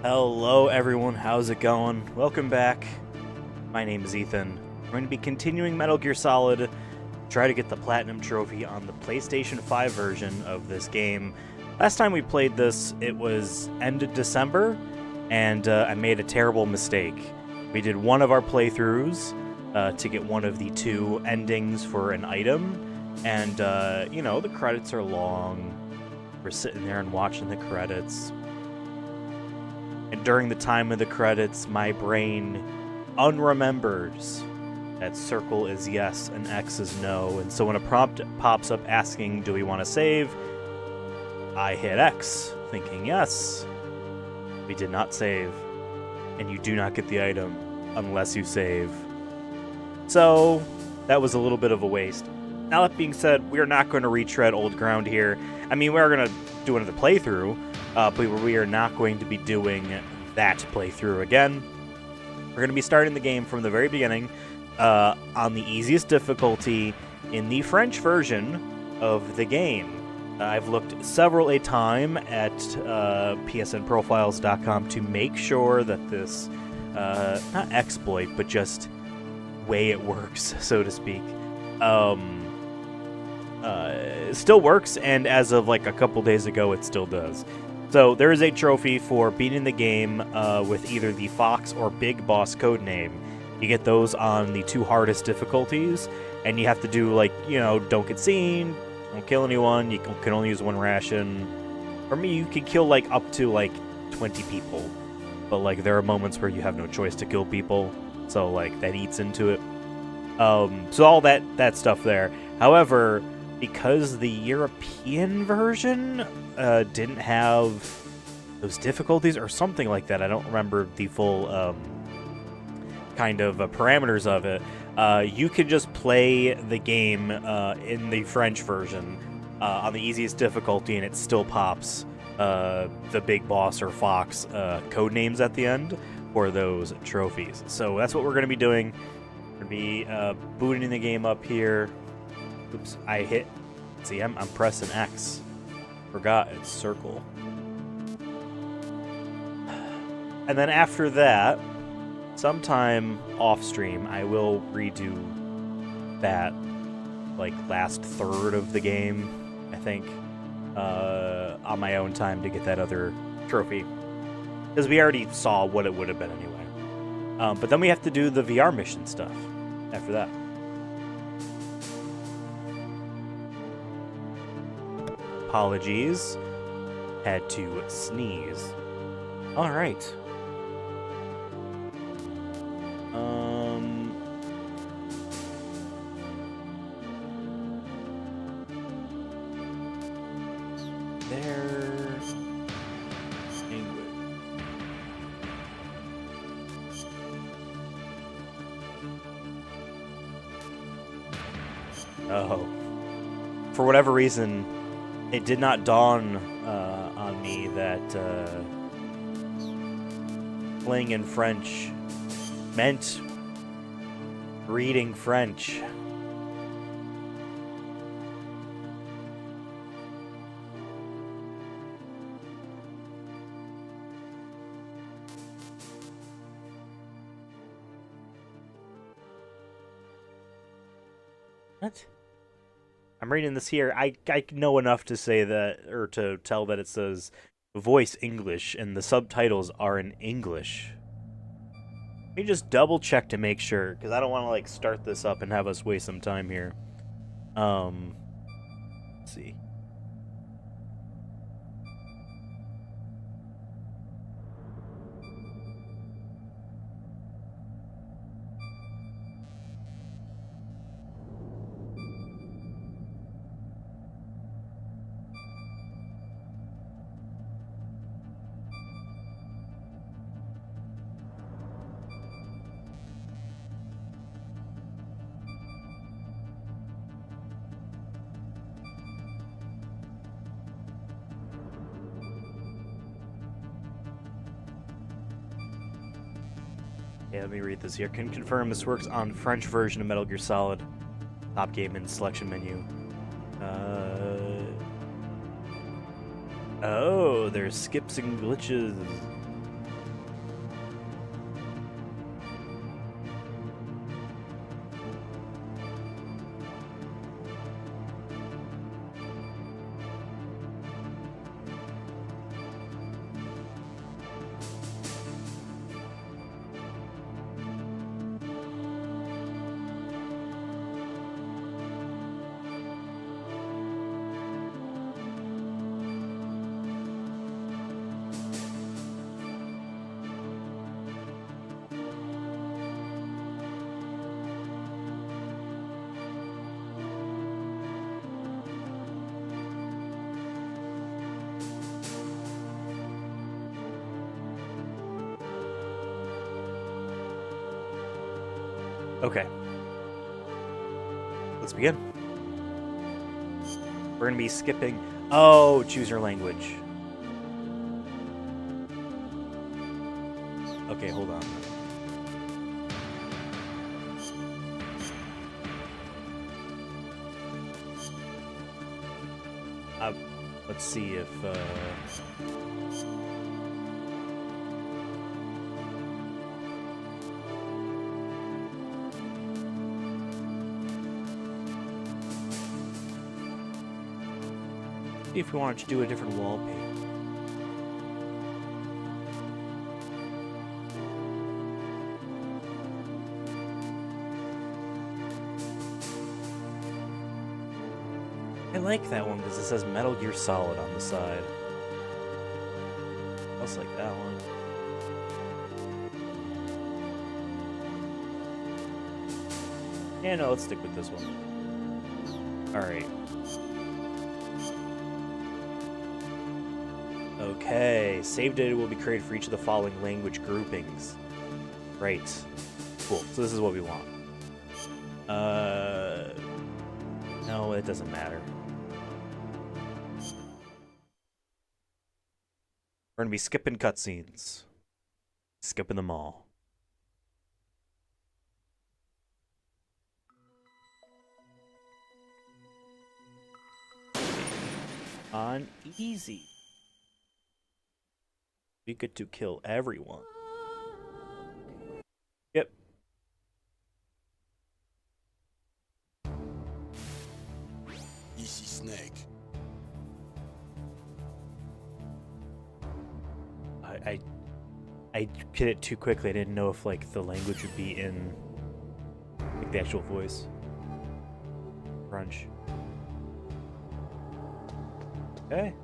Hello everyone, how's it going? Welcome back. My name is Ethan. We're going to be continuing Metal Gear Solid, try to get the Platinum Trophy on the PlayStation 5 version of this game. Last time we played this, it was end of December, and I made a terrible mistake. We did one of our playthroughs to get one of the two endings for an item, and, the credits are long. We're sitting there and watching the credits. And during the time of the credits, my brain unremembers that circle is yes and X is no. And so when a prompt pops up asking, do we want to save? I hit X, thinking yes. We did not save. And you do not get the item unless you save. So that was a little bit of a waste. Now that being said, we are not going to retread old ground here. I mean, we are going to do another playthrough. But we are not going to be doing that playthrough again. We're going to be starting the game from the very beginning on the easiest difficulty in the French version of the game. I've looked several a time at psnprofiles.com to make sure that this, not exploit, but just way it works, so to speak, still works, and as of like a couple days ago, it still does. So there is a trophy for beating the game with either the Fox or Big Boss codename. You get those on the two hardest difficulties, and you have to do don't get seen, don't kill anyone, you can only use one ration. For me, you can kill up to 20 people, but there are moments where you have no choice to kill people, so that eats into it. So all that stuff there. However, because the European version didn't have those difficulties or something like that, I don't remember the full parameters of it, you could just play the game in the French version on the easiest difficulty, and it still pops the Big Boss or Fox code names at the end for those trophies. So that's what we're going to be doing. We're going to be booting the game up here. Oops, I hit. See, I'm pressing X. Forgot it's circle. And then after that, sometime off stream, I will redo that last third of the game, I think, on my own time to get that other trophy. Because we already saw what it would have been anyway. But then we have to do the VR mission stuff after that. Apologies. Had to sneeze. Alright. There's English. Oh. For whatever reason, it did not dawn on me that playing in French meant reading French. What? I'm reading this here. I know enough to say that, or to tell that it says voice English and the subtitles are in English. Let me just double check to make sure, because I don't want to start this up and have us waste some time here. Let's see. Yeah, let me read this here. Can confirm this works on French version of Metal Gear Solid. Top game in selection menu. Oh, there's skips and glitches. Okay. Let's begin. We're going to be skipping... Oh, choose your language. Okay, hold on. Let's see if... See if we want to do a different wallpaper. I like that one because it says Metal Gear Solid on the side. I also like that one. Yeah, no, let's stick with this one. Alright. Okay, save data will be created for each of the following language groupings. Right. Cool, so this is what we want. No, it doesn't matter. We're gonna be skipping cutscenes. Skipping them all. On easy. We get to kill everyone. Yep. Ici Snake. I hit it too quickly. I didn't know if like the language would be in like the actual voice. Crunch. Okay.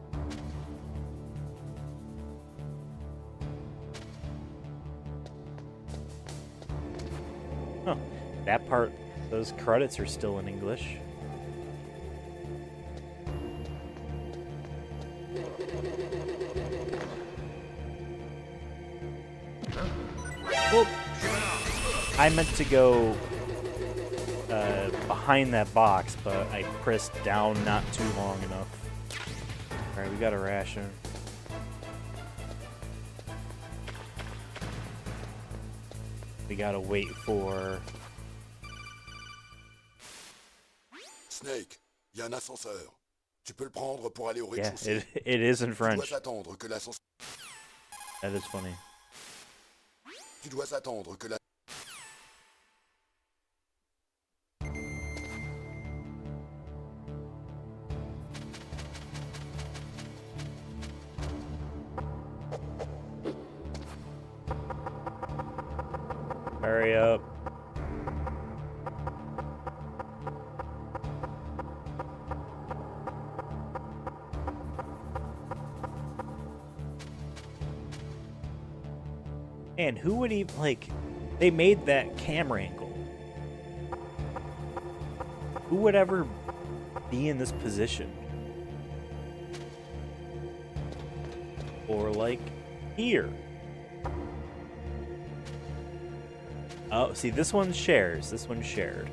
Huh. That part, those credits are still in English. Well, I meant to go behind that box, but I pressed down not too long enough. Alright, we got a ration. We gotta wait for... Snake, il y a un ascenseur. Tu peux le prendre pour aller au Yeah, rez-de-chaussée. it is in Tu French. dois attendre que l'ascenseur... That is funny. Tu dois attendre que la... Hurry up. And who would even, like, they made that camera angle. Who would ever be in this position? Or, like, here. Oh, see, this one shares. This one's shared.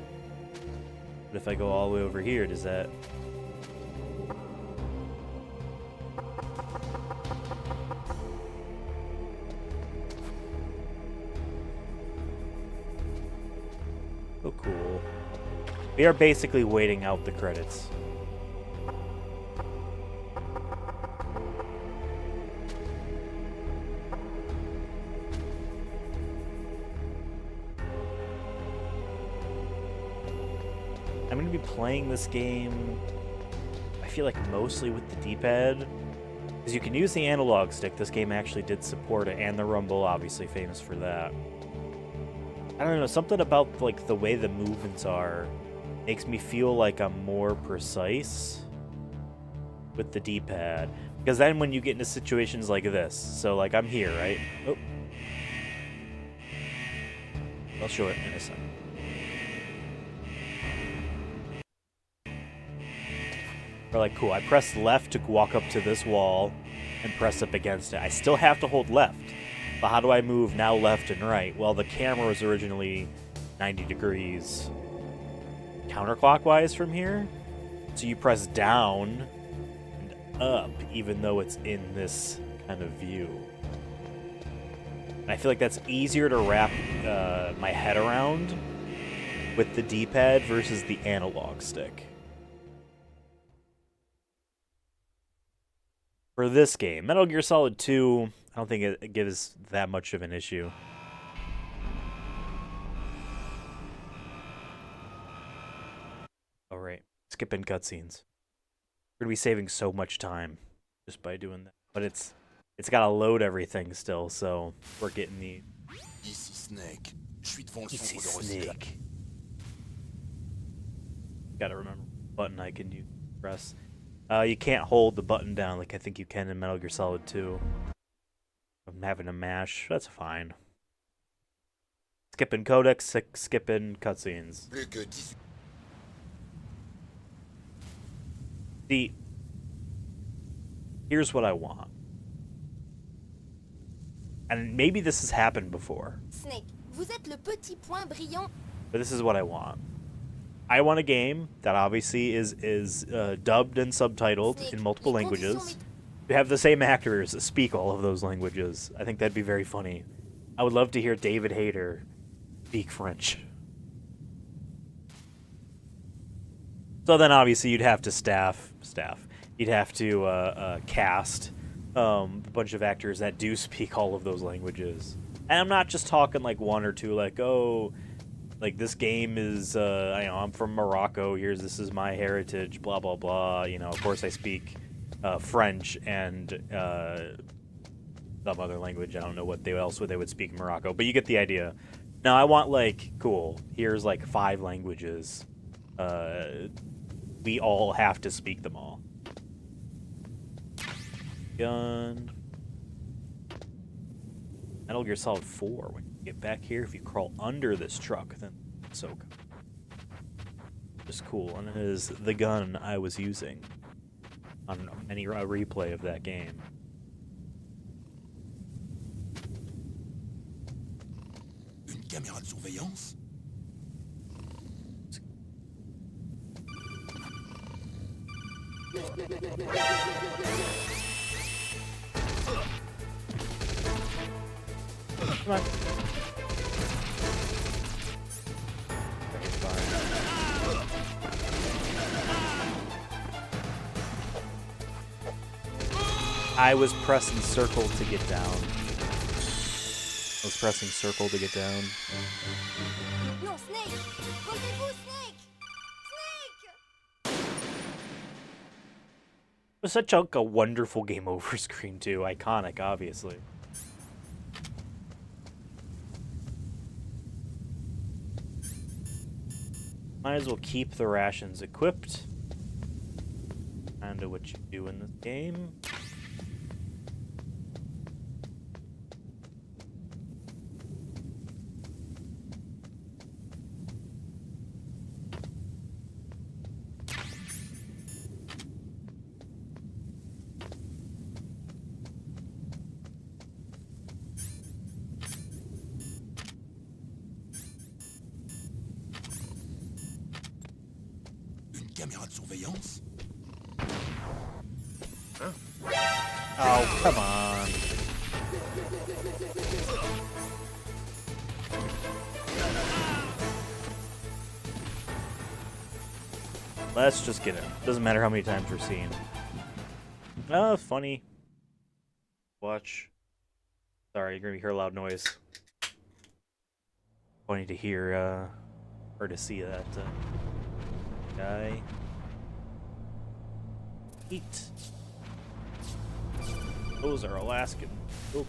But if I go all the way over here, does that... Oh, cool. We are basically waiting out the credits. I'm going to be playing this game, I feel like mostly with the D-pad. Because you can use the analog stick. This game actually did support it, and the rumble, obviously famous for that. I don't know, something about like the way the movements are makes me feel like I'm more precise with the D-pad. Because then when you get into situations like this, so like I'm here, right? Oh. I'll show it in a second. Or like, cool, I press left to walk up to this wall and press up against it. I still have to hold left. But how do I move now left and right? Well, the camera was originally 90 degrees counterclockwise from here. So you press down and up, even though it's in this kind of view. And I feel like that's easier to wrap my head around with the D-pad versus the analog stick. For this game, Metal Gear Solid 2, I don't think it gives that much of an issue. All right, skipping cutscenes. We're gonna be saving so much time just by doing that. But it's gotta load everything still, so we're getting the. Ici Snake. Je suis devant le Easy centre de recyclage. Snake. Gotta remember what button I can use. Press. You can't hold the button down like I think you can in Metal Gear Solid 2. I'm having to mash. That's fine. Skipping codecs, skipping cutscenes. Plus que 18. See, here's what I want. And maybe this has happened before, Snake, vous êtes le petit point brillant. but this is what I want. I want a game that obviously is dubbed and subtitled in multiple languages. To have the same actors speak all of those languages. I think that'd be very funny. I would love to hear David Hayter speak French. So then obviously you'd have to you'd have to cast a bunch of actors that do speak all of those languages. And I'm not just talking like one or two, like, oh, like this game is, I'm from Morocco, this is my heritage, blah, blah, blah. Of course I speak French and some other language. I don't know what else they would speak in Morocco, but you get the idea. Now I want, like, cool, here's like 5 languages. We all have to speak them all. Gun. Metal Gear Solid 4. When you get back here, if you crawl under this truck, then so just cool. And it is the gun I was using on any replay of that game. Une caméra de surveillance? Come on. Okay, fine. I was pressing circle to get down. Non, Snake! Posez-vous, Snake! Snake! It was such a wonderful game over screen too. Iconic, obviously. Might as well keep the rations equipped. Kinda what you do in this game. Caméra de surveillance? Oh, come on. Let's just get it. Doesn't matter how many times we're seeing. Oh, funny. Watch. Sorry, you're gonna hear a loud noise. Funny to hear, or to see that, guy. Eat. Those are Alaskan. Oh.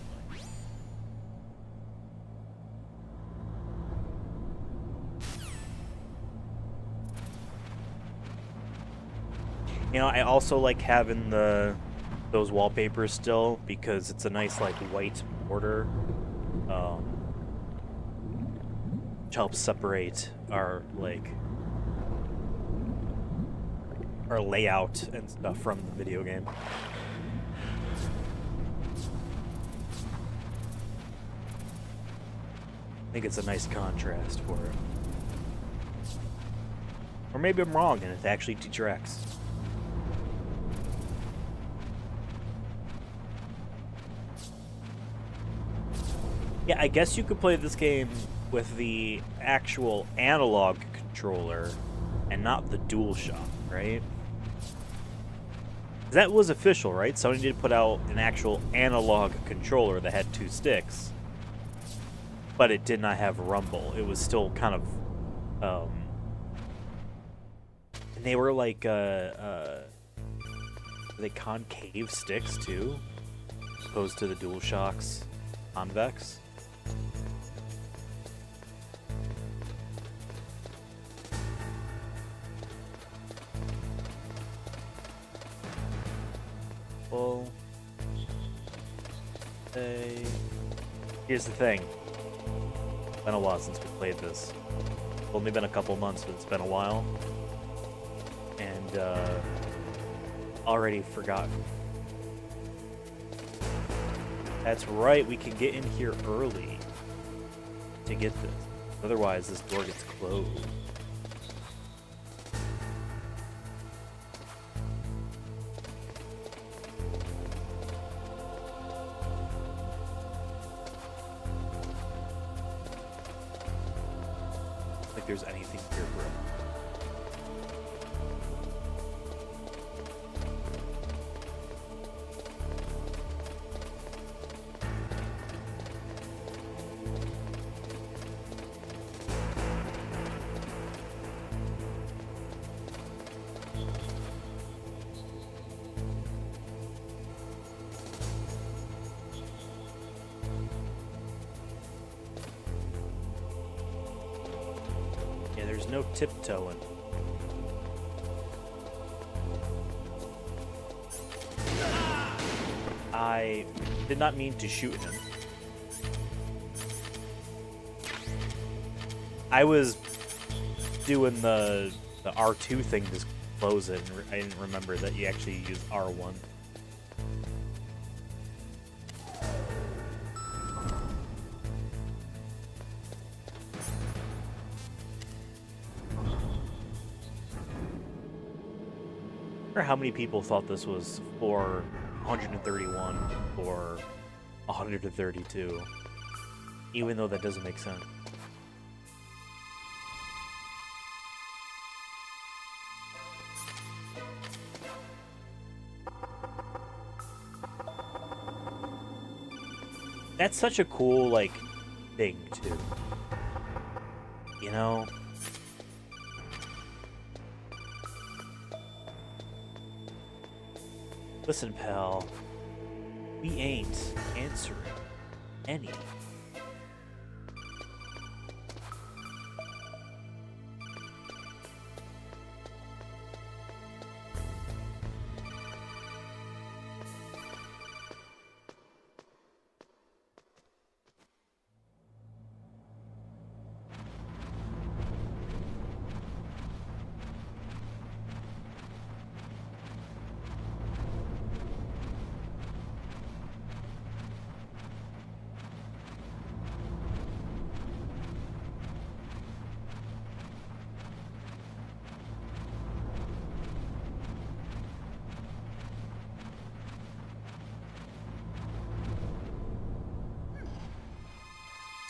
I also like having those wallpapers still because it's a nice like white border, which helps separate our layout and stuff from the video game. I think it's a nice contrast for it. Or maybe I'm wrong and it's actually Teacher X. Yeah, I guess you could play this game with the actual analog controller and not the DualShock, right? That was official, right? Sony did put out an actual analog controller that had 2 sticks, but it did not have rumble. It was still kind of, and they were like, were they concave sticks too, opposed to the DualShock's convex? Well, here's the thing. It's been a while since we played this. It's only been a couple months, but it's been a while. And, already forgotten. That's right, we can get in here early to get this. Otherwise, this door gets closed. Like there's anything here, bro. Yeah, there's no tiptoeing. I did not mean to shoot him. I was doing the R2 thing to close it, and I didn't remember that you actually use R1. I wonder how many people thought this was for 131 or 132, even though that doesn't make sense. That's such a cool, like, thing, too. You know? Listen, pal. We ain't answering any.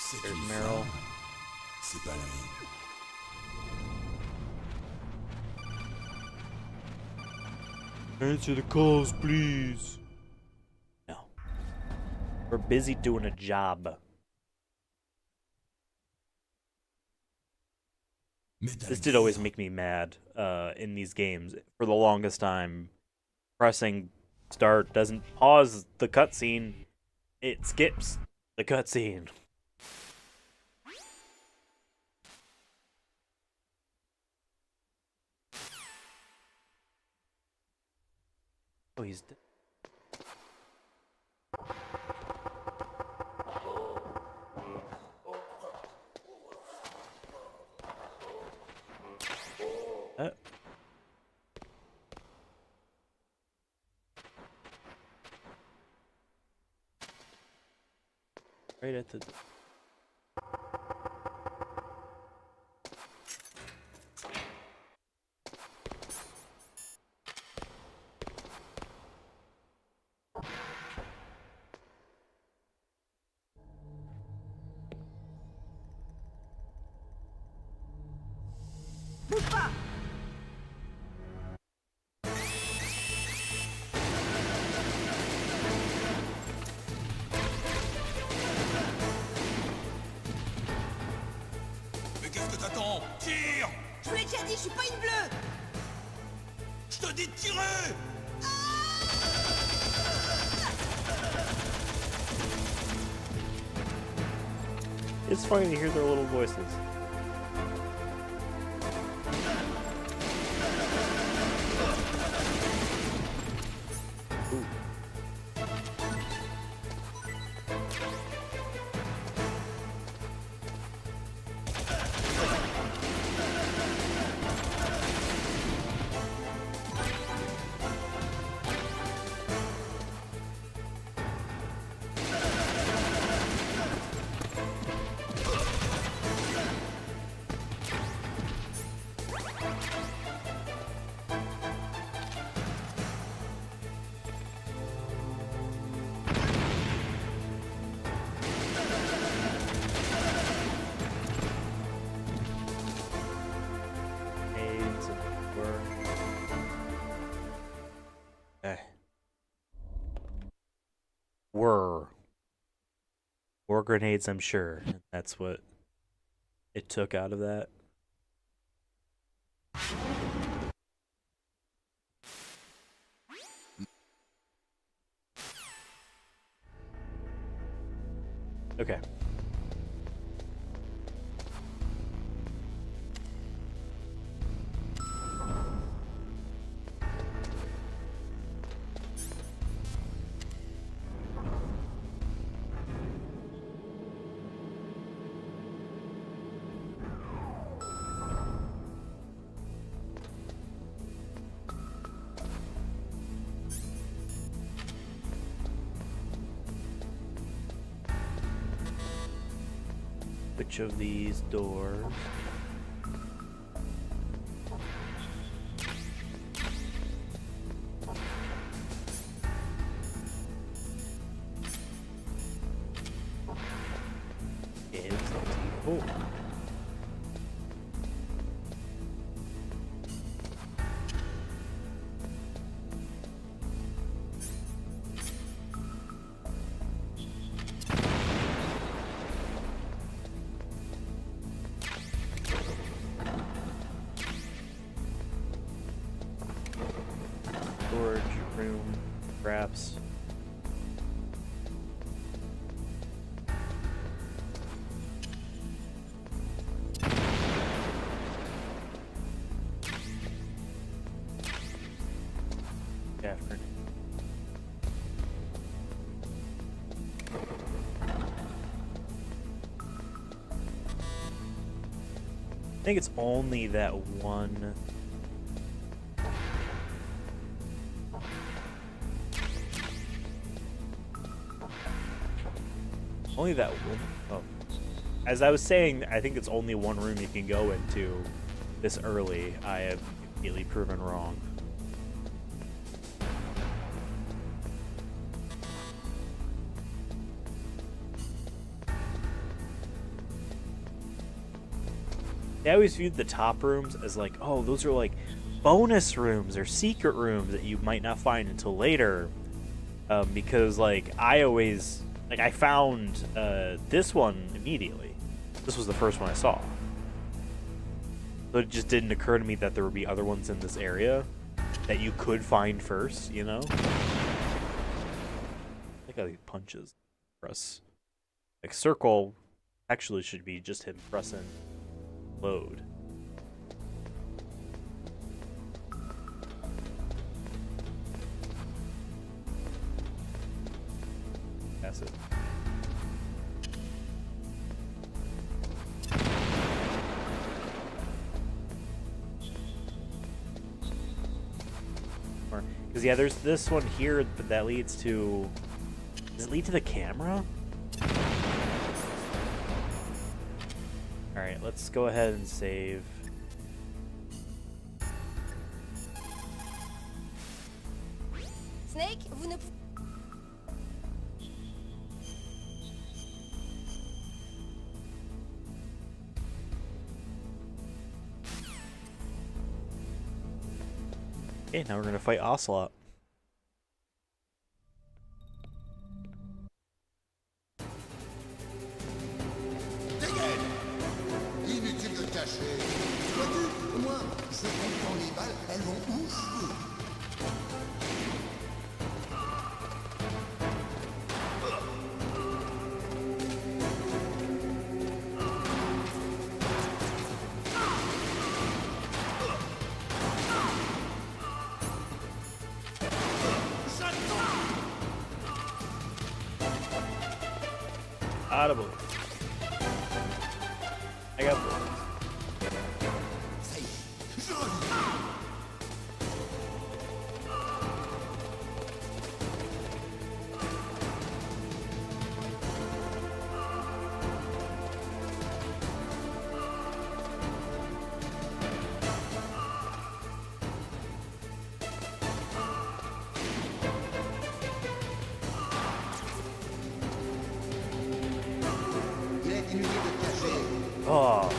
C'est There's une Meryl. femme. C'est pas la mienne. Answer the calls, please. No. We're busy doing a job. This did always make me mad in these games. For the longest time, pressing start doesn't pause the cutscene. It skips the cutscene. Oh, he's dead. Right at the... Bouge pas. Mais qu'est-ce que t'attends? Tire! Je vous l'ai déjà dit, je suis pas une bleue. Je te dis de tirer! It's funny to hear their little voices. Ooh. Aids and were. Okay. War grenades, I'm sure. That's what it took out of that. Okay. Which of these doors? Is oh. Storage room, perhaps. Catherine. I think it's only that one. Only that one. Oh. As I was saying, I think it's only one room you can go into this early. I have immediately proven wrong. I always viewed the top rooms as like, oh, those are like bonus rooms or secret rooms that you might not find until later. Because like I found this one immediately. This was the first one I saw. So it just didn't occur to me that there would be other ones in this area that you could find first, you know? Look how he punches. Press. Like circle actually should be just him pressing load. That's it. Because yeah, there's this one here, but that leads to. Does it lead to the camera? All right, let's go ahead and save. Snake, vous ne pouvez... Okay, now we're gonna fight Ocelot. Dégaine! Inutile de cacher. Vois-tu, au moins, je comprends les balles, elles vont où je veux. Audible. I got bullets. Ça y est, je reviens. Il est inutile de cacher. Oh.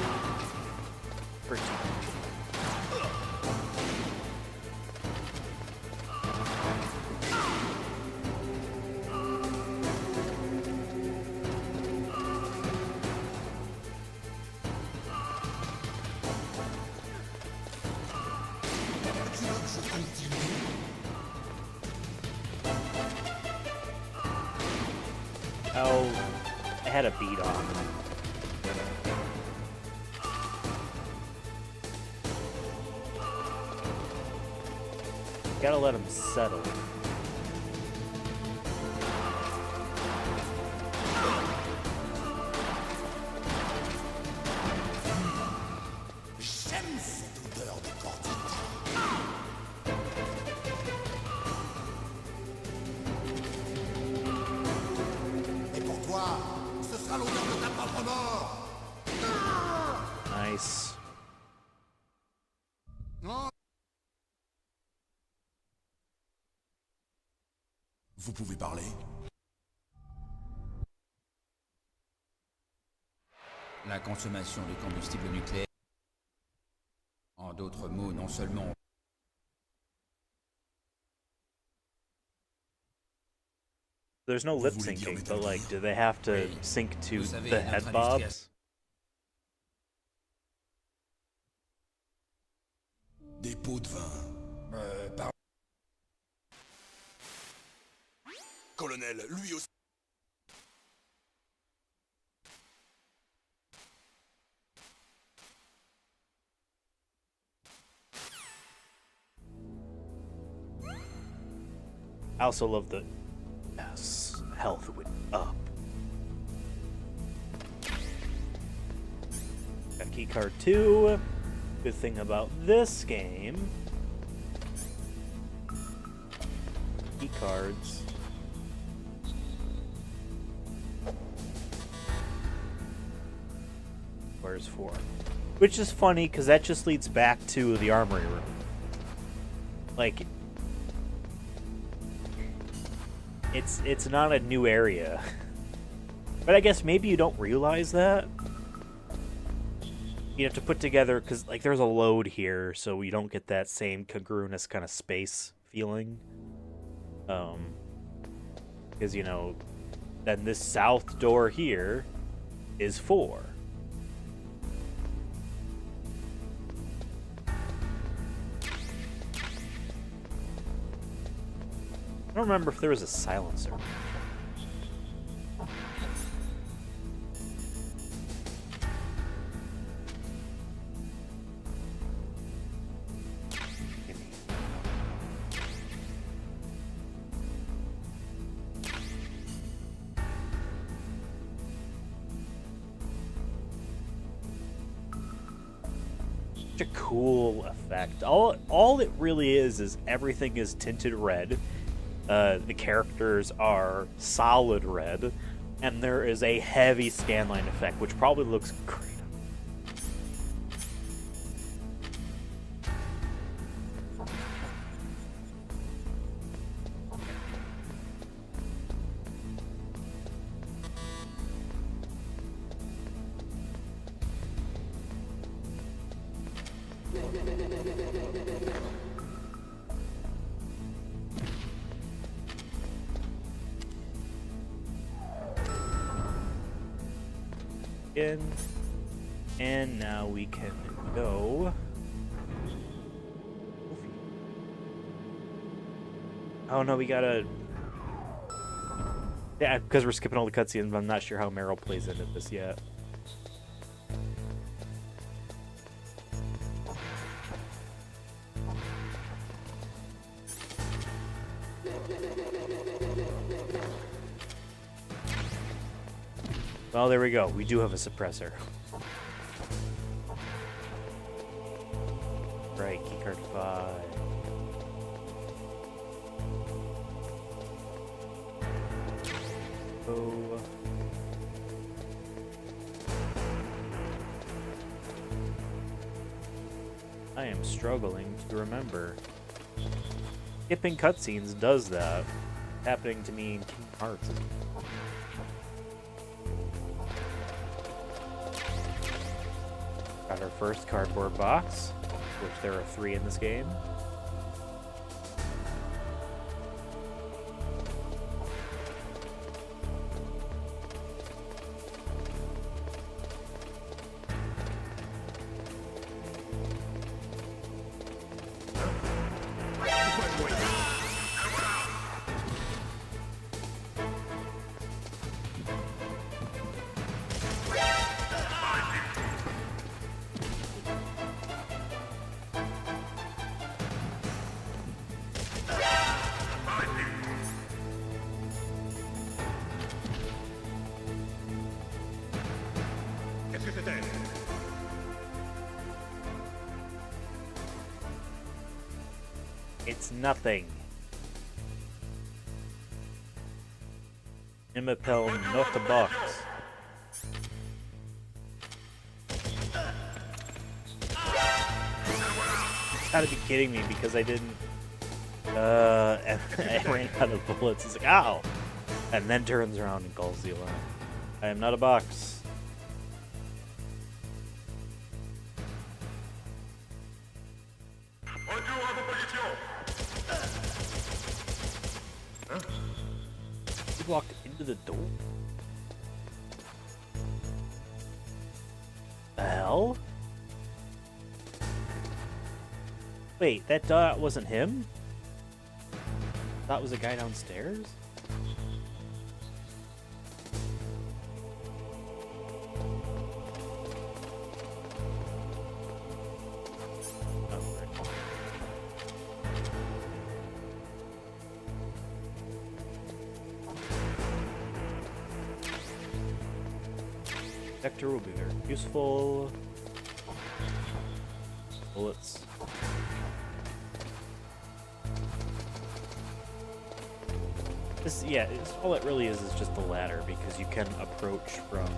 Freaking. Tu veux que je continue? Oh, I had a beat on. Gotta let him settle. J'aime cette odeur de cordite. Et pour toi, ce sera l'odeur de ta propre mort. Nice. Non. Vous pouvez parler? La consommation de combustible nucléaire. En d'autres mots, non seulement There's no lip voulez dire syncing, but like, Metal do they have to Oui. sync to Vous savez, the notre head bobs? industrie Des pots de vin. par... Colonel, lui aussi. I also love the yes, health went up. Got key card 2. Good thing about this game. Key cards. Where's 4? Which is funny because that just leads back to the armory room. Like, it's not a new area. But I guess maybe you don't realize that. You have to put together, because like there's a load here, so you don't get that same congruous kind of space feeling. Because, you know, then this south door here is 4. I don't remember if there was a silencer. Such a cool effect. All it really is everything is tinted red. The characters are solid red, and there is a heavy scanline effect, which probably looks great. in. And now we can go. Oh no, we gotta. Yeah, because we're skipping all the cutscenes, but I'm not sure how Meryl plays into this yet. Well, there we go. We do have a suppressor. Right, keycard 5. Oh. I am struggling to remember. Skipping cutscenes does that. Happening to me in Kingdom Hearts. Got our first cardboard box, which there are 3 in this game. It's nothing. Immapel, not a box. You gotta be kidding me because I didn't. And I ran out of bullets. He's like, ow! And then turns around and calls the alarm. I am not a box. He walked into the door. The hell? Wait, that dot wasn't him? That was a guy downstairs? Vector will be very useful. Bullets. This, yeah, all it really is just the ladder because you can approach from.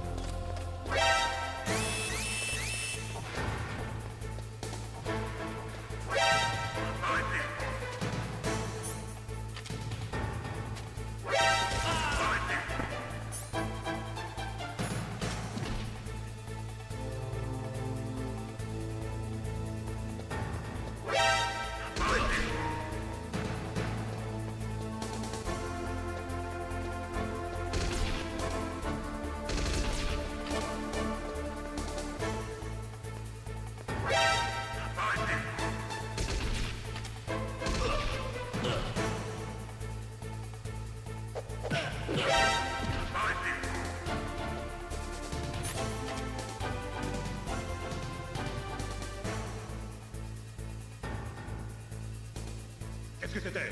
Qu'est-ce que c'était?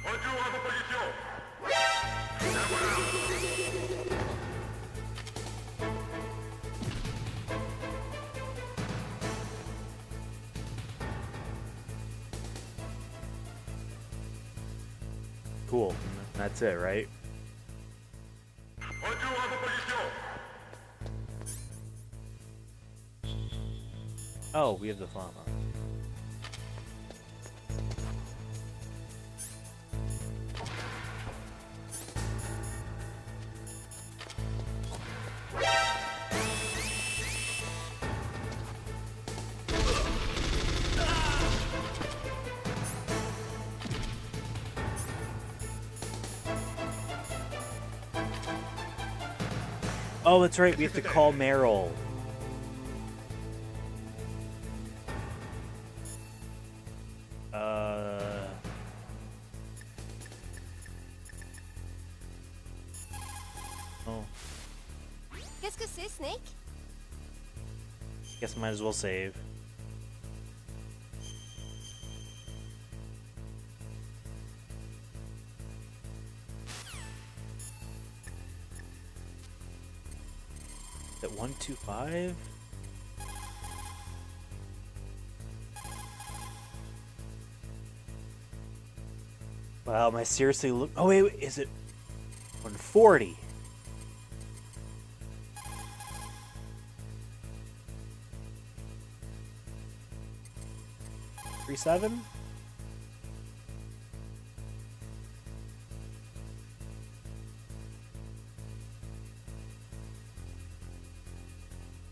Retour à vos positions! La voilà! Cool. That's it, right? Retour à vos positions! Oh, we have the llama. Oh, that's right. We have to call Meryl. Oh, Qu'est-ce que c'est, Snake? guess might as well save. Is it 125? Wow, am I seriously look? Oh wait, is it 140? $37?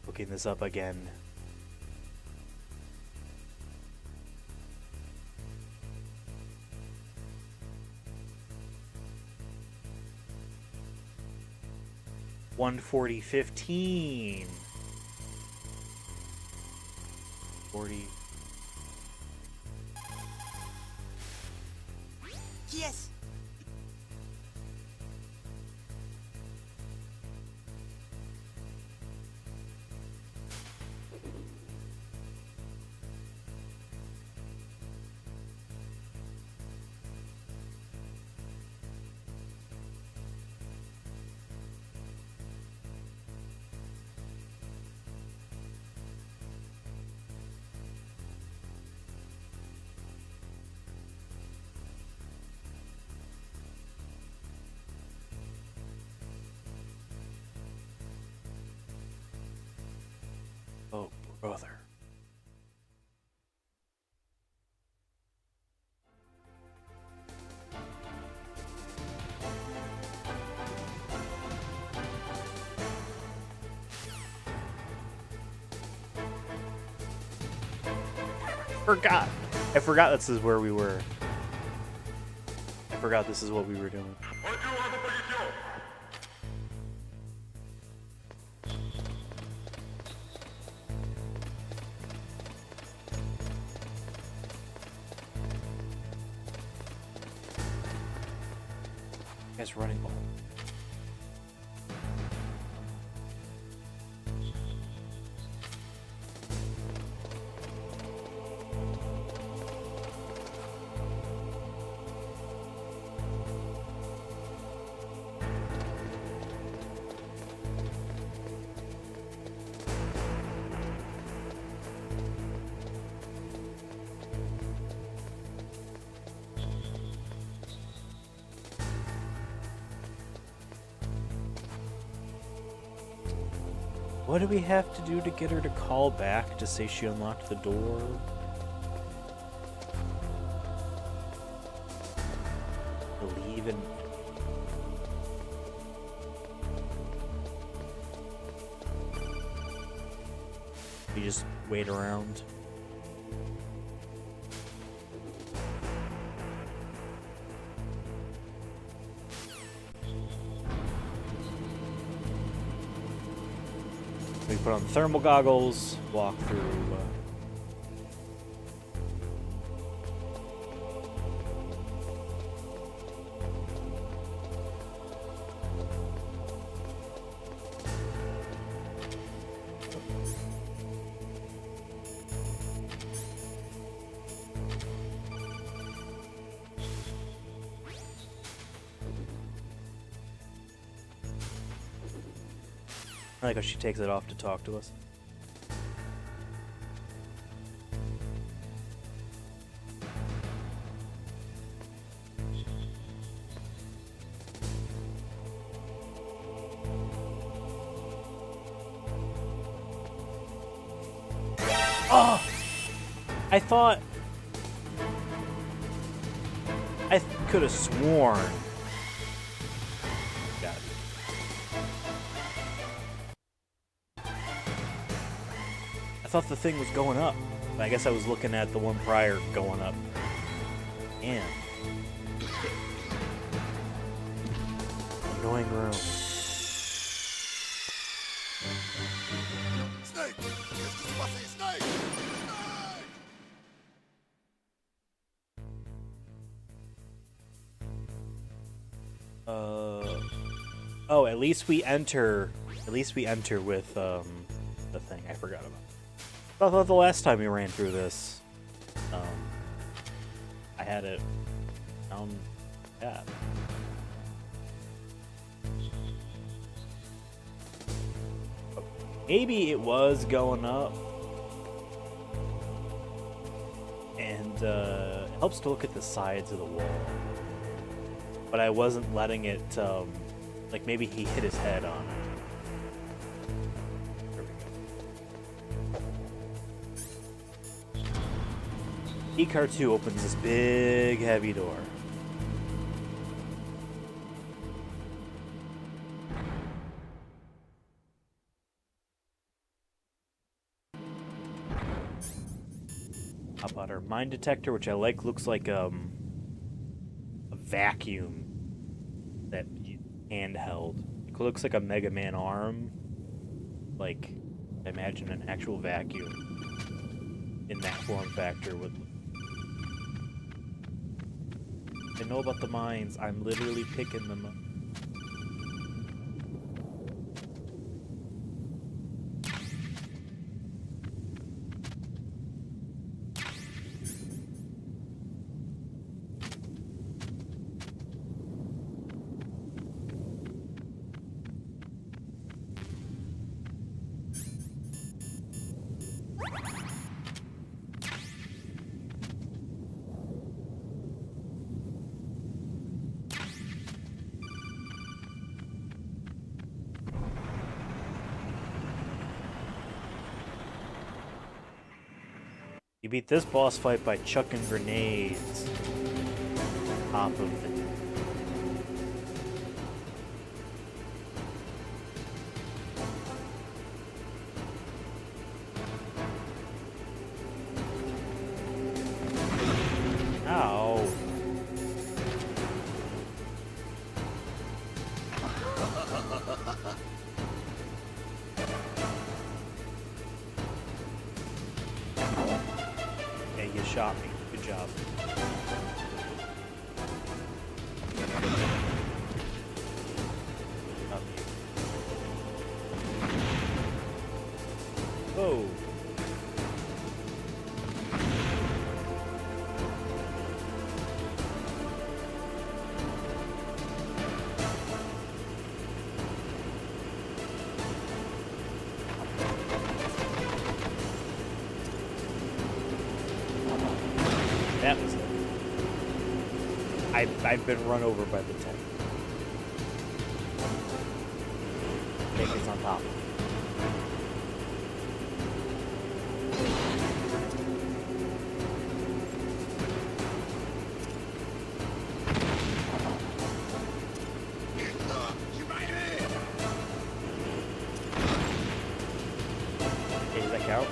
Looking this up again. $140.15. 40. Qui est-ce? Oh, brother. I forgot this is where we were. I forgot this is what we were doing. Retour à vos positions. Guys running ball. What do we have to do to get her to call back to say she unlocked the door? Believe in. We just wait around. We put on thermal goggles, walk through. I like how she takes it off to talk to us. Oh! I thought... I could have sworn. Got it. I thought the thing was going up. But I guess I was looking at the one prior going up. Man. Annoying room. Oh, at least we enter with the thing I forgot about. I thought the last time we ran through this, I had it down. Yeah. Maybe it was going up, and it helps to look at the sides of the wall. But I wasn't letting it, like maybe he hit his head on it. There we go. E-Car 2 opens this big, heavy door. How about our mine detector, which I like, looks like a vacuum that handheld. It looks like a Mega Man arm. Like, imagine an actual vacuum in that form factor with. I know about the mines. I'm literally picking them up. You beat this boss fight by chucking grenades on top of the. Ow. Okay, you shot me. Good job. Up you. Oh. That was it. I've been run over by the tank. Tank is on top. Okay, does that count?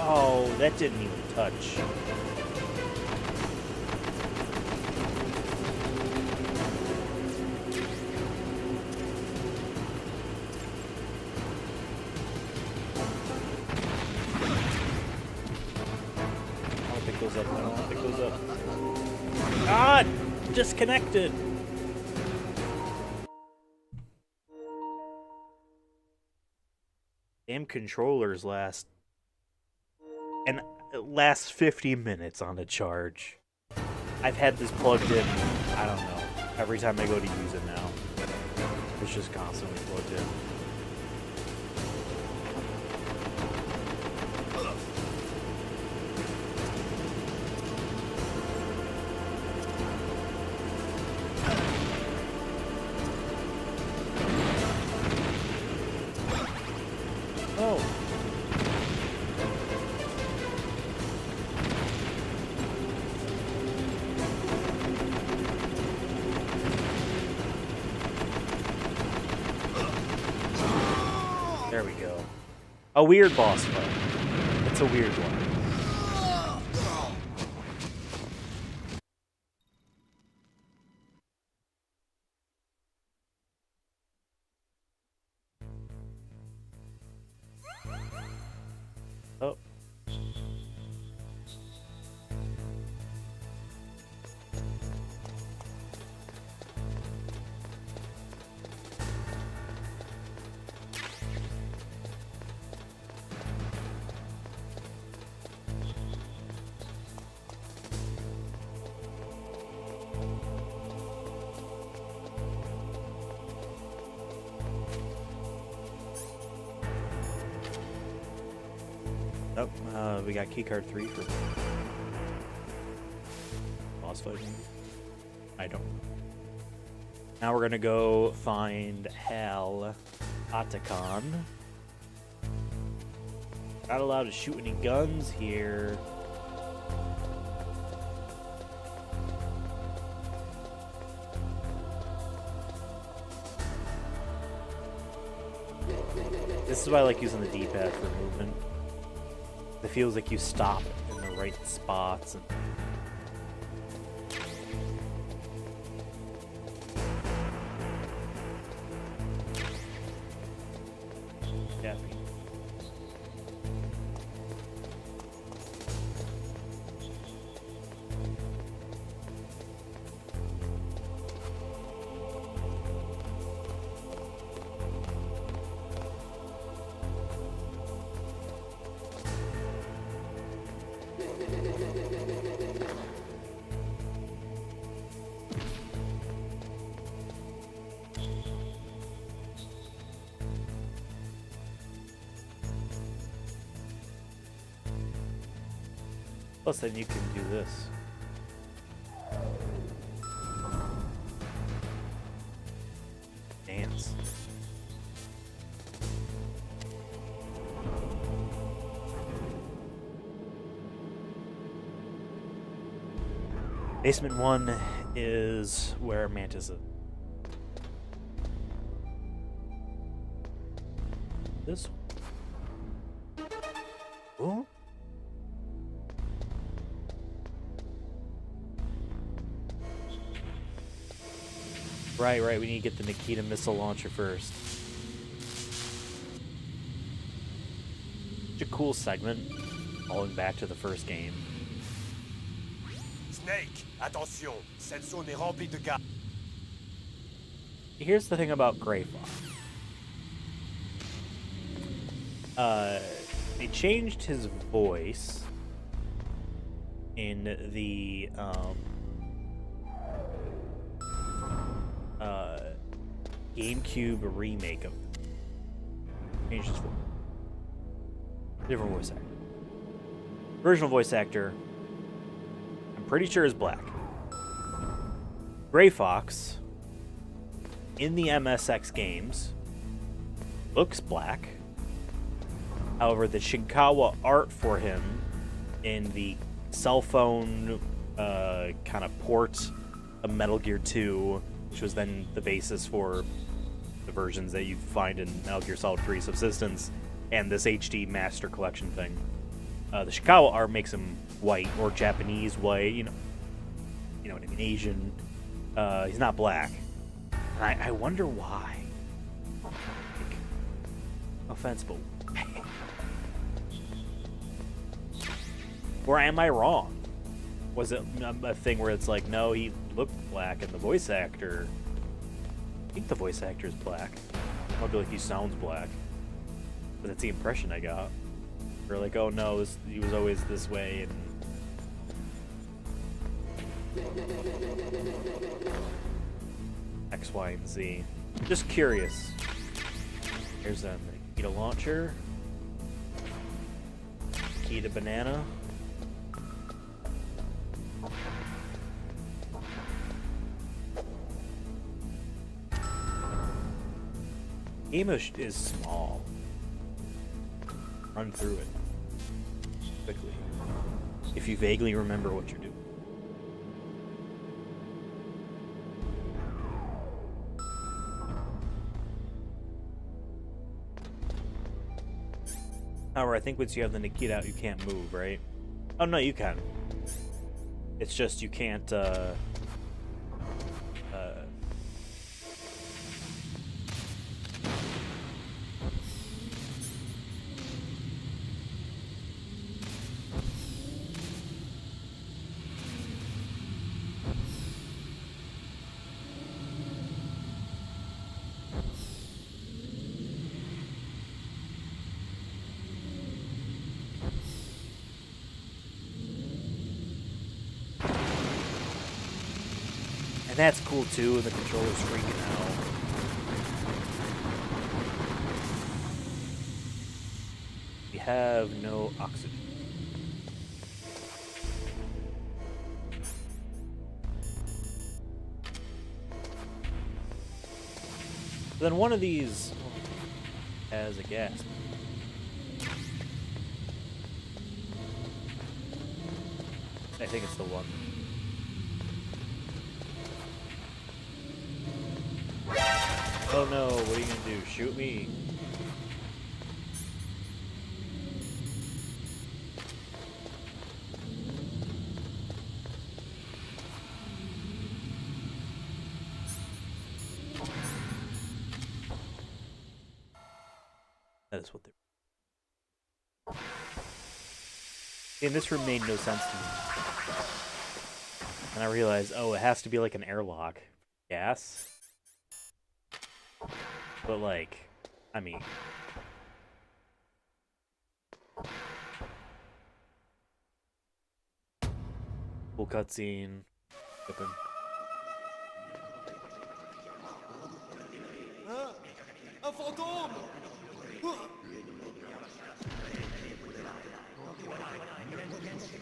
Oh, that didn't even touch. I don't pick those up. I don't want to pick those up. Ah! Disconnected! Damn controllers last 50 minutes on a charge. I've had this plugged in, I don't know, every time I go to use it now. It's just constantly plugged in. Oh. There we go. A weird boss fight. It's a weird one. Oh. Oh, we got keycard 3 for boss fighting. I don't know. Now we're gonna go find Hal Atacon. Not allowed to shoot any guns here. This is why I like using the D-pad for movement. It feels like you stop in the right spots. And yeah. Plus, then you can do this. Dance. Basement 1 is where Mantis is. This one. Ooh. Right, we need to get the Nikita missile launcher first. Such a cool segment, falling back to the first game. Snake, attention, cette zone est remplie de gars. Here's the thing about Grey Fox. They changed his voice in the GameCube remake of changed his voice. Different voice actor. Original voice actor, I'm pretty sure is black. Grey Fox in the MSX games looks black. However, the Shinkawa art for him in the cell phone kind of port of Metal Gear 2, which was then the basis for the versions that you find in Metal Gear Solid 3 Subsistence and this HD Master Collection thing. The Shinkawa art makes him white or Japanese white, you know what I mean, Asian. He's not black. And I wonder why. Like, no offense, but or am I wrong? Was it a thing where it's like, no, he looked black and the voice actor... I think the voice actor is black. I'll be like, he sounds black. But that's the impression I got. Or like, oh no, he was always this way, and... X, Y, and Z. Just curious. Here's a Nikita launcher. Nikita banana. Game is small. Run through it quickly if you vaguely remember what you're doing. However, I think once you have the Nikita out, you can't move, right? Oh, no, you can. It's just you can't, and that's cool too, and the controller's freaking out. We have no oxygen. Then one of these has a gas. I think it's the one. Oh no, what are you gonna do? Shoot me? That is what they're. And this room made no sense to me. And I realized, oh, it has to be like an airlock. Gas? But like, I mean... Cool cutscene. Open. Un fantôme!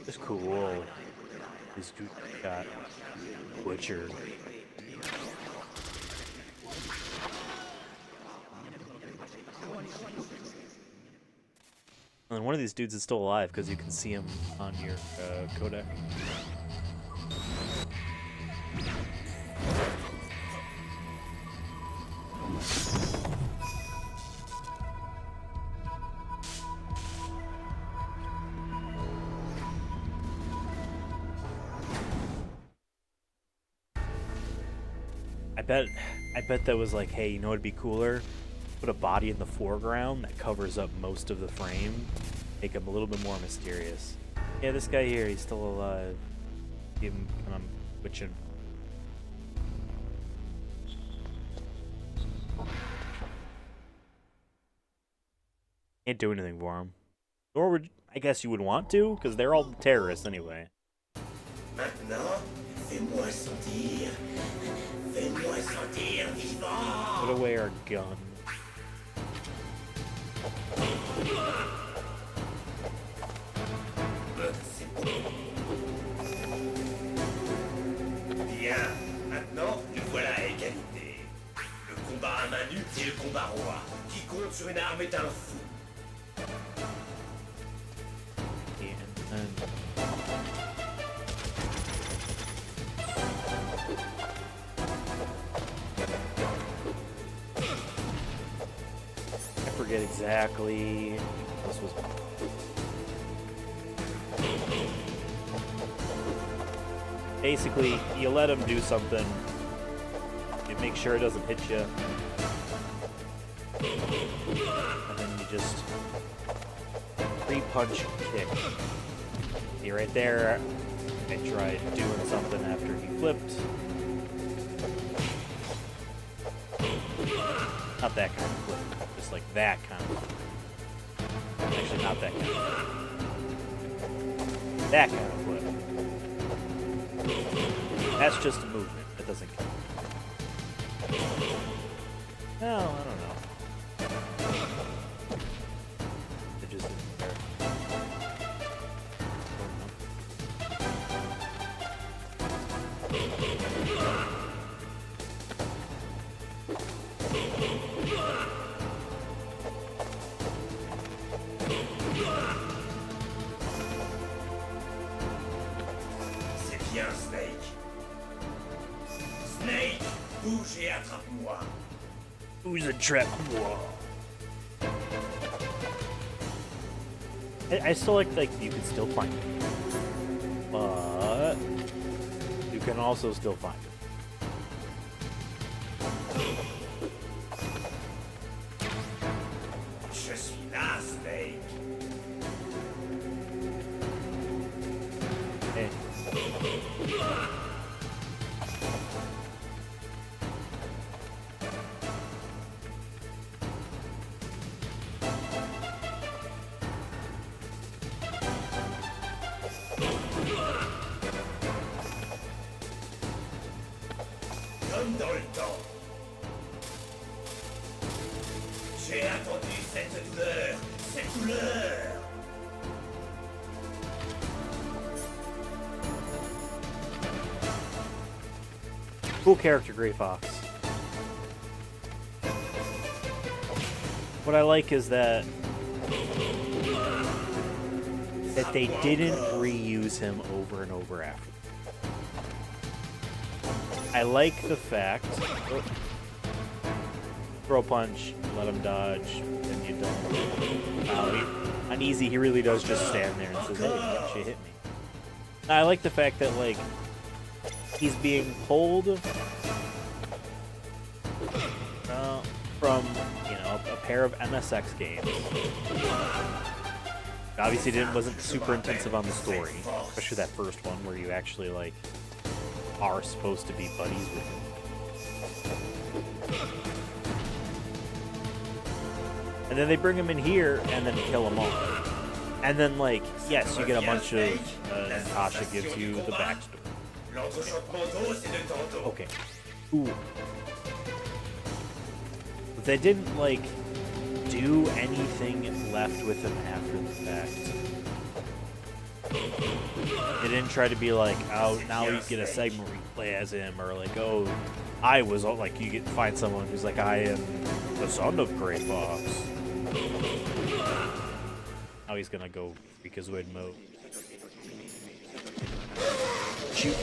It's cool. This dude got butchered. And one of these dudes is still alive because you can see him on your codec. I bet that was like, hey, you know what'd be cooler? Put a body in the foreground that covers up most of the frame. Make him a little bit more mysterious. Yeah, this guy here, he's still alive. Give him kind of twitching. Can't do anything for him. Nor would, I guess you would want to, because they're all terrorists anyway. Maintenant, fais-moi sentir. Fais-moi sentir vivant. Put away our gun. Bien, maintenant, nous voilà à égalité. Le combat à main nue, c'est le combat roi. Qui compte sur une arme est un fou. I forget exactly. This was. Basically, you let him do something. You make sure it doesn't hit you. And then you just pre-punch kick. See right there, I tried doing something after he flipped. Not that kind of flip, just like that kind of flip. Actually, not that kind of flip. That kind of flip. That's just a movement. That doesn't count. No, I don't know. It just isn't there. C'est bien, Snake. Snake, bouge et attrape-moi. Who's a trap? Whoa. I still like you can still find it, but you can also still find it. Je suis là, Snake. Hey. Comme dans le temps. J'ai attendu cette douleur, cette douleur. Cool character, Gray Fox. What I like is that they didn't reuse him over and over after. I like the fact. Oh, throw a punch, let him dodge, then you don't. On easy, he really does just stand there and says, "Hey, why don't you hit me?" I like the fact that like he's being pulled from a pair of MSX games. Obviously, wasn't super intensive on the story, especially that first one where you actually like are supposed to be buddies with him. And then they bring him in here and then kill him off. And then, like, yes, you get a bunch of Natasha gives you the backstory. Okay. Ooh. But they didn't, like, do anything left with him after the fact. They didn't try to be like, oh, now you get a segment where you play as him, or like, oh, I was, like, you get find someone who's like, I am the son of Gray Fox. Now he's gonna go Freakazoid mode. Shoot.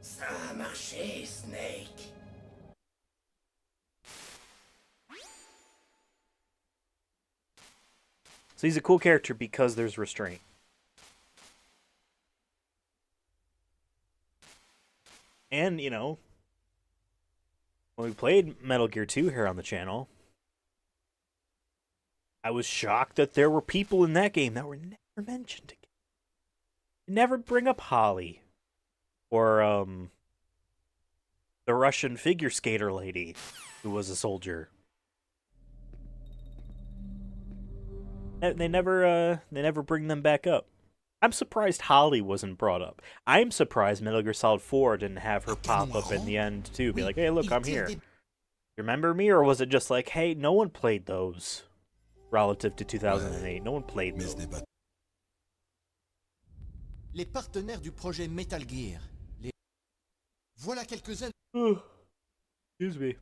Ça a marché, Snake. So he's a cool character because there's restraint. And, you know, when we played Metal Gear 2 here on the channel, I was shocked that there were people in that game that were never mentioned again. Never bring up Holly. Or, the Russian figure skater lady who was a soldier. They never bring them back up. I'm surprised Holly wasn't brought up. I'm surprised Metal Gear Solid 4 didn't have her pop up in the end, too. Be like, hey, look, I'm here. You remember me? Or was it just like, hey, no one played those relative to 2008? No one played those. Les partenaires du projet Metal Gear. Voilà quelques-uns. Excuse me.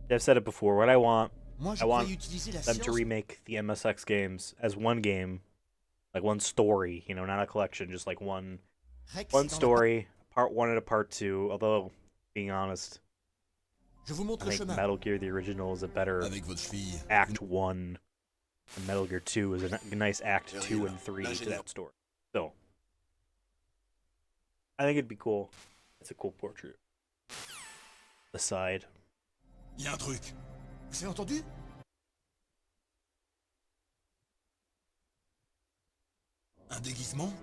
I've said it before. What I want utiliser la them to remake the MSX games as one game, like one story. You know, not a collection, just like one story. Part 1 and a part 2. Although, being honest, I think Metal Gear the original is a better Act 1. And Metal Gear 2 is a nice Act 2 and 3 to that story. So, I think it'd be cool. It's a cool portrait. The side. Il y a un truc. Vous avez entendu? Un déguisement?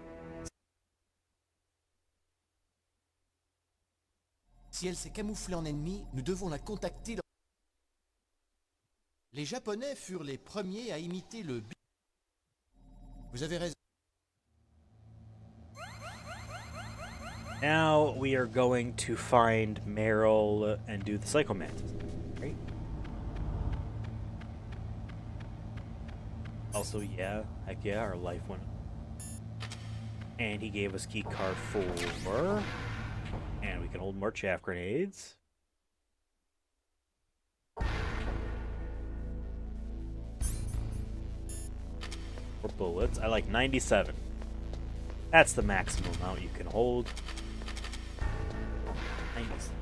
Si elle s'est camouflée en ennemi, nous devons la contacter. Les Japonais furent les premiers à imiter le... Vous avez raison. Now we are going to find Meryl and do the Psychomantis, right? Also, yeah, heck yeah, our life went up. And he gave us key card 4. And we can hold more chaff grenades. More bullets. I like 97. That's the maximum amount you can hold. 97.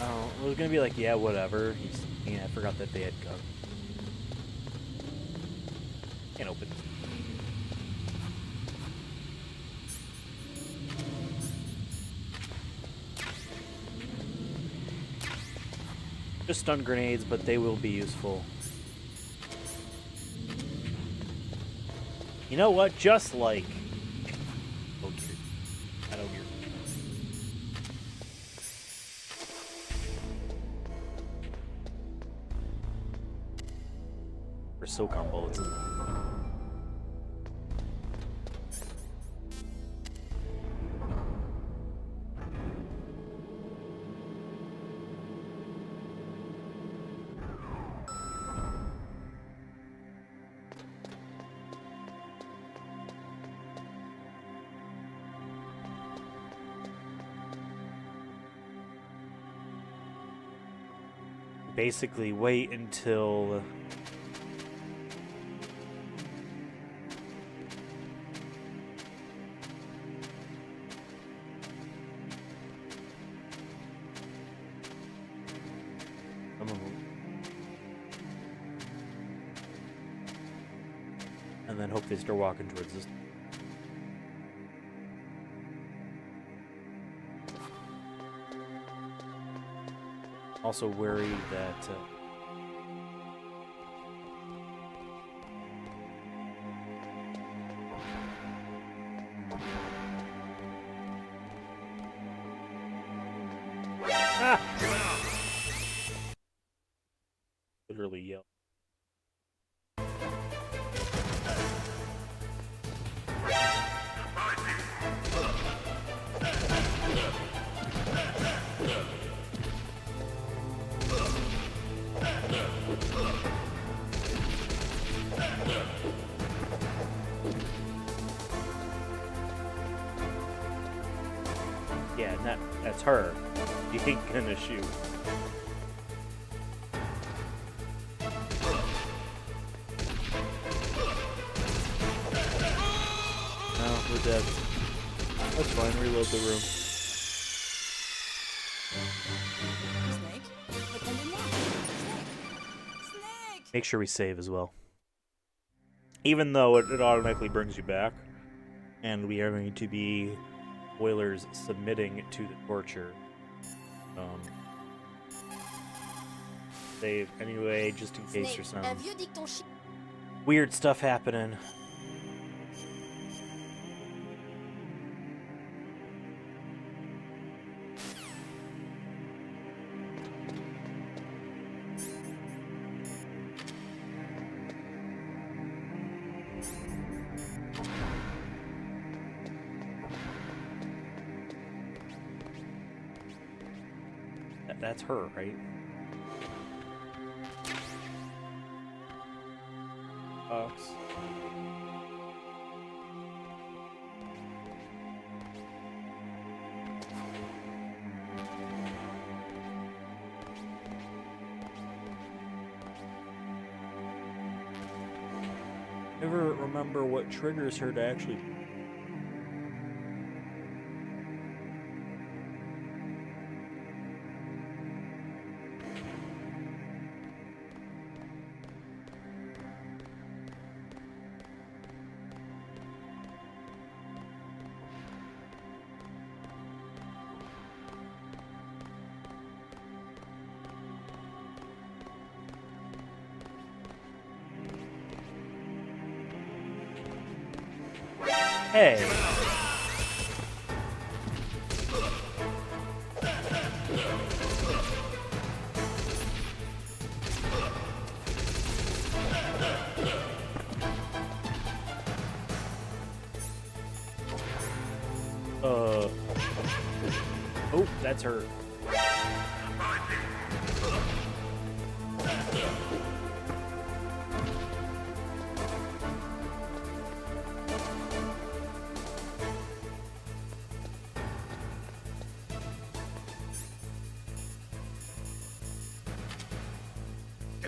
Oh, it was gonna be like, yeah, whatever. Yeah, I forgot that they had guns. Can't open this. Just stun grenades, but they will be useful. You know what? Just like Metal Gear. Metal Gear. Or SOCOM bullets. Basically wait until and then hope they start walking towards this. Also worried that literally yell. Yeah, that's her. You ain't gonna shoot. No, we're dead. That's fine, reload the room. Snake? Attendez-moi. Snake! Make sure we save as well. Even though it automatically brings you back. And we are going to be spoilers submitting to the torture. Save anyway, just in case there's some Un vieux dit que ton chien... weird stuff happening. That's her, right? Box. Never remember what triggers her to actually. Hey. Oh, that's her.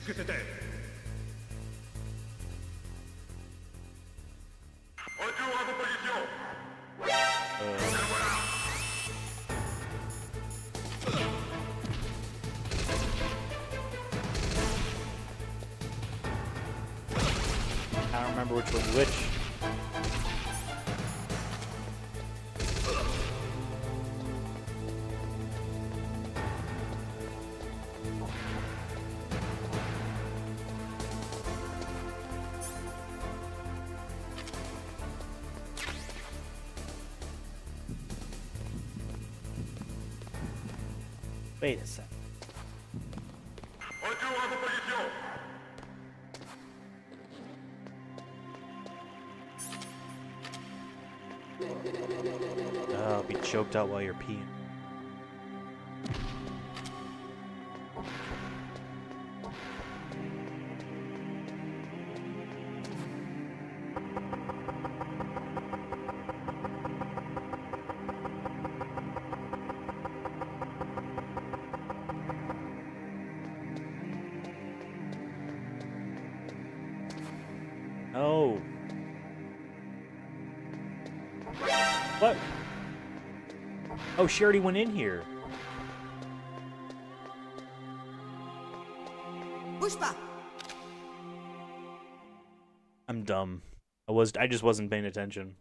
Qu'est-ce que c'était? Retour à vos positions. I don't remember which one's which. Wait a sec. Retour à vos positions. I'll be choked out while you're peeing. Oh. What? Oh, she already went in here. Bouge pas. I'm dumb. I just wasn't paying attention.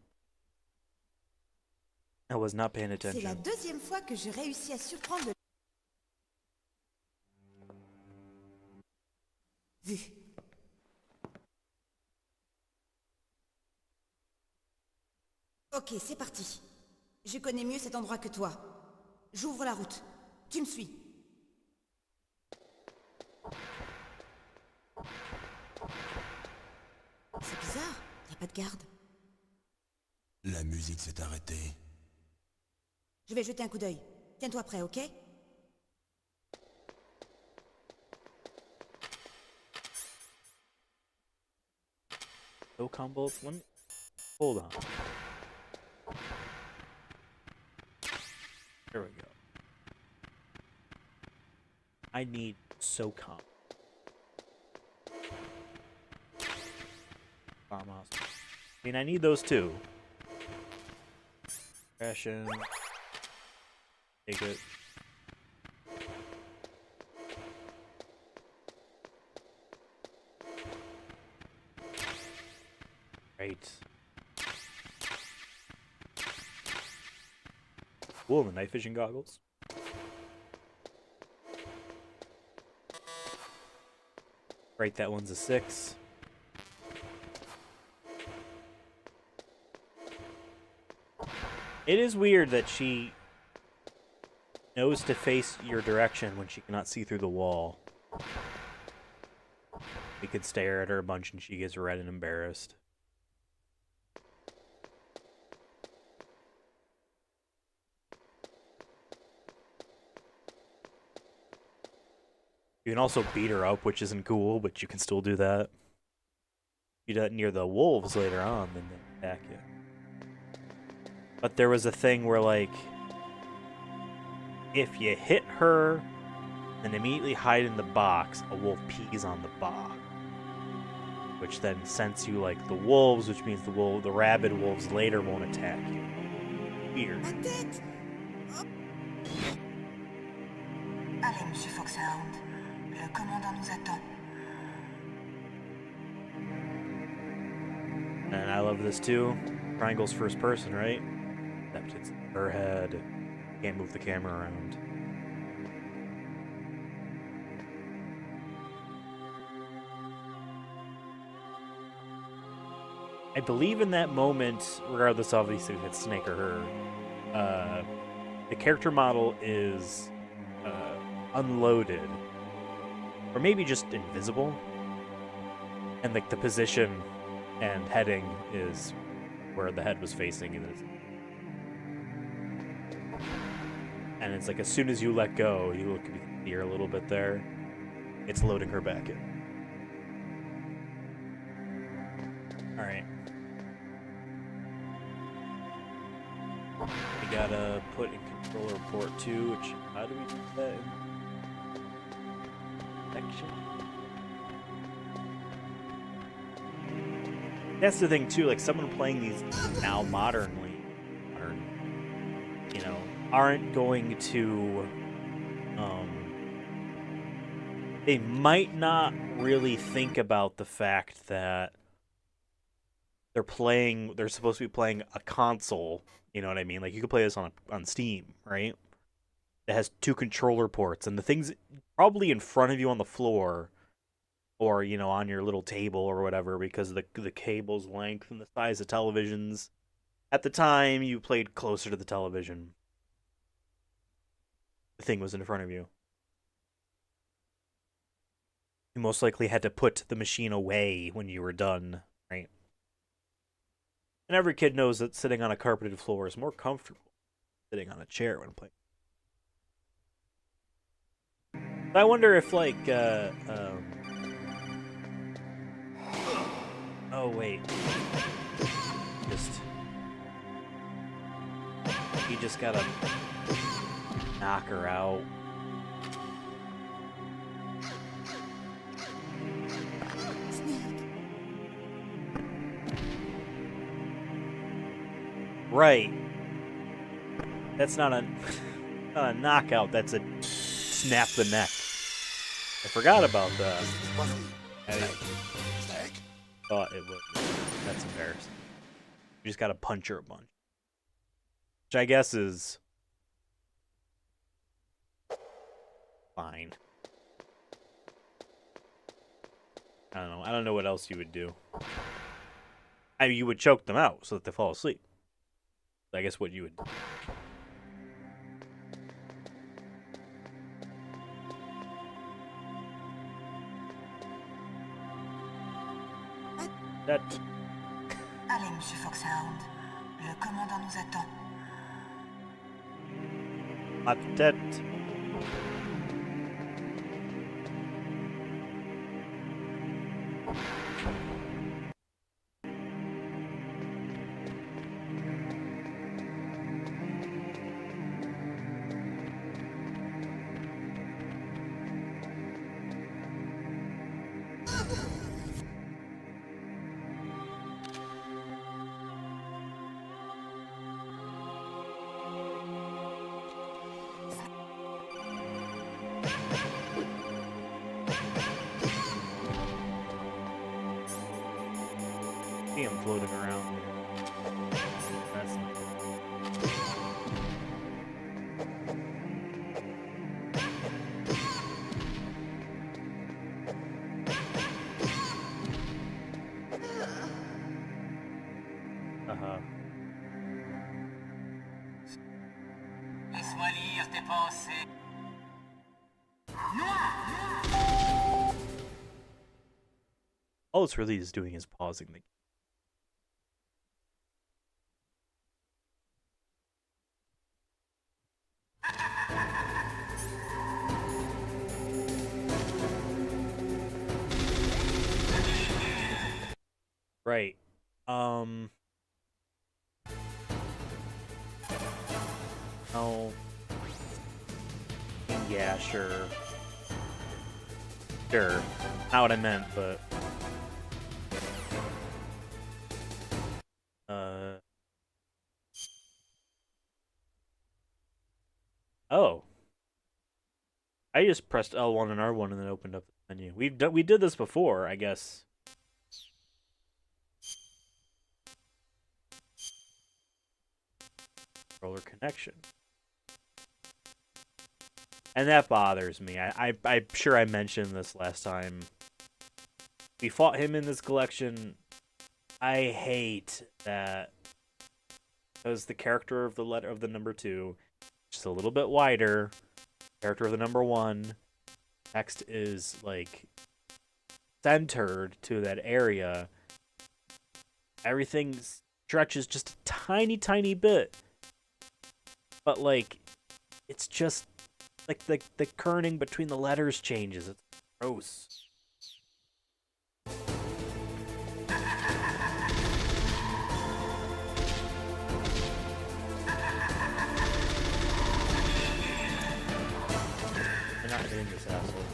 I was not paying C'est la attention. deuxième fois que je réussis à surprendre le... Vu. Ok, c'est parti. Je connais mieux cet endroit que toi. J'ouvre la route. Tu me suis. C'est bizarre, y a pas de garde. La musique s'est arrêtée. Je vais jeter un coup d'œil. Tiens-toi prêt, ok? No combos. Let me... Hold on. There we go. I need SOCOM. Farmhouse. I mean, I need those too. Ration. Take it. Right. Cool, the night vision goggles. Right, that one's a 6. It is weird that she knows to face your direction when she cannot see through the wall. We could stare at her a bunch and she gets red and embarrassed. You can also beat her up, which isn't cool, but you can still do that. You do that near the wolves later on, then they attack you. But there was a thing where, like, if you hit her and immediately hide in the box, a wolf pees on the box. Which then sends you, like, the wolves, which means the rabid wolves later won't attack you. Weird. Ma tête! Oh. Allez, monsieur Foxhound. Le commandant nous attend. And I love this too. Triangle's first person, right? Except it's her head. Can't move the camera around. I believe in that moment, regardless obviously if it's Snake or her, the character model is unloaded. Or maybe just invisible. And like the position and heading is where the head was facing. And it's like as soon as you let go, you look at the ear a little bit there, it's loading her back in. Alright. We gotta put in controller port 2, which, how do we do that in section? That's the thing too. Like someone playing these now modern, you know, aren't going to. They might not really think about the fact that they're supposed to be playing a console, you know what I mean? Like you could play this on Steam, right? It has 2 controller ports, and the thing's probably in front of you on the floor, or you know, on your little table or whatever, because of the cable's length and the size of televisions. At the time, you played closer to the television. The thing was in front of you. You most likely had to put the machine away when you were done, right? And every kid knows that sitting on a carpeted floor is more comfortable than sitting on a chair when playing. I wonder if, like, oh, wait. You just gotta knock her out. Right. That's not a knockout, that's a snap the neck. I forgot about that. I thought it would. That's embarrassing. You just gotta punch her a bunch. Which I guess is fine. I don't know. I don't know what else you would do. I mean, you would choke them out so that they fall asleep. I guess what you would do. That... Allez, Monsieur Foxhound. Le commandant nous attend. Ma tête. See him floating around. That's Laisse-moi lire tes pensées. all it's really is doing is pausing the. Right. Oh. Yeah, sure. Sure. Not what I meant, but... Oh. I just pressed L1 and R1 and then opened up the menu. We did this before, I guess. Controller connection. And that bothers me. I'm sure I mentioned this last time. We fought him in this collection. I hate that. Because the character of the number 2, just a little bit wider. Character of the number 1. Text is like centered to that area. Everything stretches just a tiny, tiny bit. But like, it's just like the kerning between the letters changes. It's gross. They're not hitting this asshole.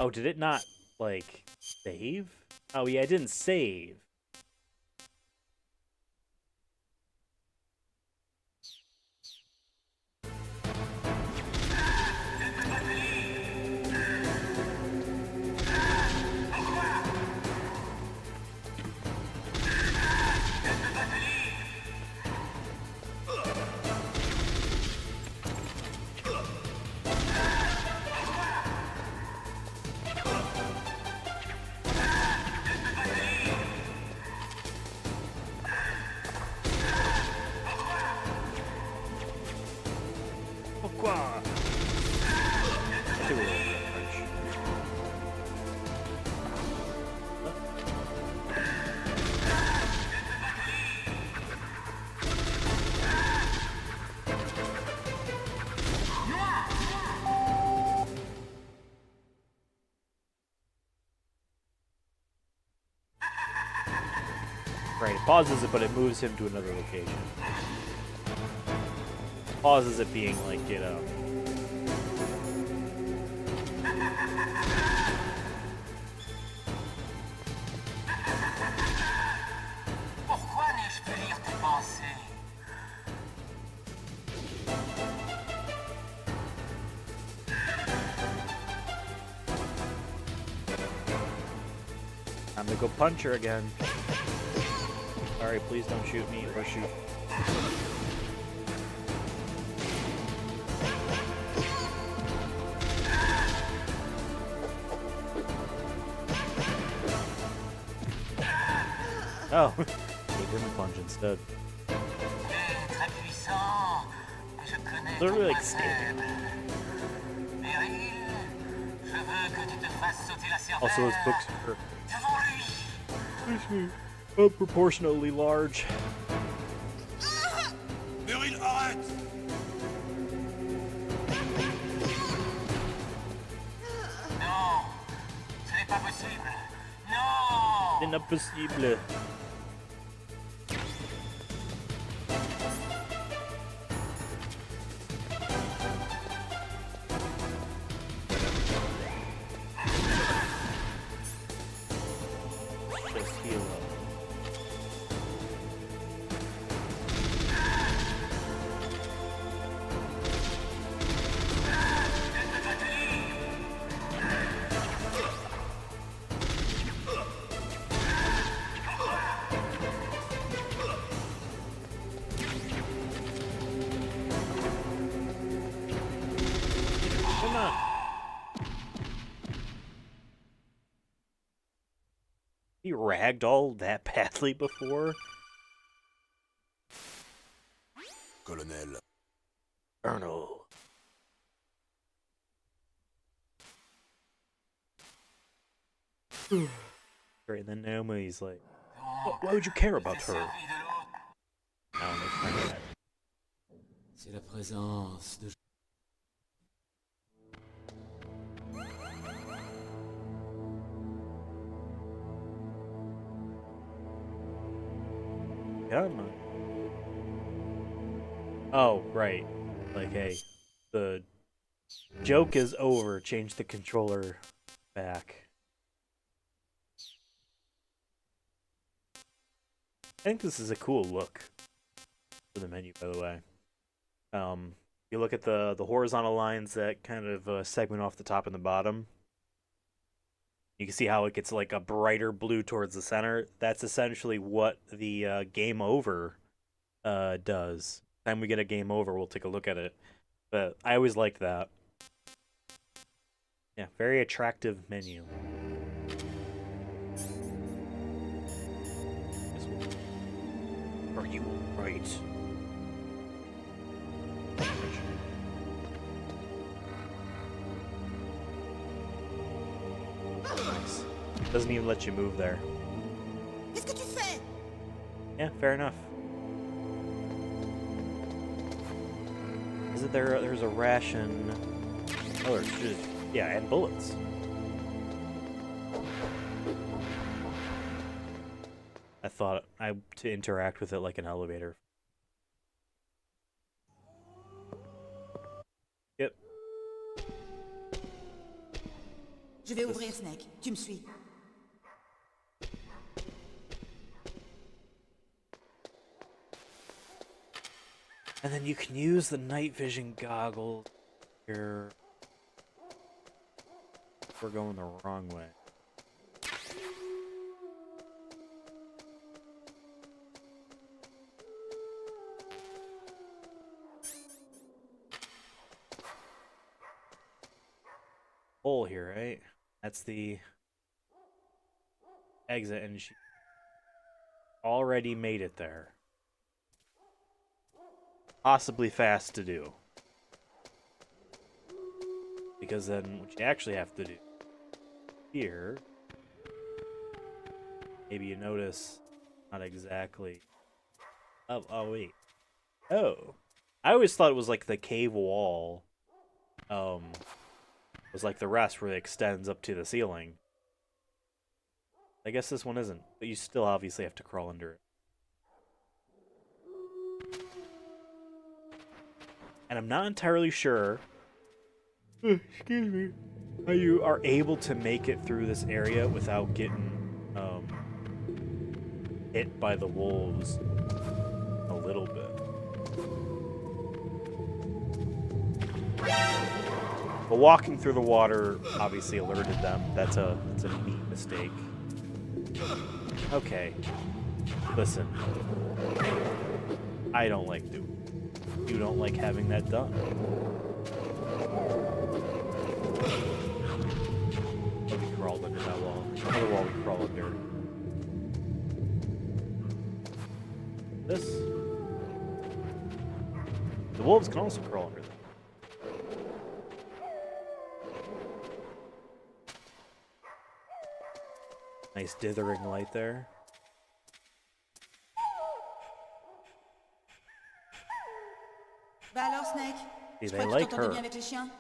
Oh, did it not, like, save? Oh, yeah, it didn't save. Pourquoi? I think we're looking at French. Right, it pauses it, but it moves him to another location. Pauses it being like, you know. Pourquoi n'ai-je pu lire tes pensées? Time to go punch her again. Sorry, please don't shoot me or shoot. Oh, gave him a punch instead. Très puissant. Je connais Literally ton like standing. Péril, je veux que tu te fasses sauter la cervelle. Also, those books are Devant lui. unproportionately large. Meryl, arrête! Non, ce n'est pas possible. Non. Impossible. Just heal up. Come on. He ragdolled that badly before? Colonel, Colonel. Right, and then Naomi's like, why would you care about her? I don't know. That. C'est la présence de... Come on. Oh, right. Like, hey, the joke is over. Change the controller back. I think this is a cool look for the menu, by the way. You look at the horizontal lines that kind of segment off the top and the bottom. You can see how it gets like a brighter blue towards the center. That's essentially what the game over does. Time we get a game over, we'll take a look at it. But I always liked that. Yeah, very attractive menu. Are you right? Nice. Doesn't even let you move there. Qu'est-ce que tu fais? Yeah, fair enough. Is it there? There's a ration. Oh, there's just, yeah, and bullets. I thought to interact with it like an elevator. Yep. Je vais ouvrir, Snake. Tu me suis. And then you can use the night vision goggles here. We're going the wrong way. Hole here, right? That's the exit, and she already made it there. Possibly fast to do. Because then what you actually have to do here, maybe you notice, not exactly. Oh wait. Oh. I always thought it was like the cave wall. Was like the rest where it extends up to the ceiling. I guess this one isn't, but you still obviously have to crawl under it. And I'm not entirely sure, excuse me, how you are able to make it through this area without getting hit by the wolves a little bit. But walking through the water obviously alerted them. That's a neat mistake. Okay. Listen. I don't like doing it. You don't like having that done. But we crawled under that wall. Another wall we crawl under. This. The wolves can also crawl under that. Nice dithering light there. Bah alors, Snake? See, Je they crois que like tu t'entendais her. bien avec les chiens?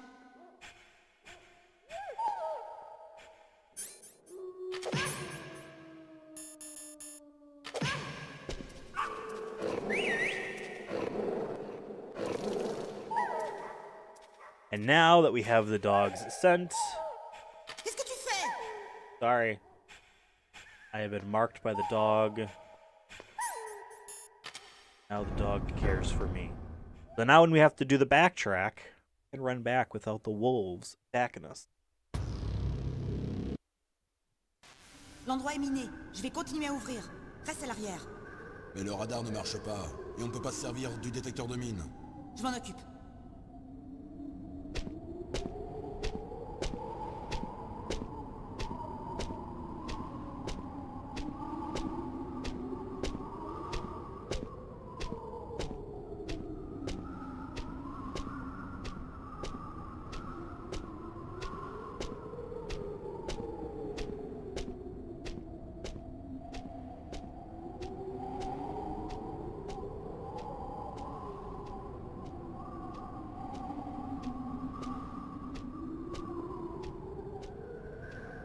And now that we have the dog's scent, Qu'est-ce que tu fais? sorry, I have been marked by the dog. Now the dog cares for me. So now when we have to do the backtrack, we can run back without the wolves attacking us. L'endroit est miné. Je vais continuer à ouvrir. Reste à l'arrière. Mais le radar ne marche pas, et on ne peut pas se servir du détecteur de mine. Je m'en occupe.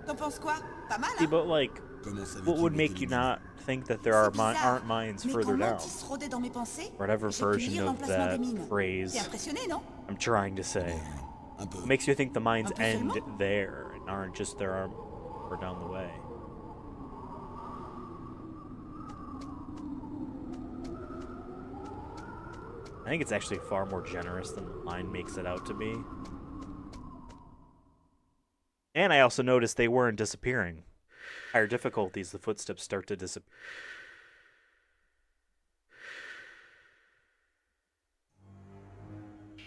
T'en penses quoi? Pas mal, See, hein? but like, Comment savais-tu what would où make étaient you les mines? not think that there are C'est bizarre. aren't mines Mais further comment down? tu se rôdais dans mes pensées? Whatever J'ai pu version lire of l'emplacement des that mines. phrase T'es impressionné, non? I'm trying to say. Un peu. Makes you think the mines Un peu end seulement? there and aren't just there or down the way. I think it's actually far more generous than the line makes it out to be. And I also noticed they weren't disappearing. Higher difficulties, the footsteps start to disappear.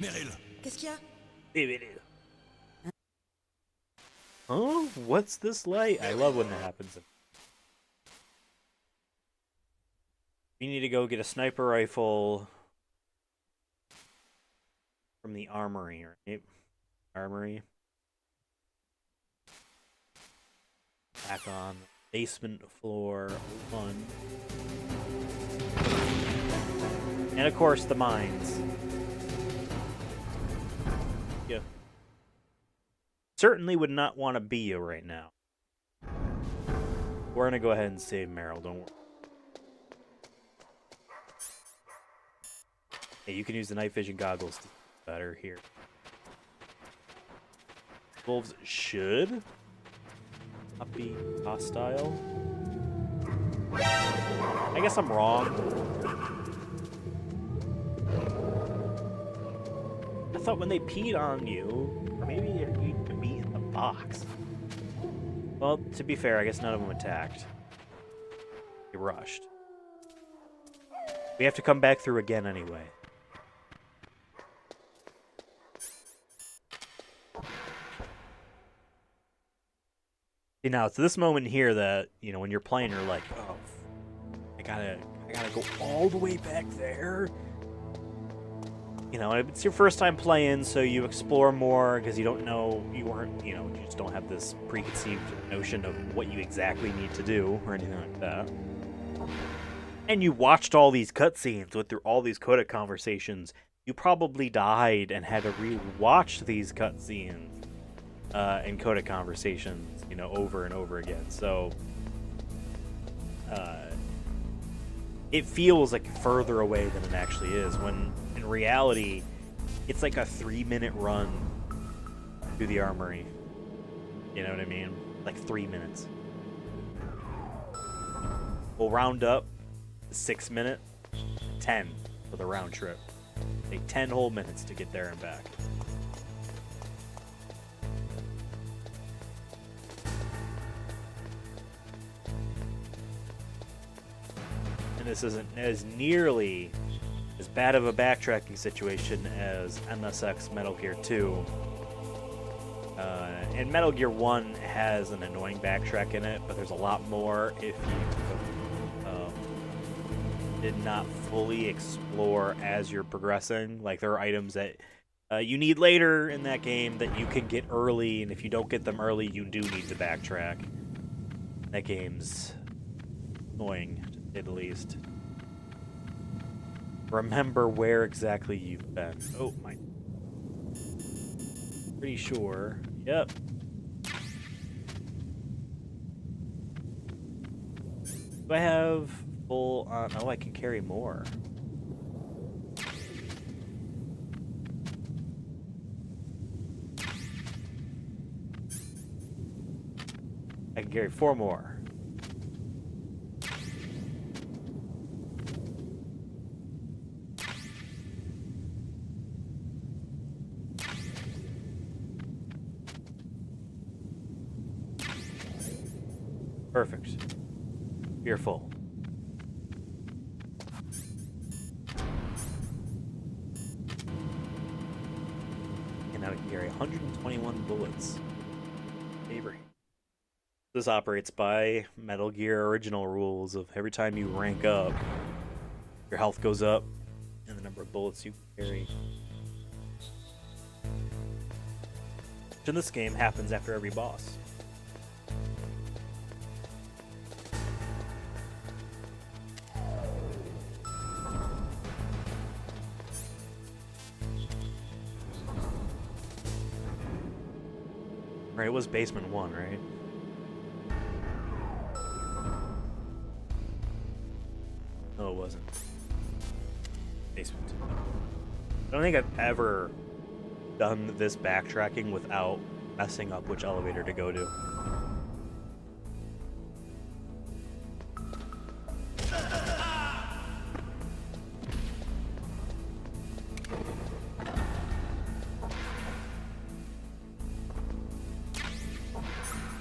Meryl, Qu'est-ce qu'il y a? Oh, what's this light? I love when that happens. You need to go get a sniper rifle from the armory, right? Armory. Back on basement floor 1. And of course the mines. Yeah. Certainly would not want to be you right now. We're gonna go ahead and save Meryl, don't worry. Hey, you can use the night vision goggles to better here. Wolves should Copy hostile. I guess I'm wrong. I thought when they peed on you, or maybe you could be in the box. Well, to be fair, I guess none of them attacked. They rushed. We have to come back through again anyway. See, now it's this moment here that, you know, when you're playing, you're like, oh, I gotta go all the way back there. You know, it's your first time playing, so you explore more because you don't know, you just don't have this preconceived notion of what you exactly need to do or anything like that. And you watched all these cutscenes, went through all these codec conversations. You probably died and had to re-watch these cutscenes and codec conversations, you know, over and over again. So it feels like further away than it actually is, when in reality it's like a 3-minute run through the armory. You know what I mean? Like 3 minutes. We'll round up 6 minutes, 10 for the round trip. Take 10 whole minutes to get there and back. And this isn't as nearly as bad of a backtracking situation as MSX Metal Gear 2. And Metal Gear 1 has an annoying backtrack in it, but there's a lot more if you did not fully explore as you're progressing. Like, there are items that you need later in that game that you can get early, and if you don't get them early, you do need to backtrack. That game's annoying, to say the least. Remember where exactly you've been. Oh, my. Pretty sure. Yep. Do I have full on? Oh, I can carry more. I can carry 4 more. Perfect. You're full. And now we can carry 121 bullets. Favorite. This operates by Metal Gear original rules of every time you rank up, your health goes up and the number of bullets you carry. Which in this game happens after every boss. Right, it was basement 1, right? No, it wasn't. Basement 2. I don't think I've ever done this backtracking without messing up which elevator to go to.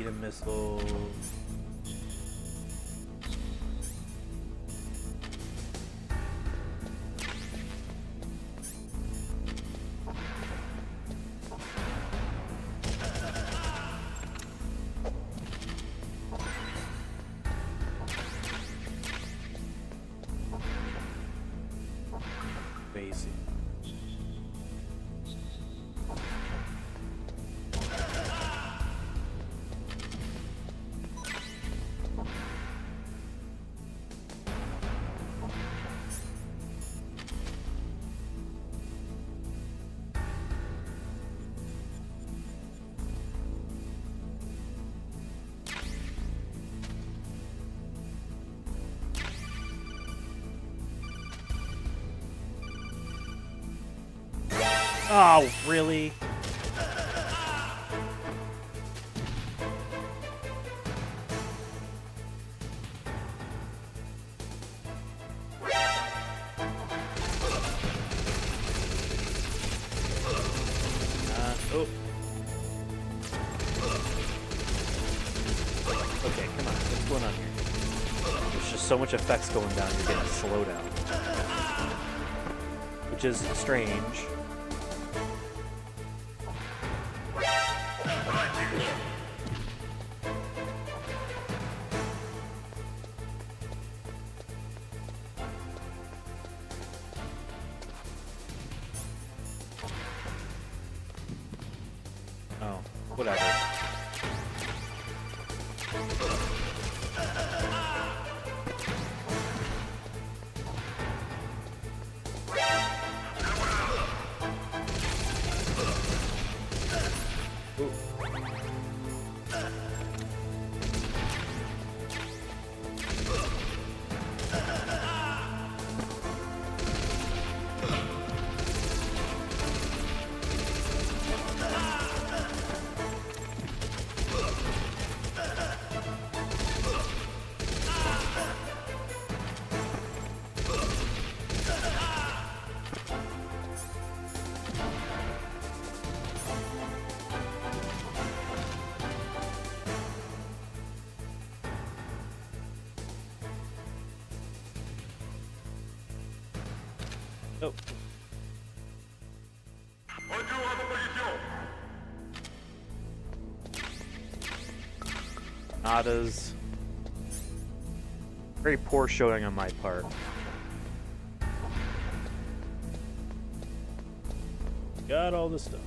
A missile. Basic. Oh, really? so much effects going down, you're getting a slowdown. Which is strange. Oh, whatever. Oh. Retour à vos positions. Nadas. Very poor showing on my part. Got all this stuff.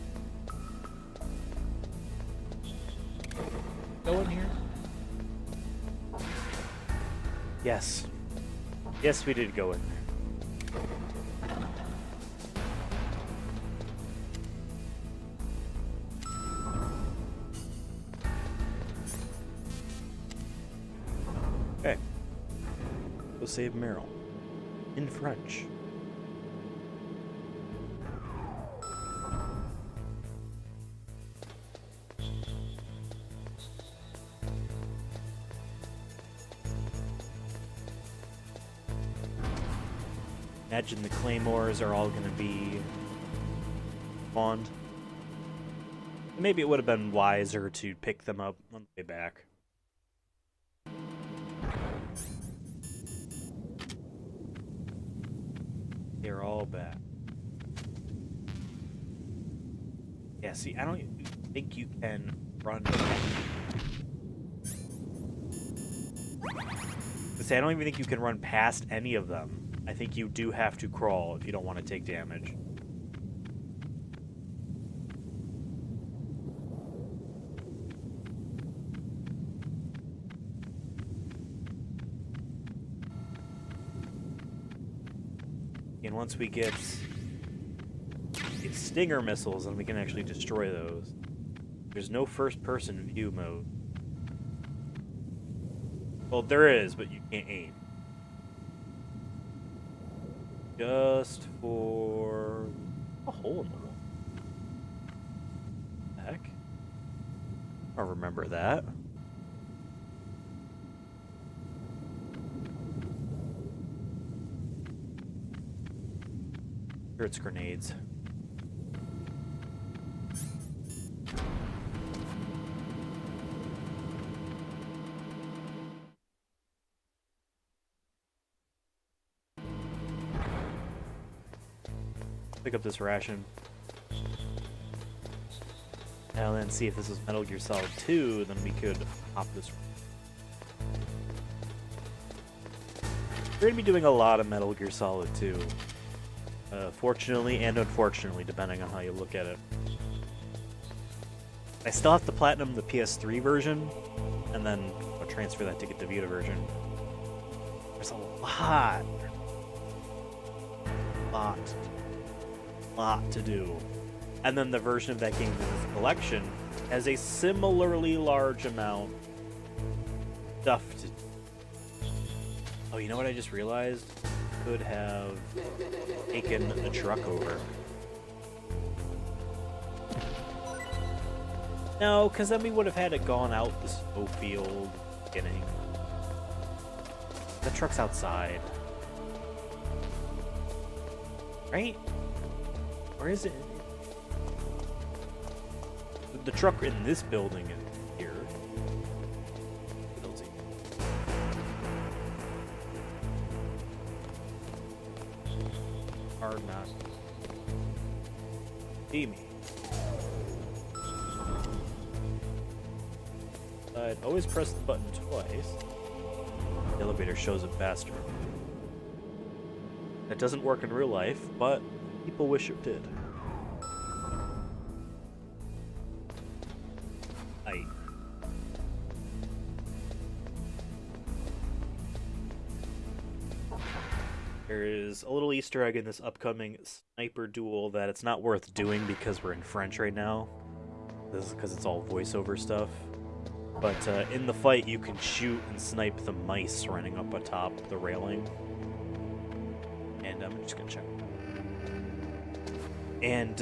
Go in here. Yes. Yes, we did go in there. Okay. Go save Meryl. In French. Imagine the claymores are all going to be spawned. Maybe it would have been wiser to pick them up on the way back. They're all back. Yeah, see, I don't think you can run. I don't even think you can run past any of them. I think you do have to crawl if you don't want to take damage. And once we get Stinger missiles, then we can actually destroy those. There's no first-person view mode. Well, there is, but you can't aim. Just for a hole in the wall. Heck? I remember that. Sure, it's grenades. Pick up this ration. And then see if this is Metal Gear Solid 2, then we could pop this. We're gonna be doing a lot of Metal Gear Solid 2. Fortunately and unfortunately, depending on how you look at it. I still have to platinum the PS3 version, and then I'll transfer that to get the Vita version. There's a lot to do. And then the version of that game in this collection has a similarly large amount of stuff to... Oh, you know what I just realized? Could have taken the truck over. No, because then we would have had it gone out the snowfield beginning. The truck's outside. Right? Or is it? The truck in this building is here. are not. See me. I'd always press the button twice. The elevator shows it faster. That doesn't work in real life, but people wish it did. Aye. There is a little Easter egg in this upcoming sniper duel that it's not worth doing because we're in French right now. This is because it's all voiceover stuff. But in the fight, you can shoot and snipe the mice running up atop the railing. And I'm just gonna check. And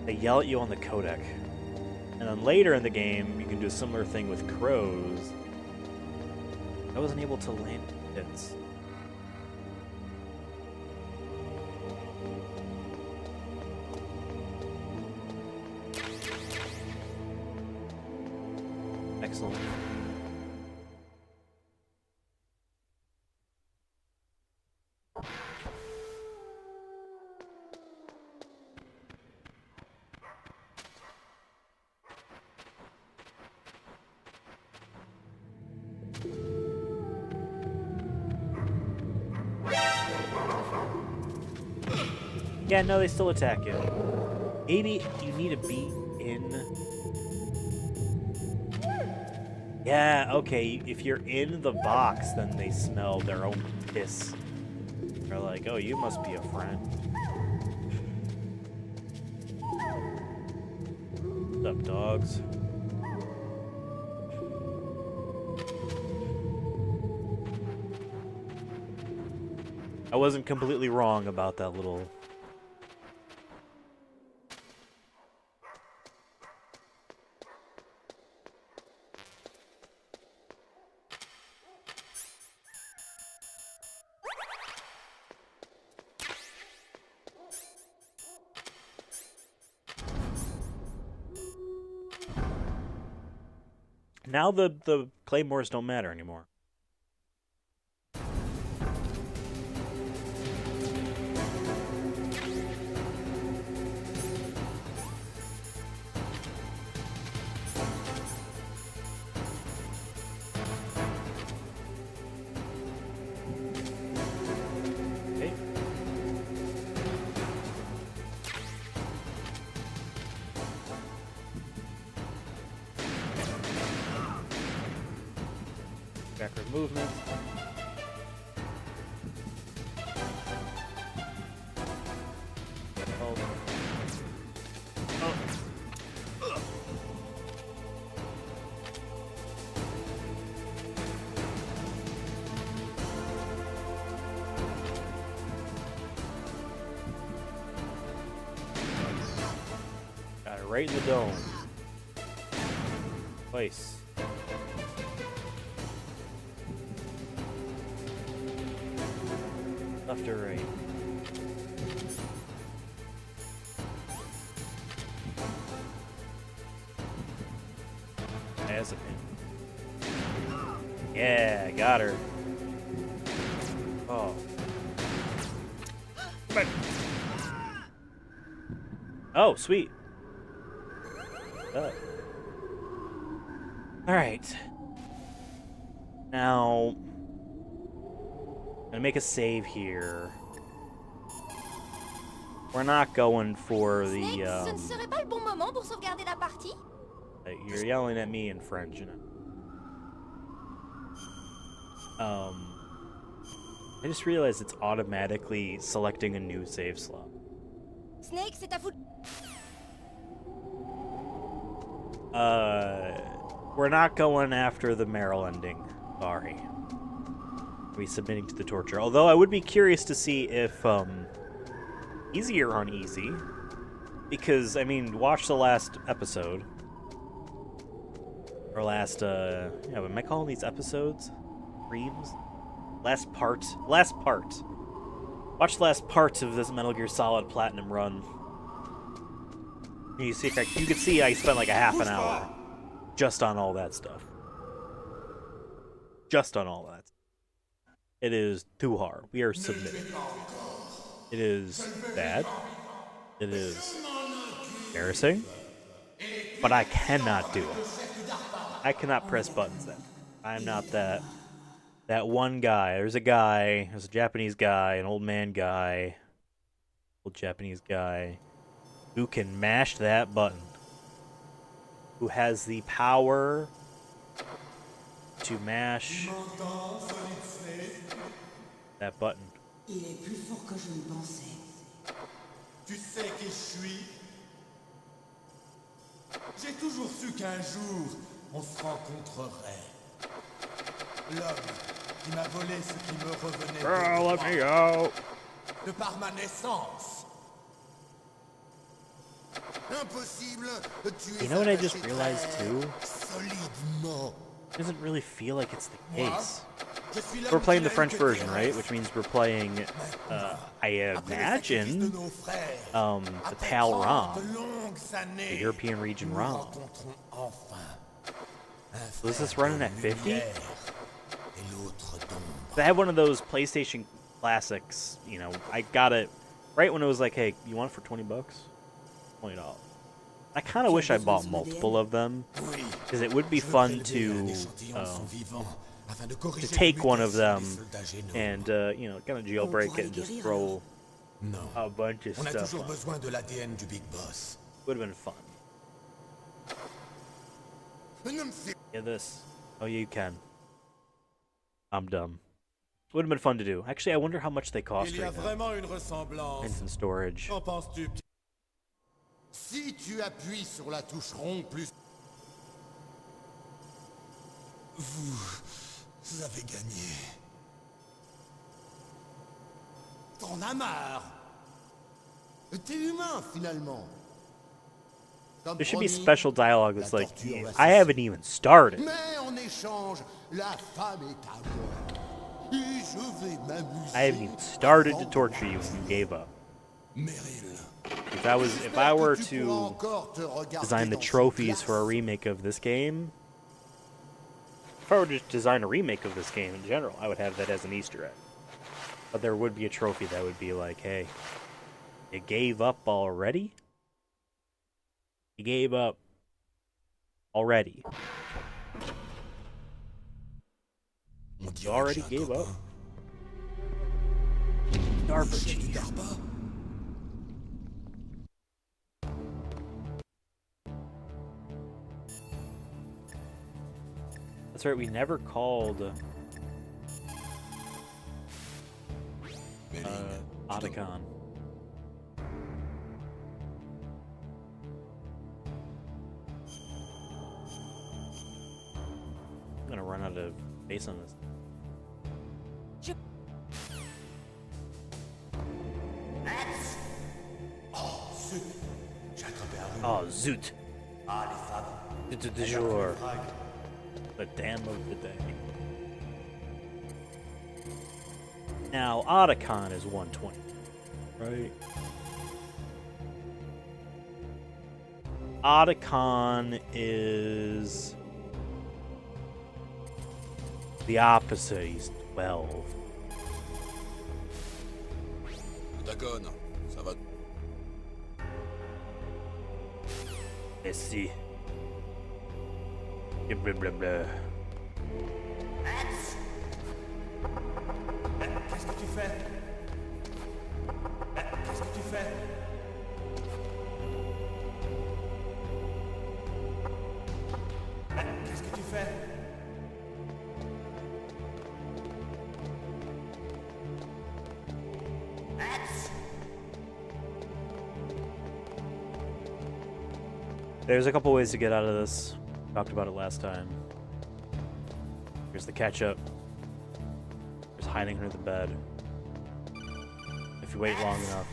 they yell at you on the codec. And then later in the game, you can do a similar thing with crows. I wasn't able to land hits. Excellent. Yeah, no, they still attack you. Maybe you need to be in... Yeah, okay, if you're in the box, then they smell their own piss. They're like, oh, you must be a friend. What's up, dogs? I wasn't completely wrong about that little... Now the claymores don't matter anymore. Okay. Backward movement. Oh. Oh. Got it right in the dome. Twice. Left or right? As a pin. Yeah, got her. Oh. Come on. Oh, sweet. Alright. Now... I'm gonna make a save here. We're not going for the, Ce ne serait pas le bon moment pour sauvegarder la partie? You're yelling at me in French, you know. I just realized it's automatically selecting a new save slot. Snake, c'est à vous. We're not going after the Meryl ending. Sorry. Be submitting to the torture. Although I would be curious to see if easy or uneasy, because I mean, watch the last episode or last yeah, am I calling these episodes streams? Last part. Watch the last part of this Metal Gear Solid Platinum run. You see, you can see I spent like a half an hour just on all that stuff. Just on all that. It is too hard. We are submitting. It is bad. It is embarrassing. But I cannot do it. I cannot press buttons then. I'm not that one guy. There's a Japanese guy, an old man guy, old Japanese guy, who can mash that button. Who has the power to mash that button. Il est plus fort que je ne pensais. Tu sais qui je suis? J'ai toujours su qu'un jour, on se rencontrerait. L'homme qui m'a volé ce qui me revenait Girl, let me out. de par ma naissance. Impossible. Tu es You know what I just attaché realized très too? solidement. It doesn't really feel like it's the Moi, case. je suis l'homme We're playing qui the n'a eu French que version, tes right? rêves. Which means we're playing, I Après le sacrifice de imagine, nos frères, the après PAL 30 ROM, longues années, the European region nous ROM. rencontrons enfin un So is this frère running de at 50? lumière et l'autre d'ombre. I had one of those PlayStation classics, you know, I got it right when it was like, hey, you want it for $20? $20. I kind of wish I bought multiple of them, Oui, because it would be je veux fun prélever un to échantillon de son vivant, afin de to corriger take les one of mutations them des soldats génaux. and, you know, kind of jailbreak it and just throw Non, a bunch of on a stuff toujours on. besoin de l'ADN du Big Boss. Would have been fun. Ne me fais Yeah, this. Oh, yeah, you can. I'm dumb. Would have been fun to do. Actually, I wonder how much they cost Il y a right now. vraiment une ressemblance. Instant storage. Qu'en penses-tu? Si tu appuies sur la touche rond plus... Vous avez gagné. T'en as marre. T'es humain, finalement. Comme There should be promis, special dialogue that's la like, torture va I cesser. haven't even started. Mais en échange, la femme est à moi. Et je vais m'amuser. I haven't even started to avant torture de you and you gave up. Meryl. If I were Tu pourras to encore te regarder design the dans cette trophies for a glace. remake of this game, if I were to design a remake of this game in general, I would have that as an Easter egg. But there would be a trophy that would be like, hey, you gave up already? You gave up already. On You already gave up. DARPA chief. That's right, we never called Otacon. I'm gonna run out of space on this. J'ai attrapé un rhume. Oh, zoot. Ah, les femmes. Zut du jour. The damn of the day. Now, Otacon is 120, right? Otacon is the opposite. He's 12. Otacon, ça va. Let's see. Blah, blah, blah. Qu'est-ce que tu fais? Qu'est-ce que tu fais? Qu'est-ce que tu fais? There's a couple ways to get out of this. Talked about it last time. Here's the catch-up. There's hiding under the bed. If you wait long enough.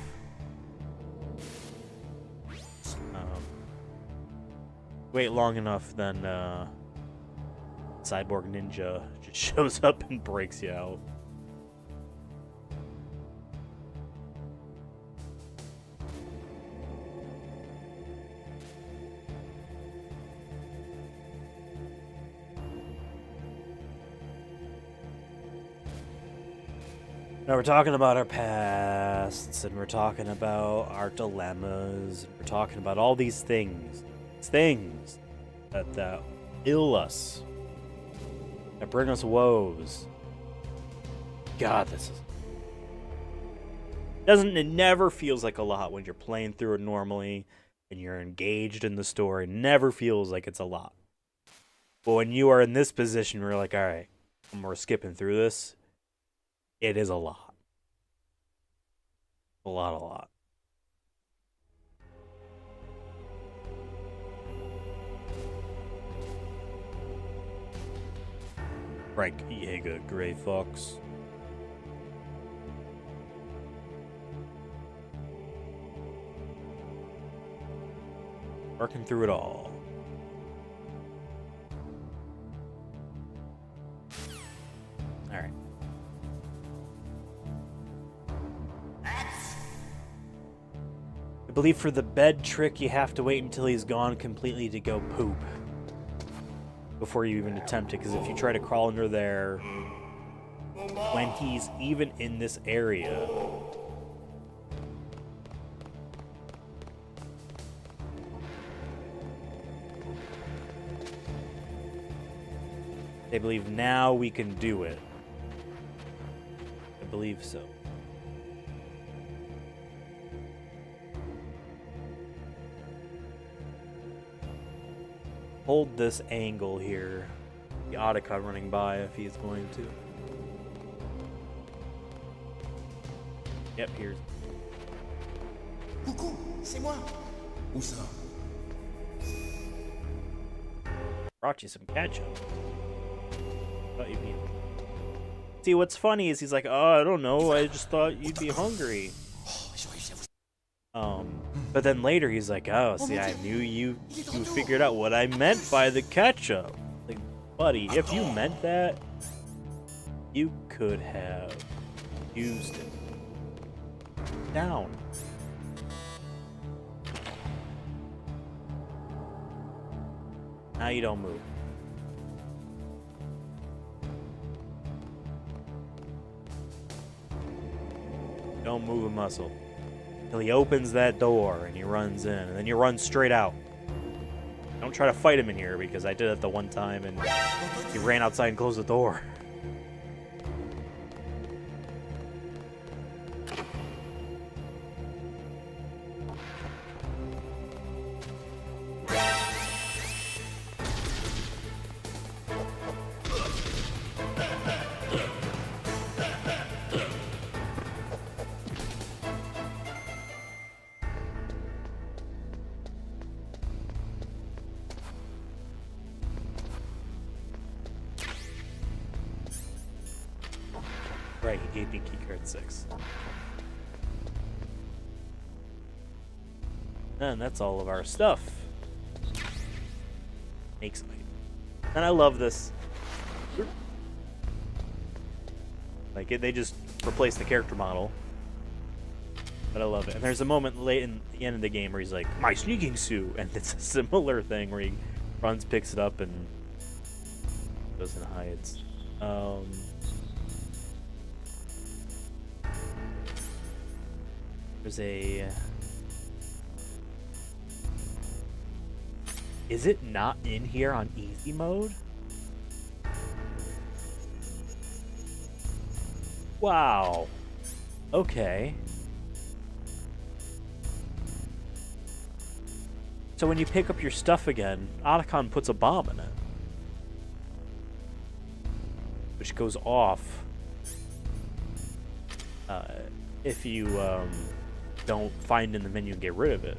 Wait long enough, then Cyborg Ninja just shows up and breaks you out. Now we're talking about our pasts, and we're talking about our dilemmas, and we're talking about all these things that ill us, that bring us woes. God, it never feels like a lot when you're playing through it normally and you're engaged in the story. It never feels like it's a lot. But when you are in this position, we're like, all right, we're skipping through this. It is a lot. A lot. Right, Jäger, Gray Fox. Working through it all. Alright. I believe for the bed trick, you have to wait until he's gone completely to go poop before you even attempt it, because if you try to crawl under there when he's even in this area, they believe now we can do it. I believe so. Hold this angle here. The Otacon running by if he's going to. Yep, here's. Coucou, c'est moi. Où ça? Brought you some ketchup. Thought you'd be. See, what's funny is he's like, oh, I don't know. I just thought you'd be hungry. But then later he's like, oh, see, I knew you figured out what I meant by the ketchup. Like, buddy, if you meant that, you could have used it. Down. Now you don't move. Don't move a muscle. Until he opens that door and he runs in, and then you run straight out. Don't try to fight him in here, because I did it the one time and he ran outside and closed the door. Right, he gave me keycard 6. And that's all of our stuff. Makes me. And I love this. Like, they just replaced the character model. But I love it. And there's a moment late in the end of the game where he's like, my sneaking suit! And it's a similar thing where he runs, picks it up, and goes and hides. There's a... Is it not in here on easy mode? Wow. Okay. So when you pick up your stuff again, Otacon puts a bomb in it. Which goes off if you don't find in the menu and get rid of it.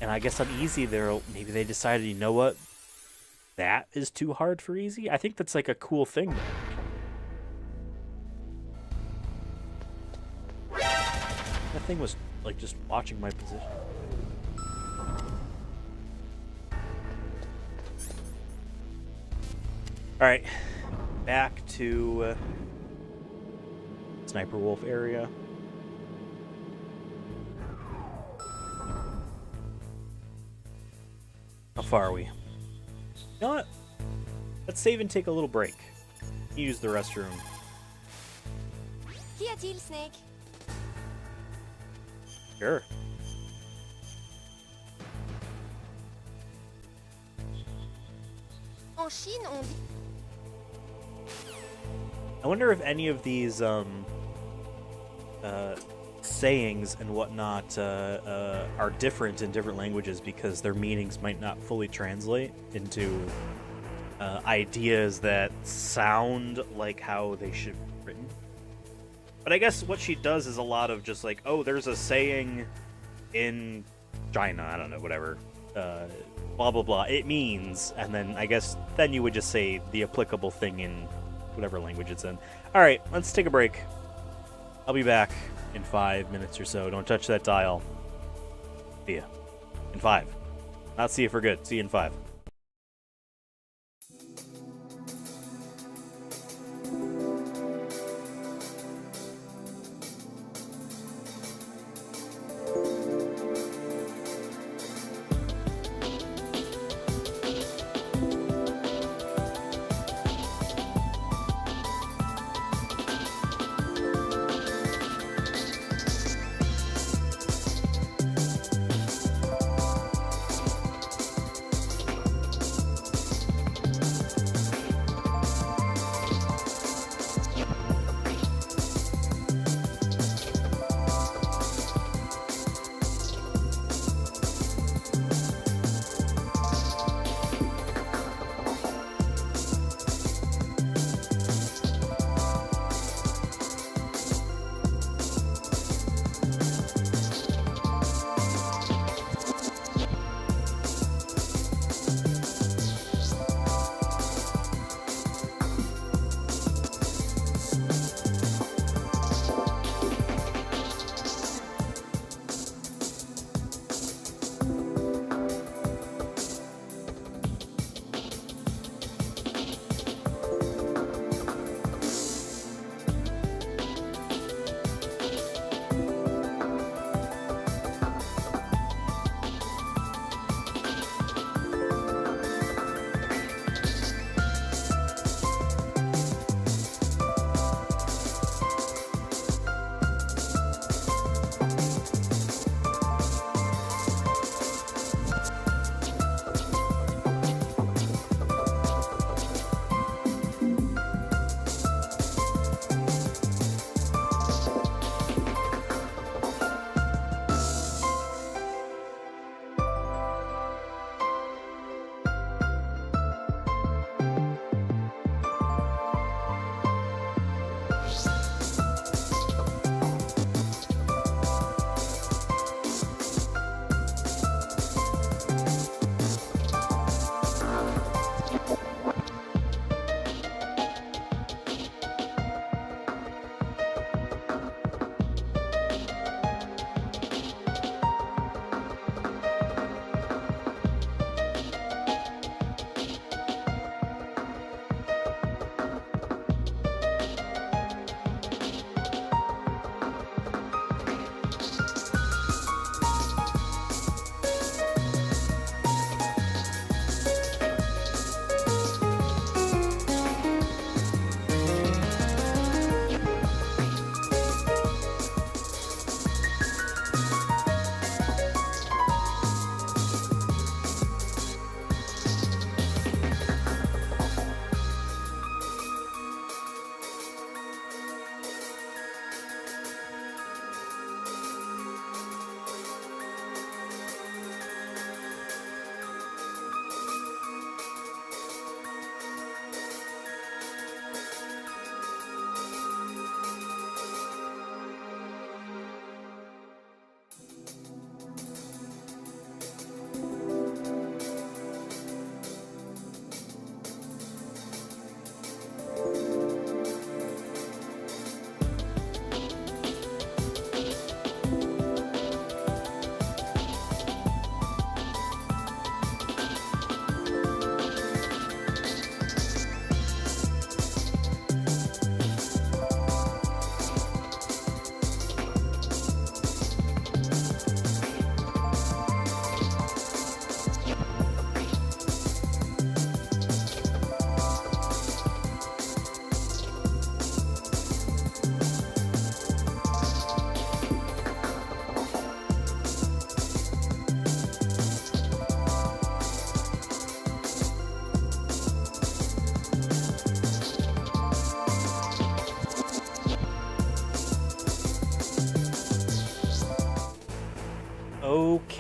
And I guess on easy, maybe they decided, you know what? That is too hard for easy? I think that's like a cool thing, though. That thing was like just watching my position. Alright, back to Sniper Wolf area. How far are we? You know what? Let's save and take a little break. Use the restroom. Qu'y a-t-il, Snake? Sure. En Chine, on dit... I wonder if any of these sayings and whatnot are different in different languages because their meanings might not fully translate into ideas that sound like how they should be written. But I guess what she does is a lot of just like, oh, there's a saying in China, I don't know, whatever, blah, blah, blah, it means, and then I guess then you would just say the applicable thing in whatever language it's in. Alright, let's take a break. I'll be back in 5 minutes or so. Don't touch that dial. See ya. In 5. Not see you for good. See you in 5.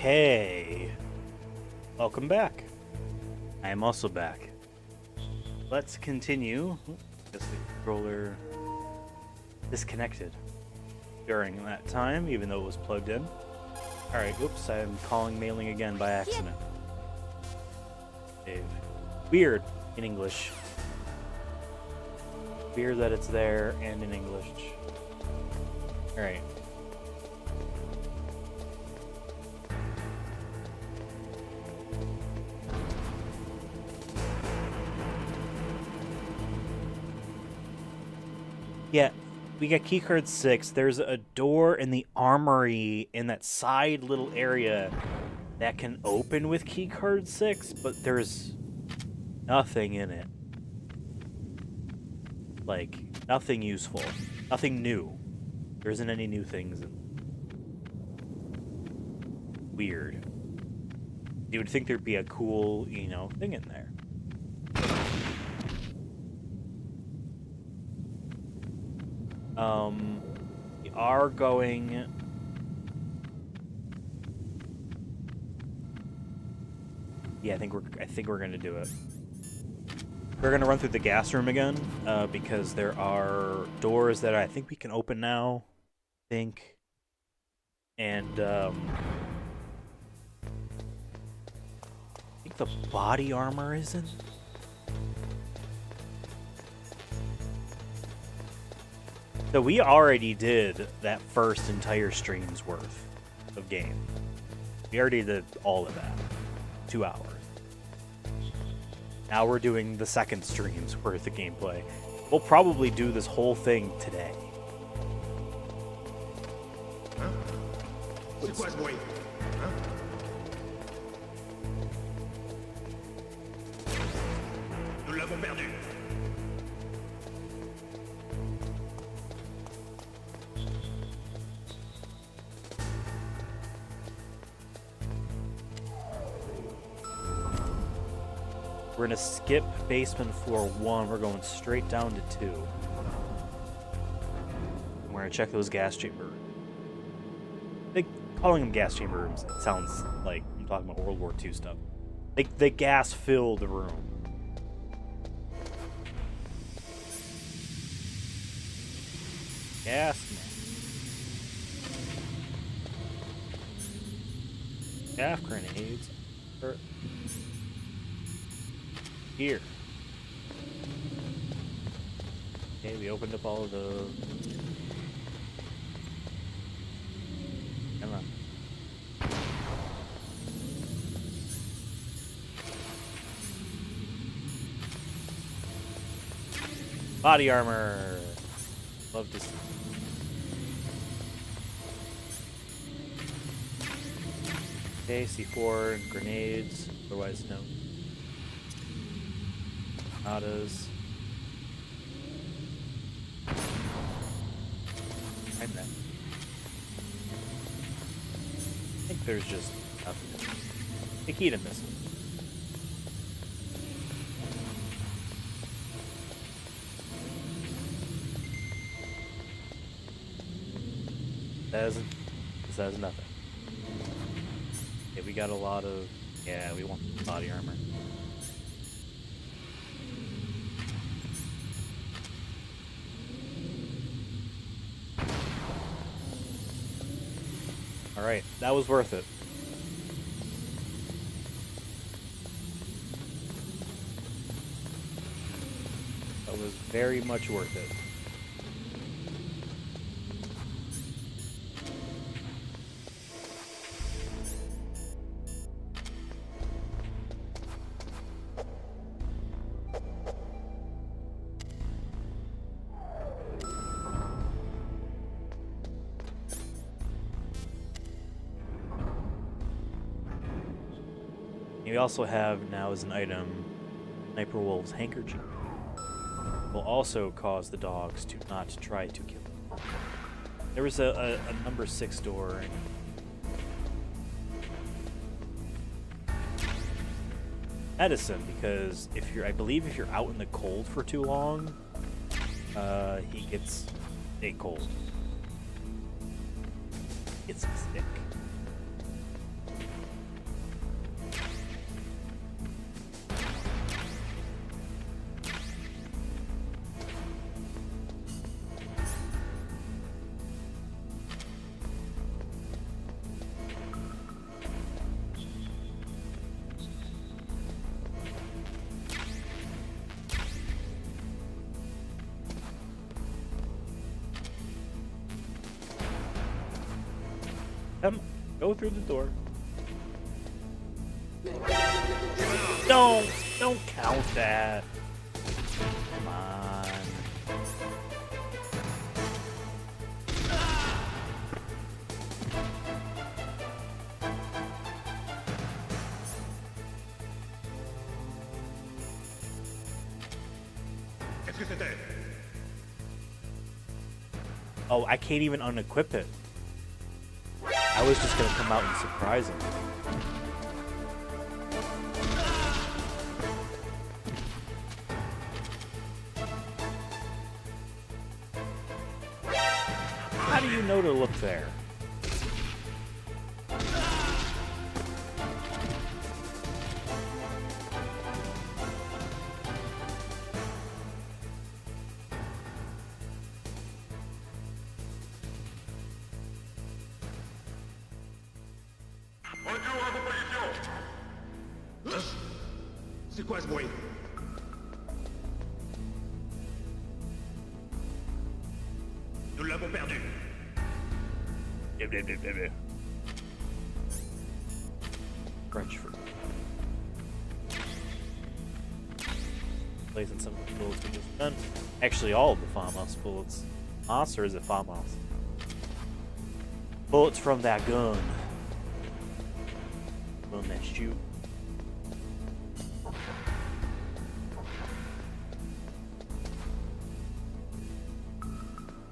Okay. Welcome back. I am also back. Let's continue. Guess the controller disconnected during that time, even though it was plugged in. Alright, whoops, I'm calling mailing again by accident. Dave. Weird in English. Weird that it's there and in English. Alright. Yeah, we got keycard 6. There's a door in the armory in that side little area that can open with keycard 6, but there's nothing in it. Like, nothing useful. Nothing new. There isn't any new things. Weird. You would think there'd be a cool, you know, thing in there. We are going... Yeah, I think we're gonna do it. We're gonna run through the gas room again, because there are doors that I think we can open now. I think. And I think the body armor isn't. So we already did that first entire stream's worth of game. We already did all of that. 2 hours. Now we're doing the second stream's worth of gameplay. We'll probably do this whole thing today. Hein? C'est quoi ce bruit? Hein? Nous l'avons perdu. We're gonna skip basement floor 1. We're going straight down to 2. We're gonna check those gas chamber. Calling them gas chamber rooms, it sounds like I'm talking about World War II stuff. They gas-filled room. Gas man. Half grenades. Here. Okay, we opened up all of the... Come on. Body armor. Love to see. Okay, C4 grenades. Otherwise, no. Autos. I'm that. I think there's just nothing. Nikita missile. This has nothing. Yeah, we got a lot of... Yeah, we want body armor. Alright, that was worth it. That was very much worth it. We also have now as an item Sniper Wolf's handkerchief. Will also cause the dogs to not try to kill him. There was a number 6 door. Medicine, because if you're, I believe if you're out in the cold for too long, he gets a cold. Gets sick. Come, go through the door. Don't count that. Come on. Qu'est-ce que c'était? Oh, I can't even unequip it. I was just gonna come out and surprise him. How do you know to look there? Retour à vos positions. C'est quoi ce bruit? Nous l'avons perdu. French fruit. Placing some of the bullets we just done. Actually, all of the FAMAS bullets. FAMAS, or is it FAMAS? Bullets from that gun. Gun that shoot.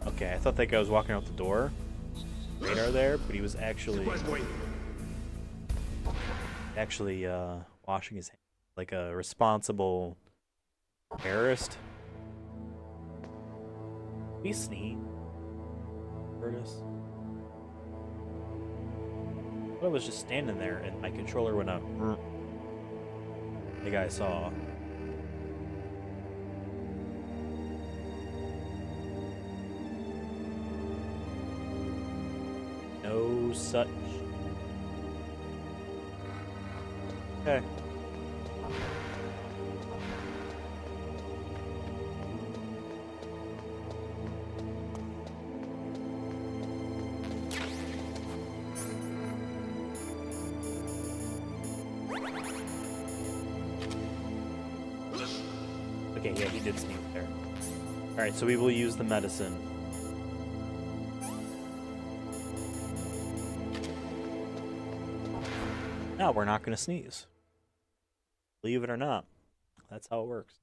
Okay, I thought that guy was walking out the door. Radar there, but he was actually washing his hands like a responsible terrorist. We sneeze, Curtis. I was just standing there and my controller went up. The guy saw. No such. Okay. Okay, yeah, he did sneak there. Alright, so we will use the medicine. No, we're not going to sneeze. Believe it or not. That's how it works.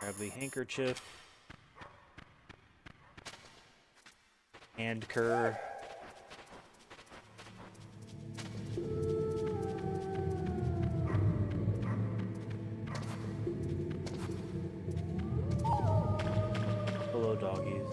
Grab the handkerchief. Hand cur. Hello, doggies.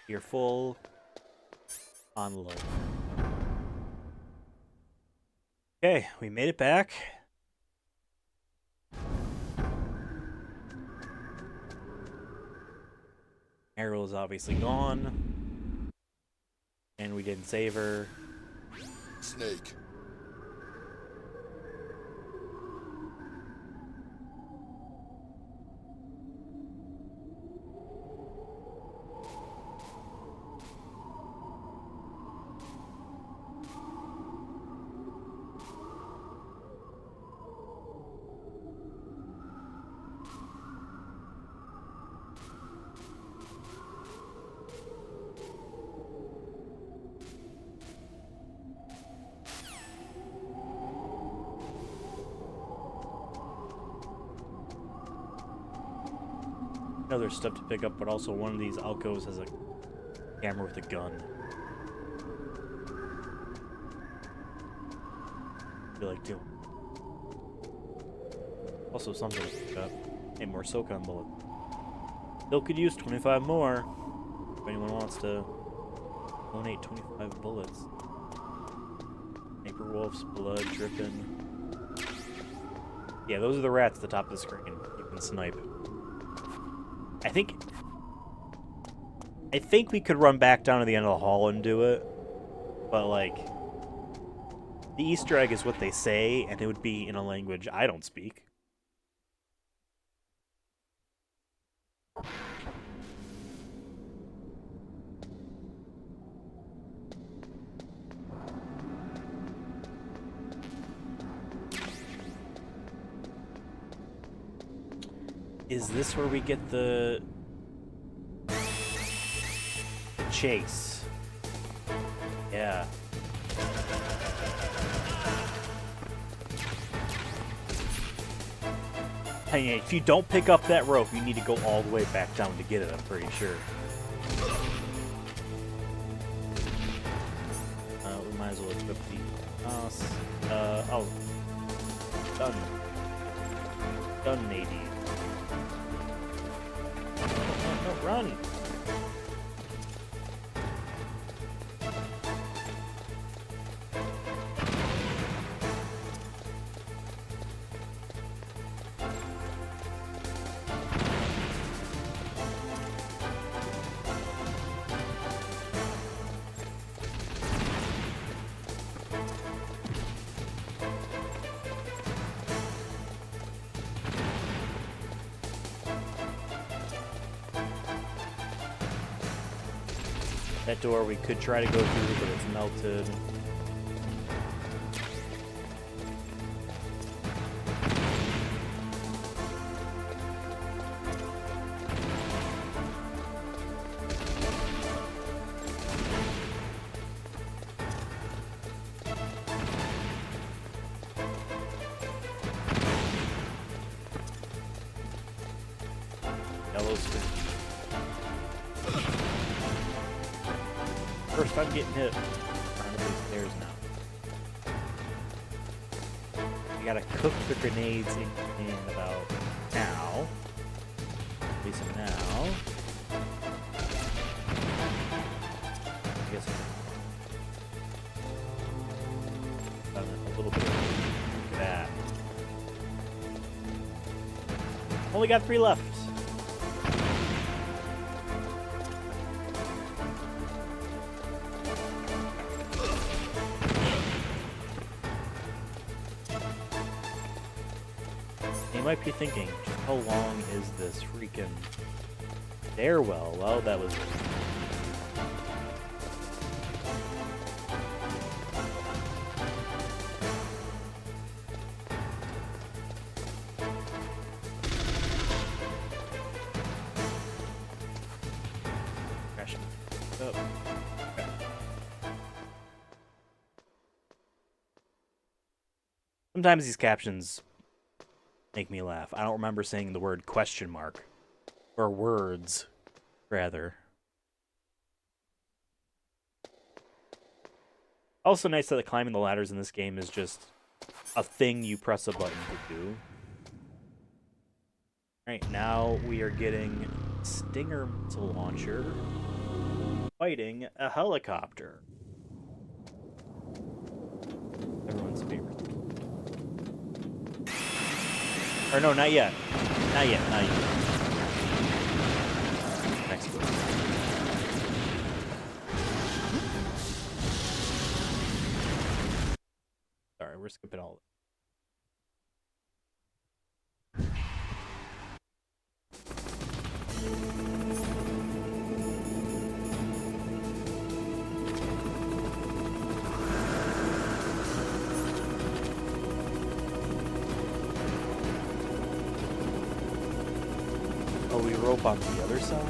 You're full on low. Okay, we made it back. Ariel is obviously gone. And we didn't save her. Snake. Other stuff to pick up, but also one of these alcoves has a camera with a gun. I feel like doing. Also something to pick up. Hey, more SOCOM bullet. Still could use 25 more. If anyone wants to donate 25 bullets. Sniper wolf's blood dripping. Yeah, those are the rats at the top of the screen. You can snipe. I think we could run back down to the end of the hall and do it. But, like, the Easter egg is what they say, and it would be in a language I don't speak. Is this where we get the chase? Yeah. Hey, if you don't pick up that rope, you need to go all the way back down to get it, I'm pretty sure. We might as well equip the... oh. Done. Done, Nadine. No, run! That door we could try to go through, but it's melted. Yellow screen. First time getting hit. Trying to these stairs now. You gotta cook the grenades in about now. At least now. I guess a little bit of that. Only got 3 left. You might be thinking, just how long is this freaking stairwell? Well, that was... Crashing up. Okay. Sometimes these captions make me laugh. I don't remember saying the word question mark. Or words, rather. Also nice that climbing the ladders in this game is just a thing you press a button to do. Alright, now we are getting Stinger missile launcher fighting a helicopter. Everyone's favorite. Or no, not yet. Not yet, not yet. Next one. Sorry, we're skipping all of it. Oh, we rope on the other side?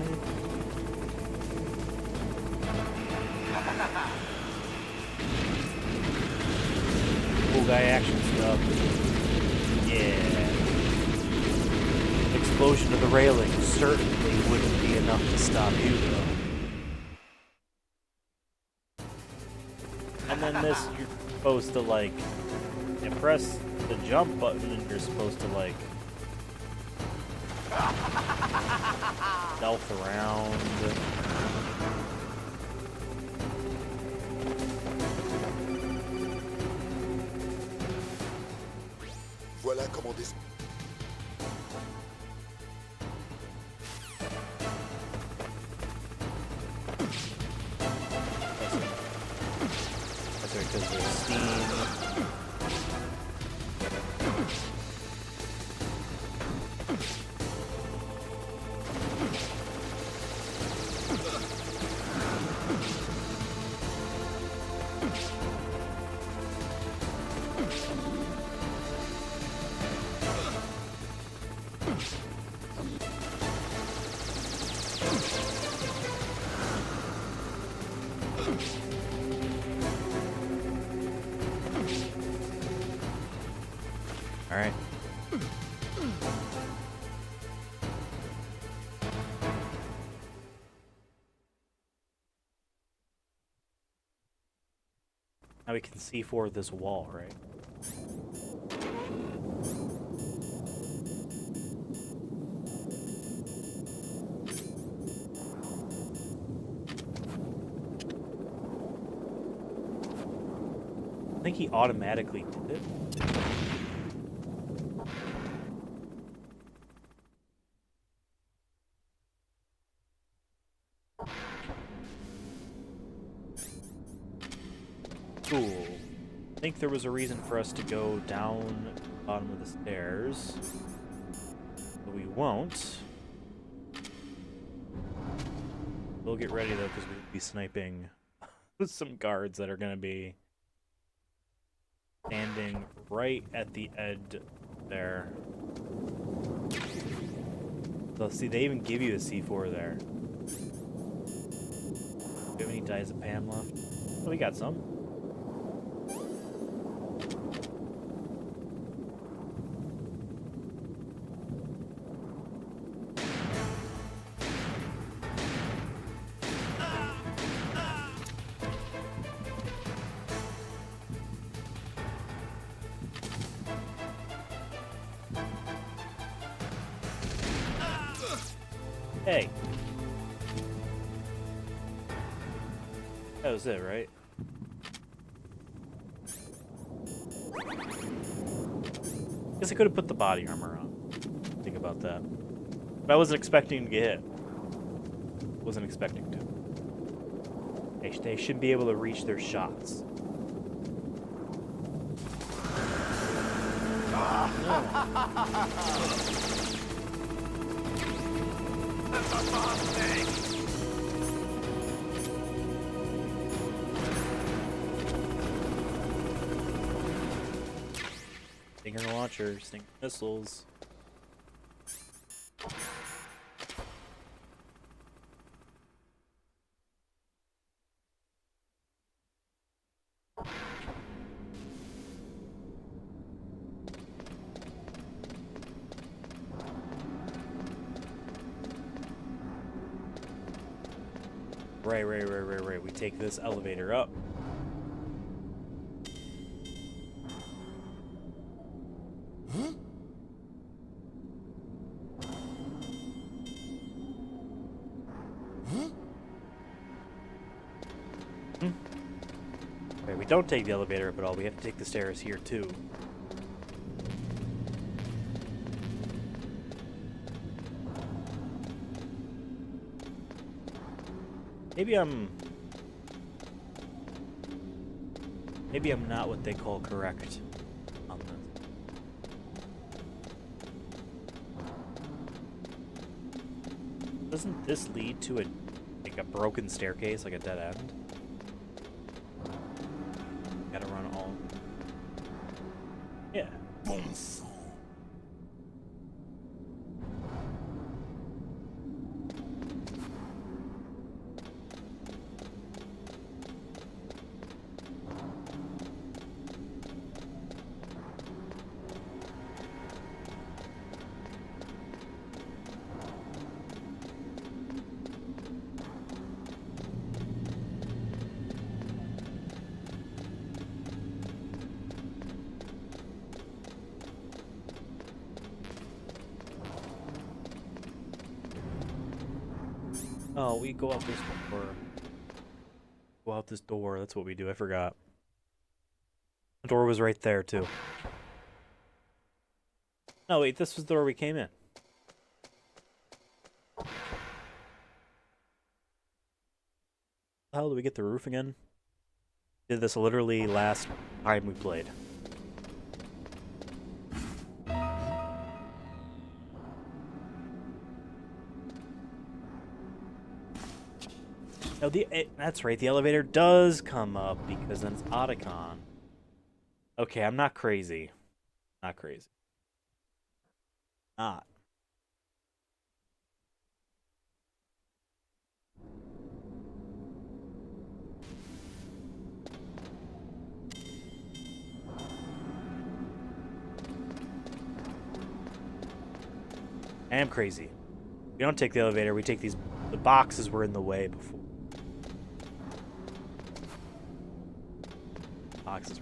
Cool guy action stuff. Yeah. Explosion of the railing certainly wouldn't be enough to stop you, though. And then this, you're supposed to, like, you press the jump button and you're supposed to, like, stealth around. comment des... That's right, because there's steam. All right. Now we can see for this wall, right? I think he automatically did it. Cool. I think there was a reason for us to go down the bottom of the stairs. But we won't. We'll get ready though, because we'll be sniping with some guards that are going to be standing right at the edge there. So see, they even give you a C4 there. Do we have any diazepam left? Oh, we got some. Hey. That was it, right? Guess I could have put the body armor on. Think about that. But I wasn't expecting to get hit. Wasn't expecting to. They should be able to reach their shots. Stinger launchers, stinger missiles. Right. We take this elevator up. Huh? Huh? Right, we don't take the elevator up at all. We have to take the stairs here too. Maybe I'm not what they call correct on this. Doesn't this lead to a broken staircase, like a dead end? Gotta run all. Yeah. Bon sang. Oh, we go out this door. Go out this door. That's what we do. I forgot. The door was right there, too. No, wait, this was the door we came in. How do we get the roof again? Did this literally last time we played. Oh, that's right. The elevator does come up because then it's Otacon. Okay, I'm not crazy. Not crazy. Not. I am crazy. We don't take the elevator. We take these. The boxes were in the way before. Boxes.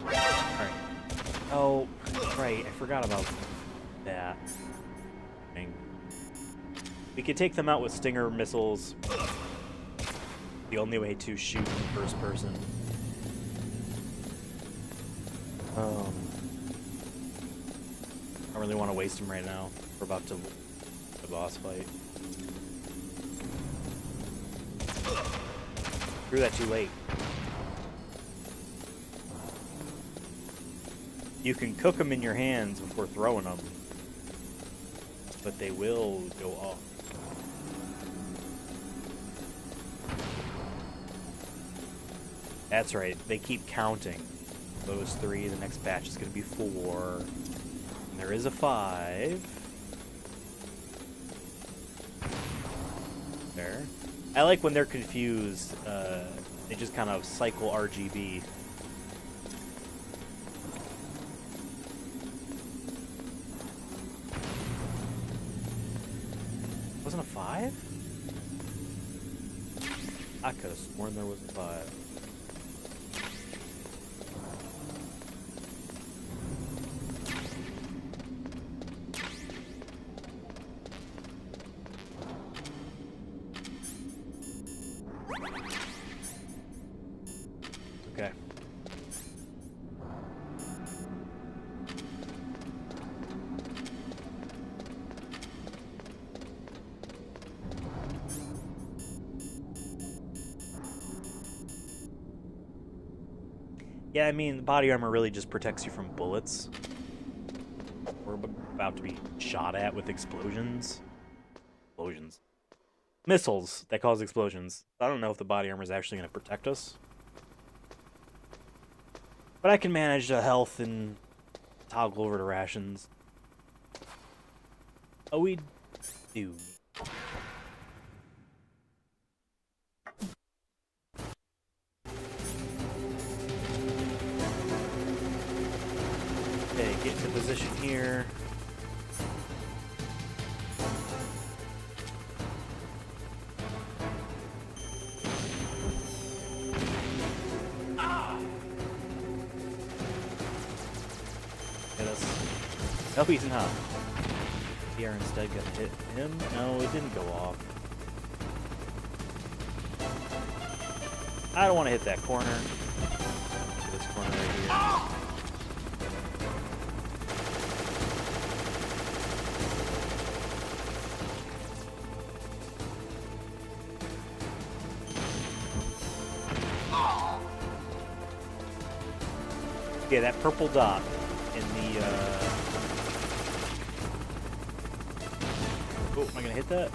Alright. Oh, right. I forgot about that. We could take them out with Stinger missiles. The only way to shoot in first person. I don't really want to waste them right now. We're about to the boss fight. Threw that too late. You can cook them in your hands before throwing them, but they will go off. That's right, they keep counting. Those 3, the next batch is going to be 4. And there is a 5. There. I like when they're confused, they just kind of cycle RGB. Wasn't a 5? I could have sworn there was a 5. Okay. Yeah, I mean, body armor really just protects you from bullets. We're about to be shot at with explosions. Explosions. Missiles that cause explosions. I don't know if the body armor is actually going to protect us. But I can manage the health and toggle over to rations. Oh, we do. Okay, get into position here. No, he's not. We are instead gonna hit him. No, it didn't go off. I don't want to hit that corner. This corner right here. Yeah, that purple dot in the Oh, am I gonna hit that?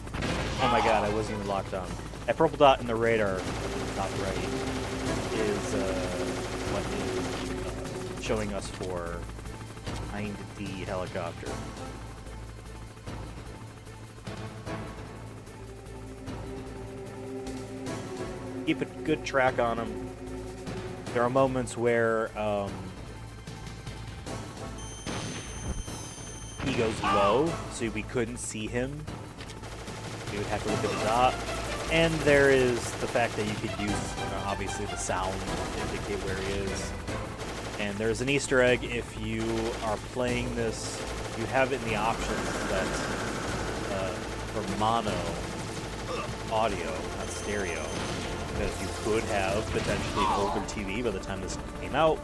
Oh my god, I wasn't even locked on. That purple dot in the radar, top right, is what is showing us for behind the helicopter. Keep a good track on him. There are moments where he goes low, so we couldn't see him. We would have to look at the dot. And there is the fact that you could use, obviously, the sound to indicate where he is. And there's an Easter egg if you are playing this. You have it in the options that for mono audio, not stereo. Because you could have potentially an older TV by the time this came out.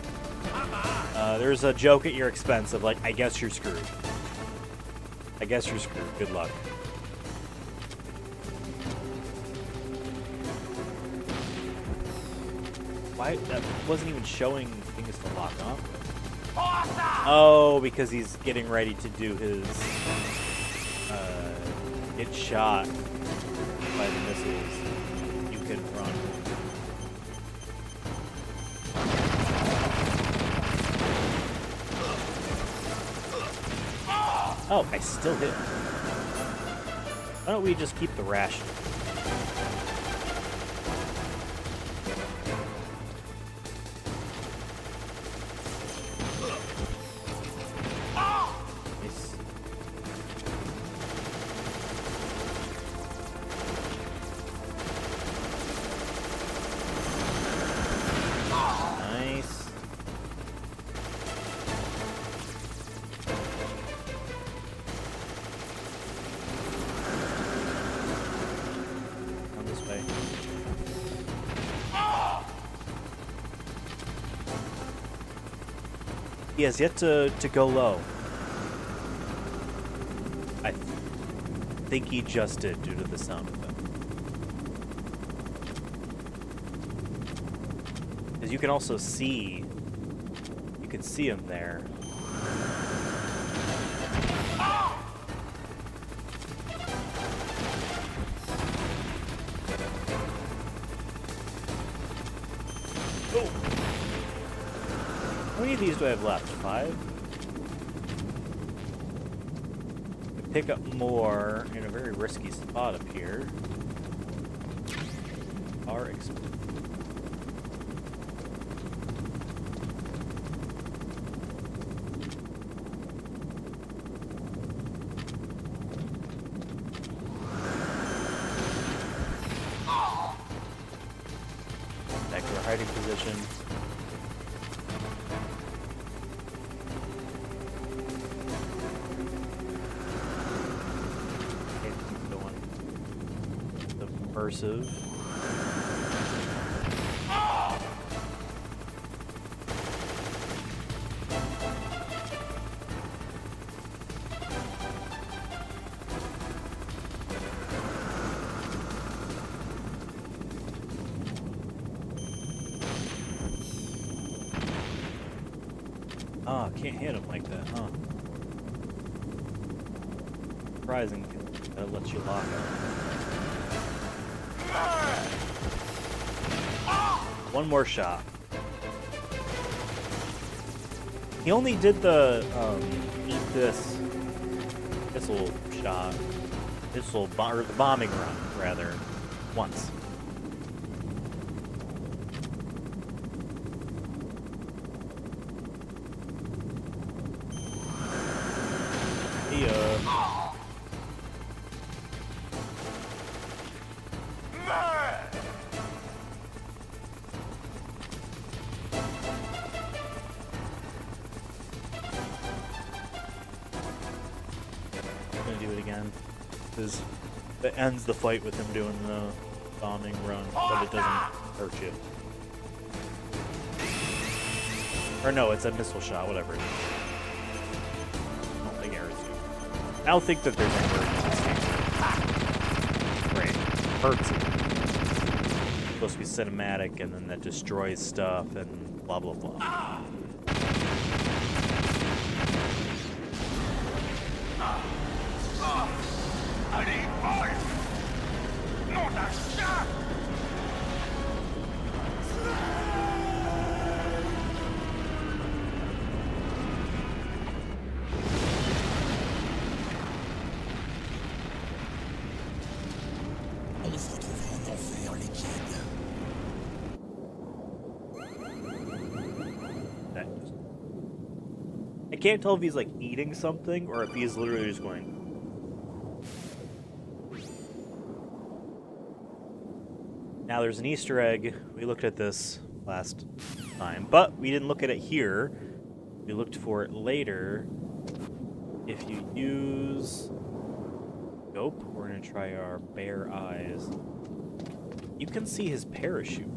There's a joke at your expense of like, I guess you're screwed. I guess you're screwed. Good luck. Why? That wasn't even showing things to lock on. Oh, because he's getting ready to do his get shot by the missiles. You can run. Oh, I still hit. Why don't we just keep the ration? Nice. Nice. This way. He has yet to go low. I think he just did due to the sound effect. Because you can also see, you can see him there. How many of these do I have left? 5? I pick up more in a very risky spot up here. Are expensive. Back to our hiding position. Subversive. Ah, can't hit him like that, huh? Surprising that lets you lock him. One more shot. He only did the eat this missile shot, or the bombing run rather, once. It ends the fight with him doing the bombing run, but it doesn't hurt you. Or no, it's a missile shot, whatever it is. I don't think it hurts you. I don't think that there's any hurt. Great. Hurts you. It's supposed to be cinematic, and then that destroys stuff, and blah blah blah. I can't tell if he's like eating something or if he's literally just going. Now there's an Easter egg. We looked at this last time, but we didn't look at it here. We looked for it later. If you use scope, we're gonna try our bare eyes. You can see his parachute.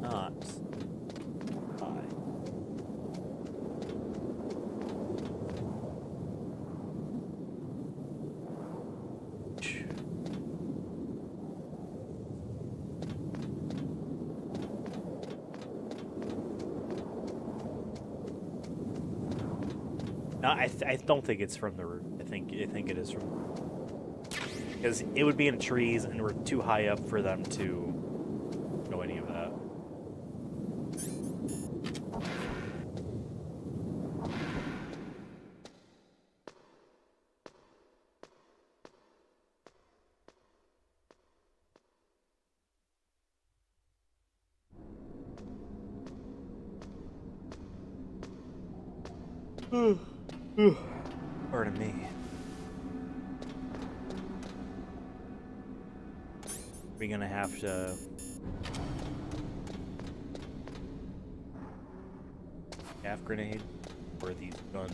Not high. No, I don't think it's from the roof. I think it is from, because it would be in trees and we're too high up for them to know any of that. Pardon me. We're gonna have to half grenade or these guns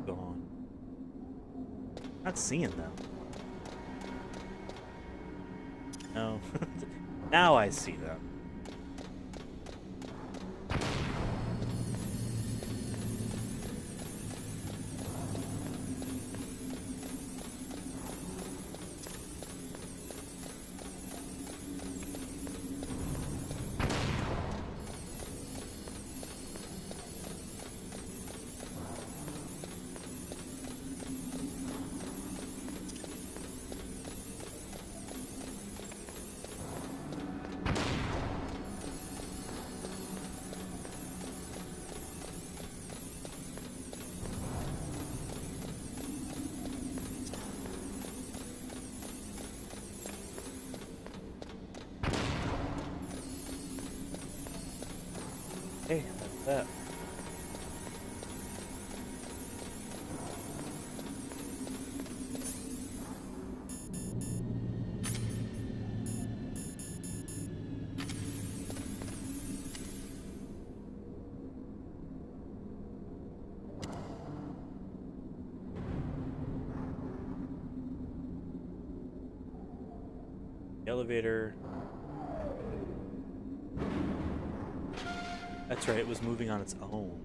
gone. Not seeing them. No. Now I see them. Hey, that's that. Elevator. That's right, it was moving on its own.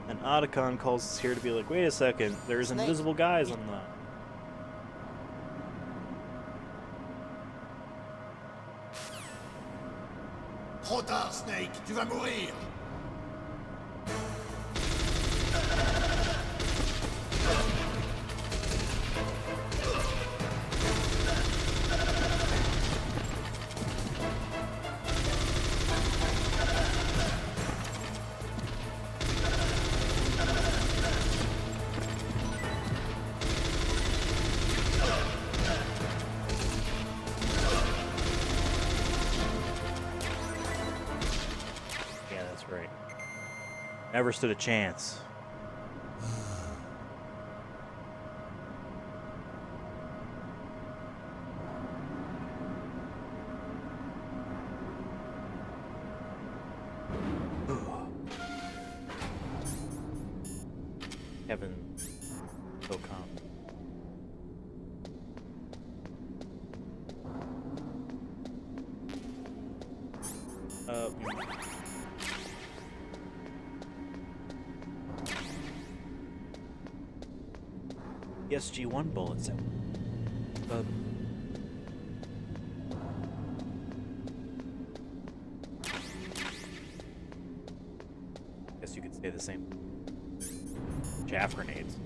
And Otacon calls us here to be like, wait a second, there's invisible guys on the... Trop tard, Snake, tu vas mourir. Right. Never stood a chance. Kevin, so calm. SG1 bullets. Guess you could say the same. Chaff grenades,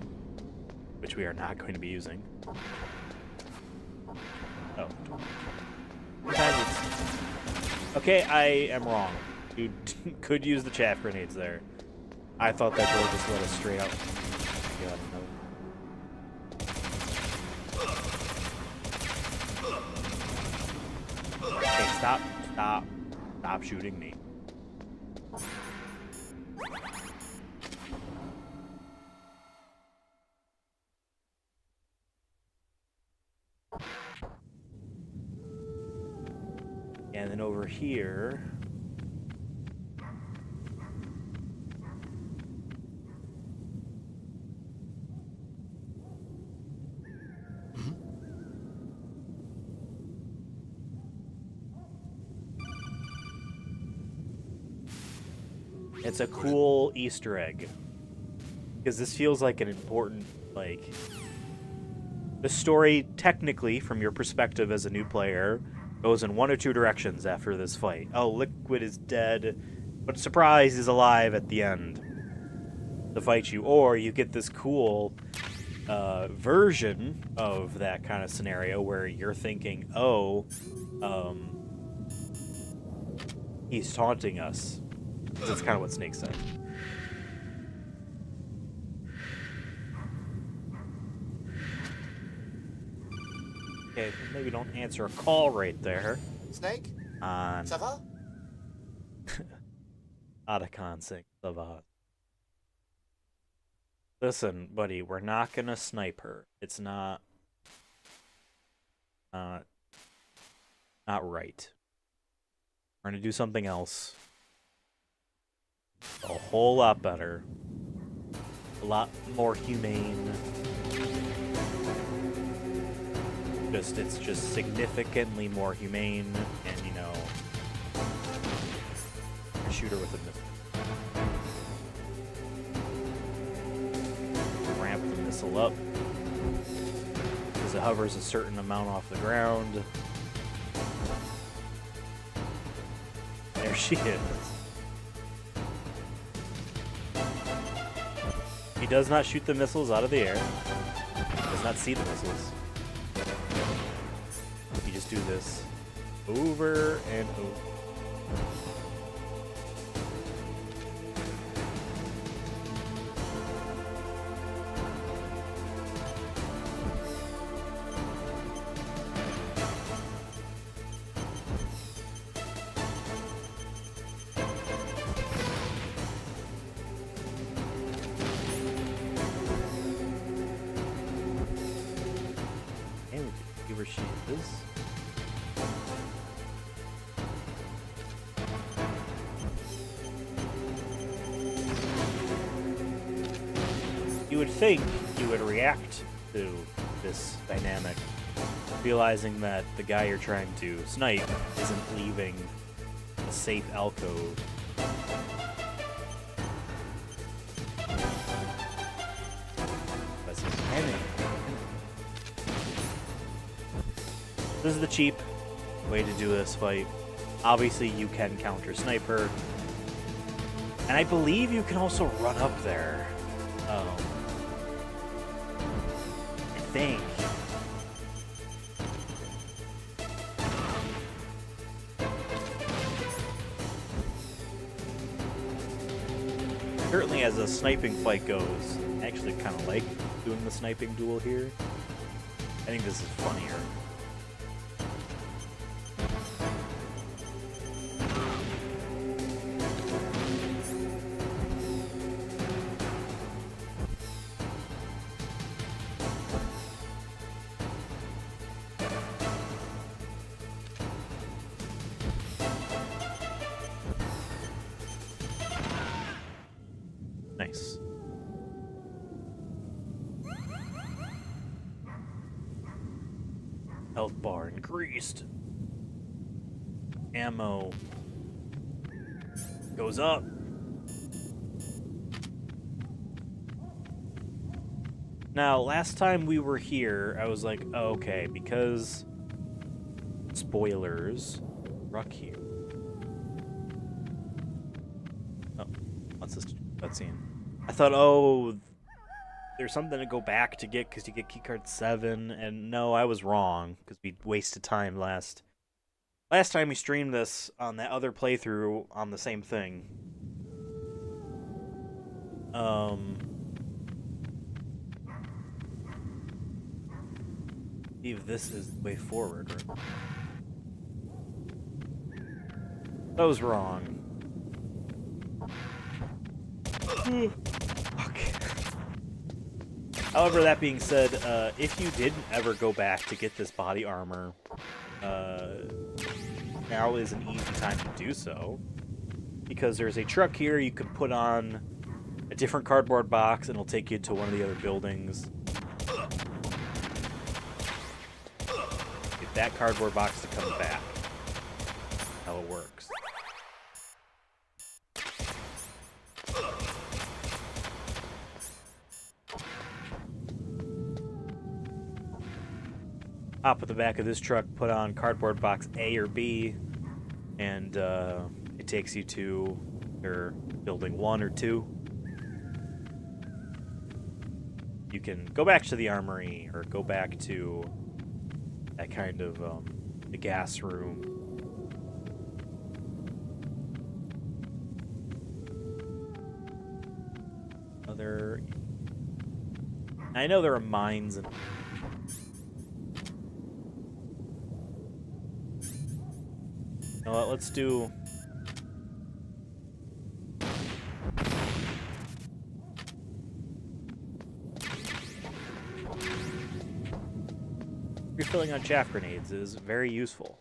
which we are not going to be using. Oh. Okay, I am wrong. You could use the chaff grenades there. I thought that door just let us straight out. Yeah, no. Stop shooting me. And then over here... It's a cool Easter egg. Because this feels like an important, like... The story, technically, from your perspective as a new player, goes in one or two directions after this fight. Oh, Liquid is dead, but surprise, he's alive at the end to fight you. Or you get this cool version of that kind of scenario where you're thinking, oh, he's taunting us. That's kind of what Snake said. Okay, maybe don't answer a call right there. Snake? On Ça va? Otacon sing ça va. Listen, buddy, we're not gonna snipe her. It's not right. We're gonna do something else. A whole lot better. A lot more humane. It's just significantly more humane, and you know, shoot her with a missile. Ramp the missile up because it hovers a certain amount off the ground. There she is. He does not shoot the missiles out of the air. Does not see the missiles. You just do this over and over. Where she is. You would think you would react to this dynamic, realizing that the guy you're trying to snipe isn't leaving a safe alcove. That's his enemy. This is the cheap way to do this fight. Obviously, you can counter sniper. And I believe you can also run up there. I think. Certainly, as a sniping fight goes, I actually kind of like doing the sniping duel here. I think this is funnier. Nice. Health bar increased. Ammo goes up. Now, last time we were here, I was like, oh, okay, because spoilers, Ruck here. Oh, what's this cutscene? I thought, oh, there's something to go back to get because you get keycard 7, and no, I was wrong because we wasted time last time we streamed this on that other playthrough on the same thing. I believe this is the way forward, right? I was wrong. Okay. However, that being said, if you didn't ever go back to get this body armor, now is an easy time to do so. Because there's a truck here you can put on a different cardboard box and it'll take you to one of the other buildings. Get that cardboard box to come back. That's how it works. hop at the back of this truck, put on cardboard box A or B, and it takes you to your building 1 or 2. You can go back to the armory or go back to that kind of the gas room. I know there are mines and you know what, let's do refilling on chaff grenades is very useful.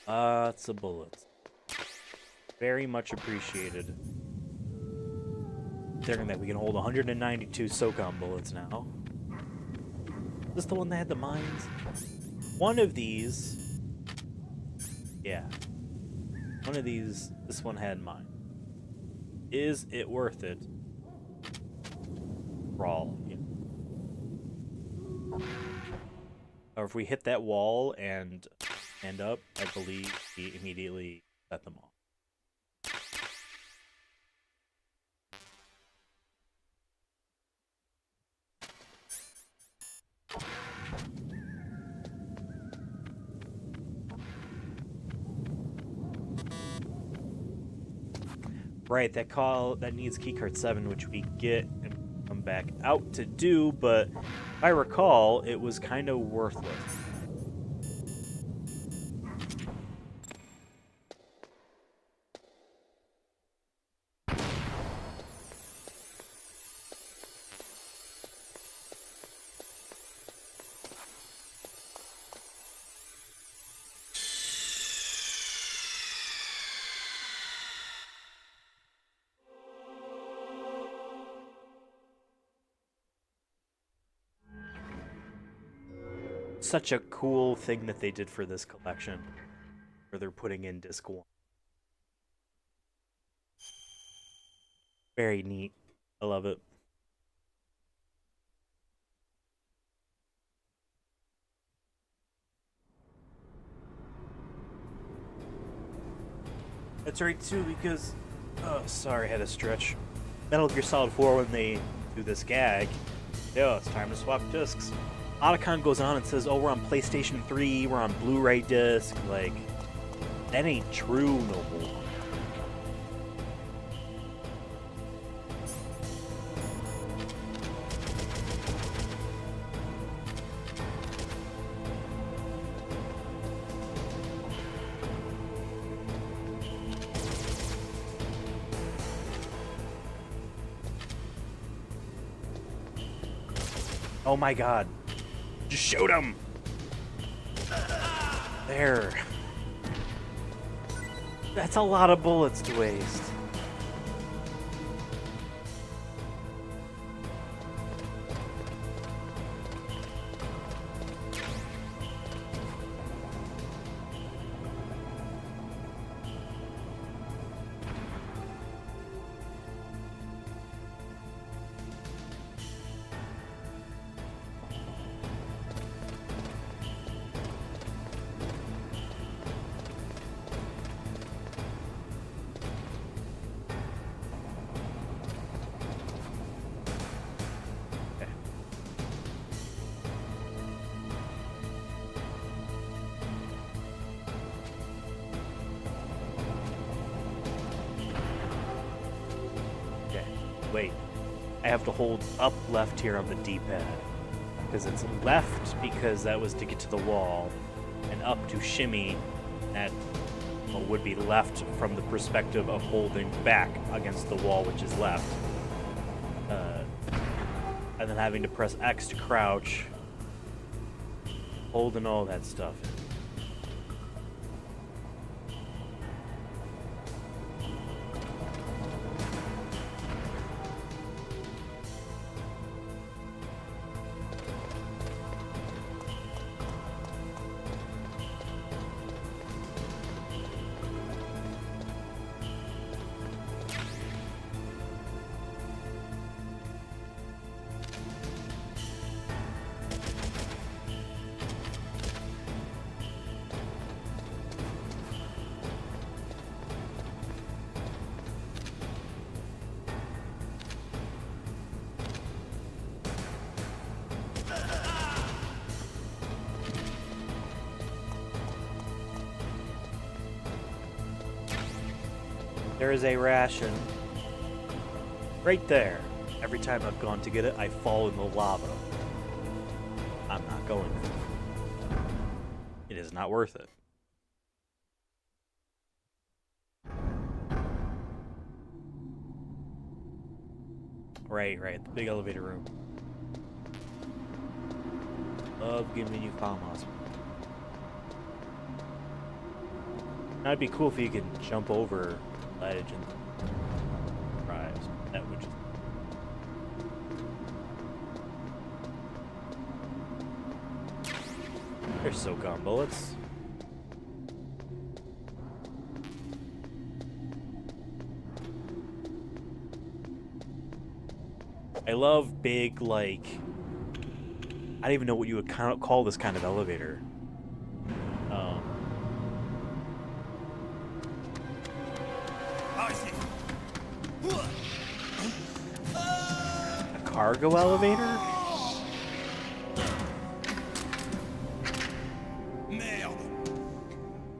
Lots of bullets. Very much appreciated. Considering that we can hold 192 SOCOM bullets now. Is this the one that had the mines? One of these... Yeah. One of these... This one had mine. Is it worth it? Brawl. Yeah. Or if we hit that wall and end up, I believe we immediately set them off. Right, that needs keycard 7, which we get and come back out to do, but if I recall, it was kind of worthless. Such a cool thing that they did for this collection, where they're putting in disc 1. Very neat. I love it. That's right too, because oh sorry, I had to stretch. Metal Gear Solid 4, when they do this gag, yeah, it's time to swap discs. Otacon goes on and says, oh, we're on PlayStation 3, we're on Blu-ray disc. Like, that ain't true no more. Oh my god. Just shoot him! There. That's a lot of bullets to waste. Wait, I have to hold up left here on the D-pad. Because it's left because that was to get to the wall, and up to shimmy at what would be left from the perspective of holding back against the wall, which is left. And then having to press X to crouch, holding all that stuff. There is a ration. Right there. Every time I've gone to get it, I fall in the lava. I'm not going there. It is not worth it. Right, the big elevator room. Love giving you commas. Now it'd be cool if you could jump over ledge and rise. That would just... They're so gone bullets. I love big, like... I don't even know what you would kind of call this kind of elevator. A cargo elevator?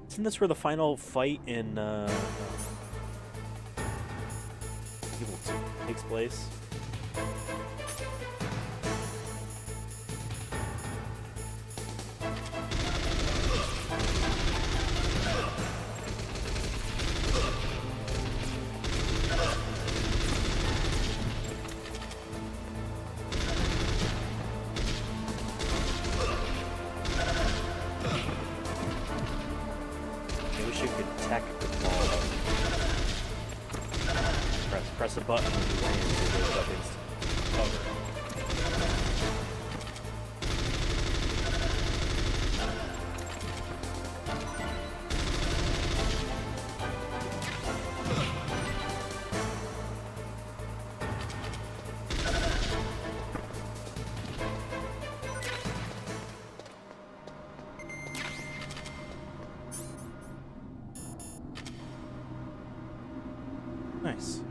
Isn't this where the final fight in Evil 2 takes place? Press a button when you land, so it goes up instant cover. Nice.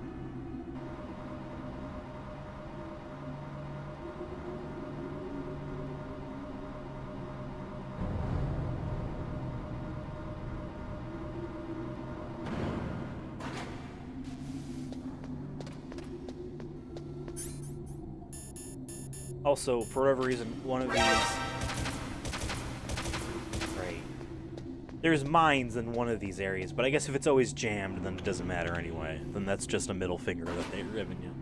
Also, for whatever reason, one of these... Right. There's mines in one of these areas, but I guess if it's always jammed, then it doesn't matter anyway. Then that's just a middle finger that they've given you.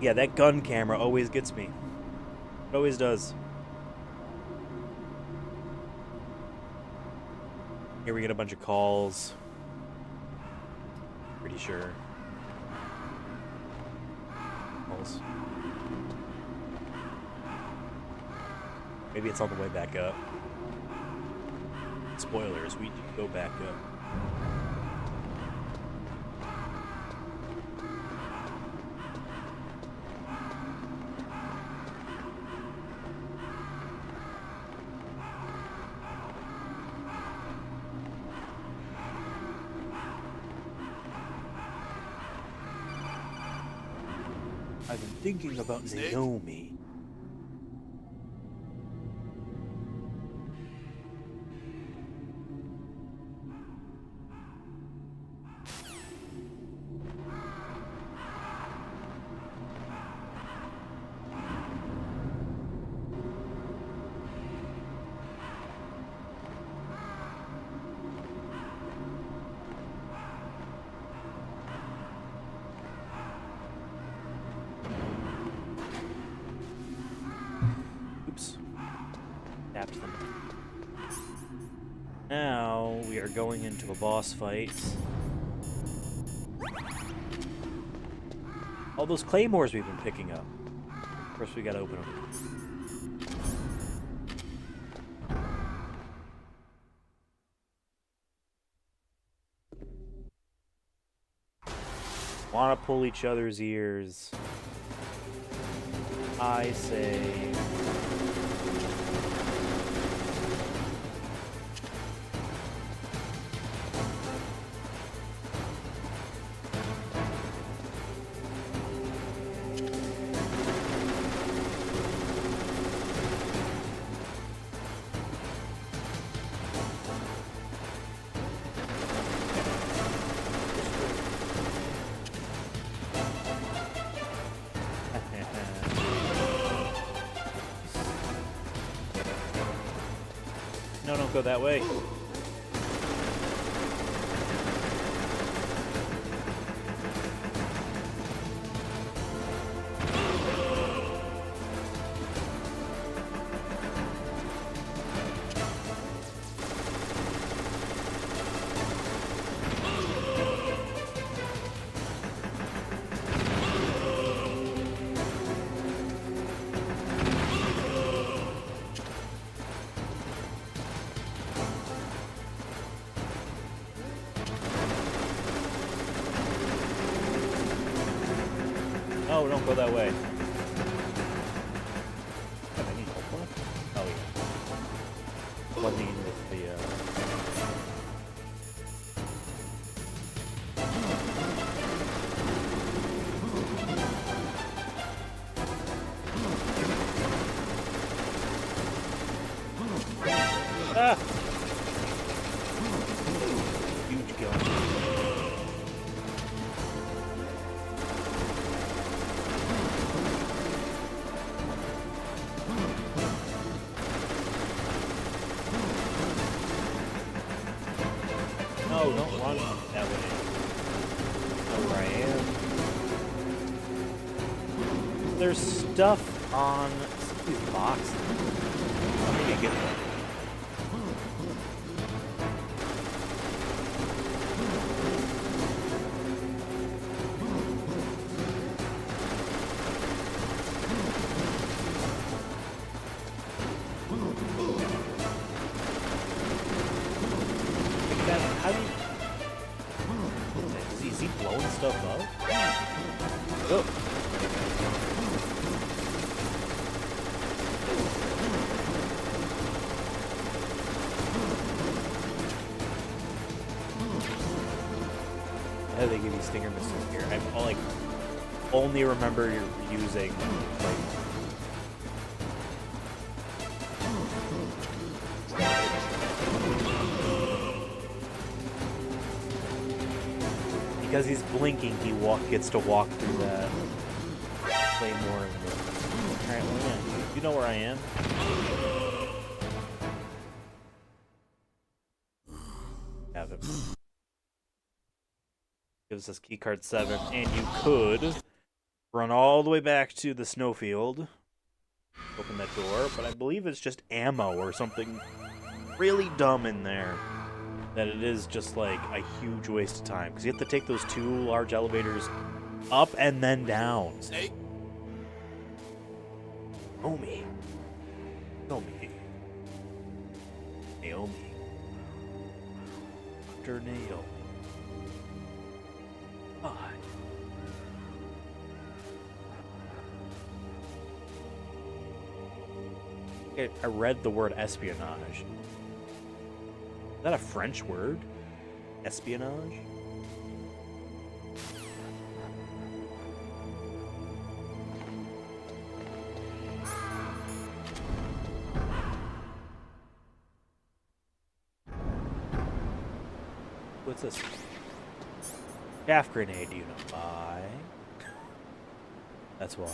Yeah, that gun camera always gets me. It always does. Here we get a bunch of calls. Pretty sure. Maybe it's on the way back up. Spoilers, we go back up. I've been thinking about Naomi. Now we are going into a boss fight. All those claymores we've been picking up. First we gotta open them. Wanna pull each other's ears. I say... don't go that way. Oh, don't go that way. Have any help left? Oh, yeah. Plugging in with the, Ah! Huge gun. No, don't run that way. Know where I am. There's stuff on these boxes. How do you get them? How do you... Is he blowing stuff up? Oh. How do they give you stinger missiles here? I like only remember you're using like because he's blinking, he gets to walk through that. Play more of it. Alright, well, yeah, you know where I am. Have it. Gives us keycard 7, and you could run all the way back to the snowfield. Open that door, but I believe it's just ammo or something really dumb in there. That it is just like a huge waste of time because you have to take those 2 large elevators up and then down. Snake? Naomi. Naomi. Naomi. Dr. Naomi. Hi. I read the word espionage. Is that a French word? Espionage? What's this? Chaff grenade, you know why? That's why.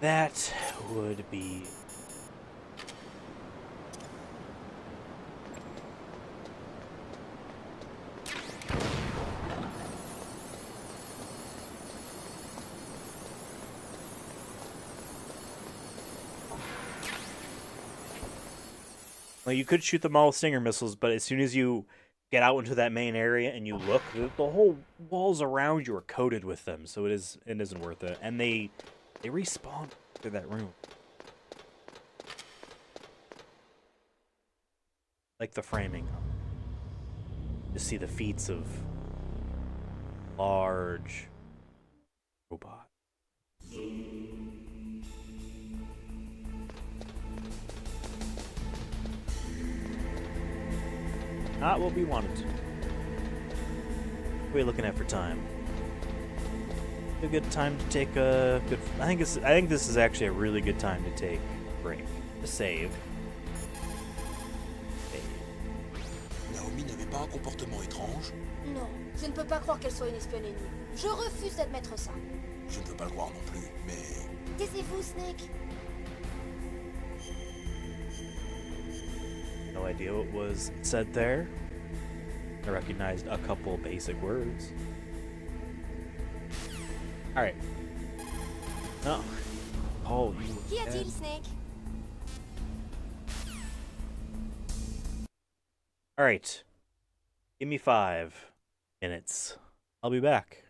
That would be... Well, you could shoot them all with stinger missiles, but as soon as you get out into that main area and you look, the whole walls around you are coated with them, so it isn't worth it. And they respawn through that room. Like the framing. You see the feats of large robot. Not what we wanted to. What are we looking at for time? A good time to take a good. I think this is actually a really good time to take a break, to save. Naomi n'avait pas un comportement étrange? Non, je ne peux pas croire qu'elle soit une espionne ennemie. Je refuse d'admettre ça. Je ne peux pas le croire non plus, mais... Taisez-vous, Snake. no idea what was said there. I recognized a couple basic words. Alright. No. Oh, you. Qu'y a-t-il, Snake? Alright. Give me 5 minutes. I'll be back.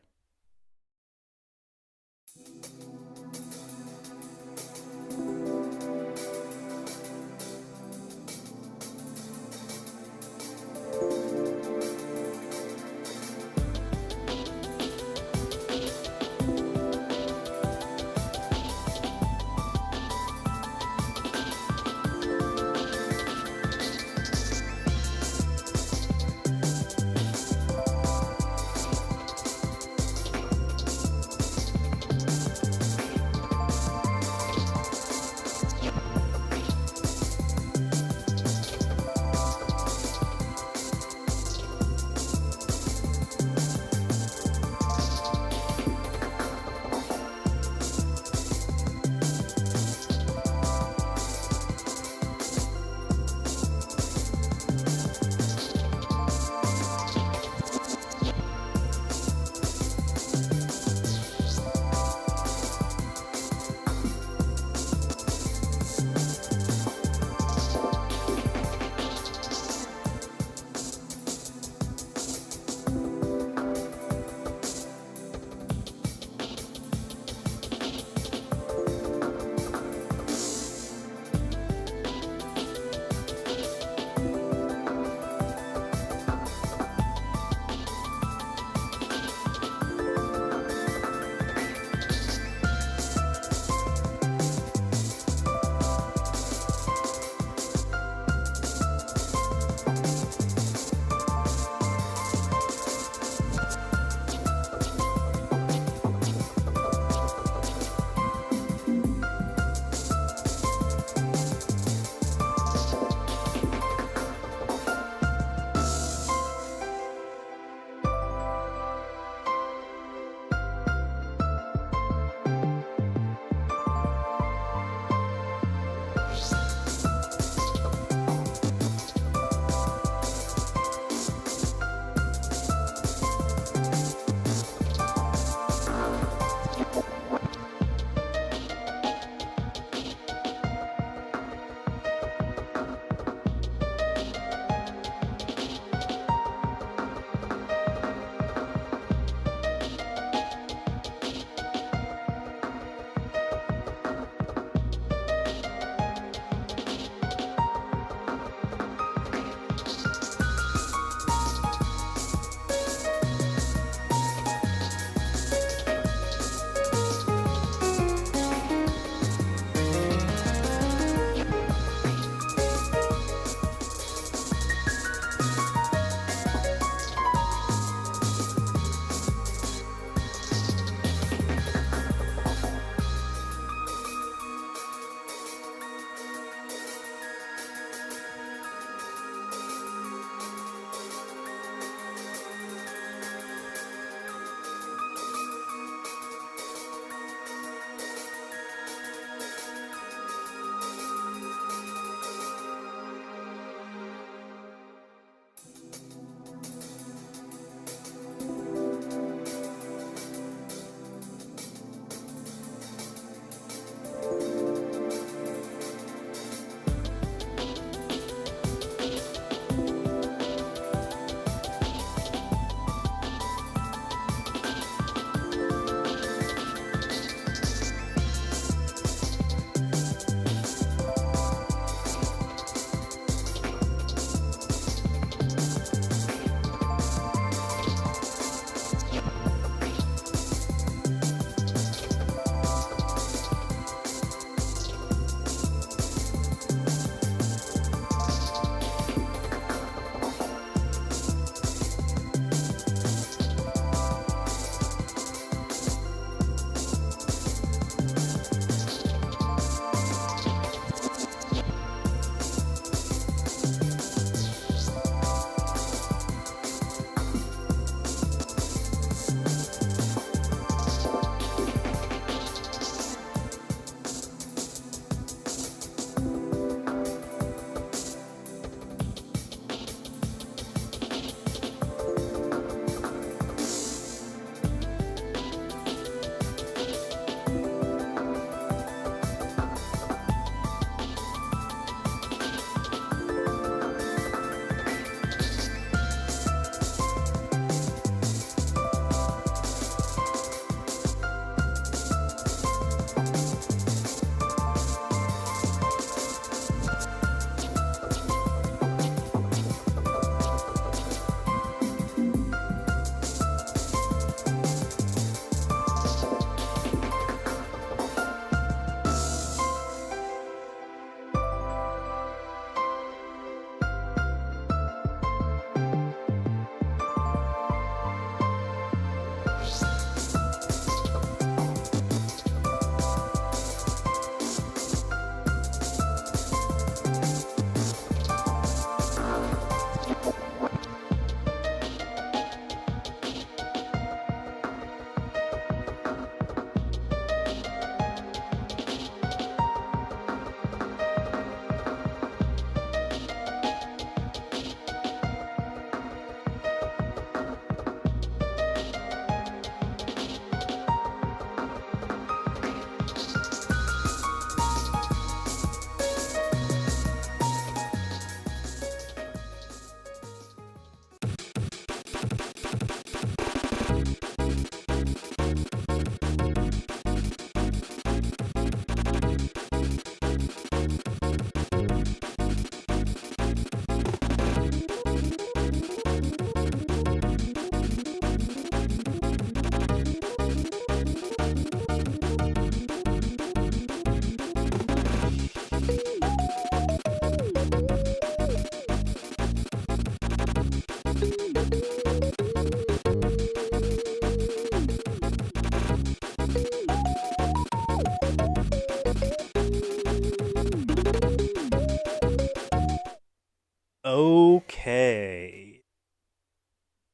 Okay.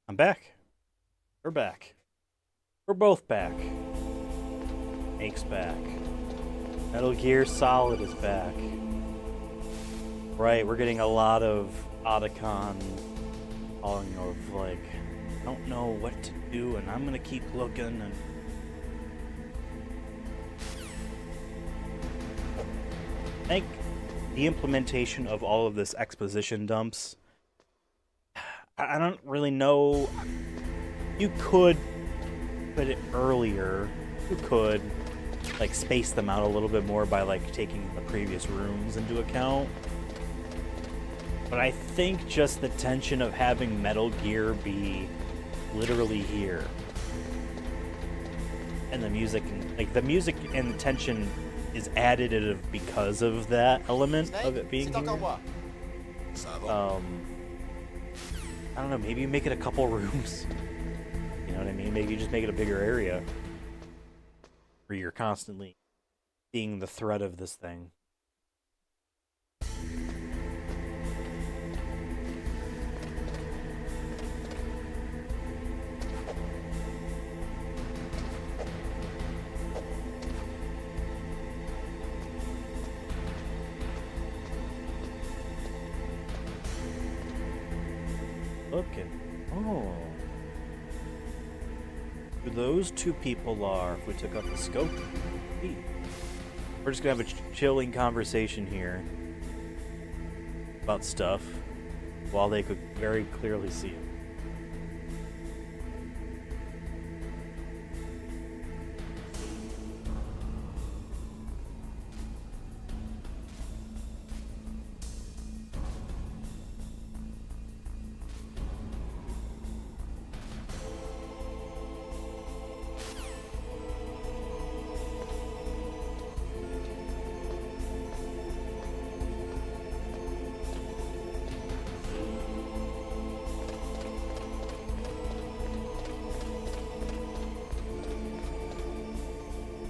I'm back. We're back. We're both back. Snake's back. Metal Gear Solid is back. Right, we're getting a lot of Otacon calling of like, I don't know what to do, and I'm gonna keep looking, and I think the implementation of all of this exposition dumps, I don't really know. You could put it earlier. You could like space them out a little bit more by like taking the previous rooms into account. But I think just the tension of having Metal Gear be literally here, and the music, like the music and tension is additive because of that element of it being here. I don't know, maybe you make it a couple rooms. You know what I mean? Maybe you just make it a bigger area where you're constantly seeing the threat of this thing. Looking. Oh. Who those two people are, if we took up the scope. We're just gonna have a chilling conversation here about stuff while they could very clearly see it.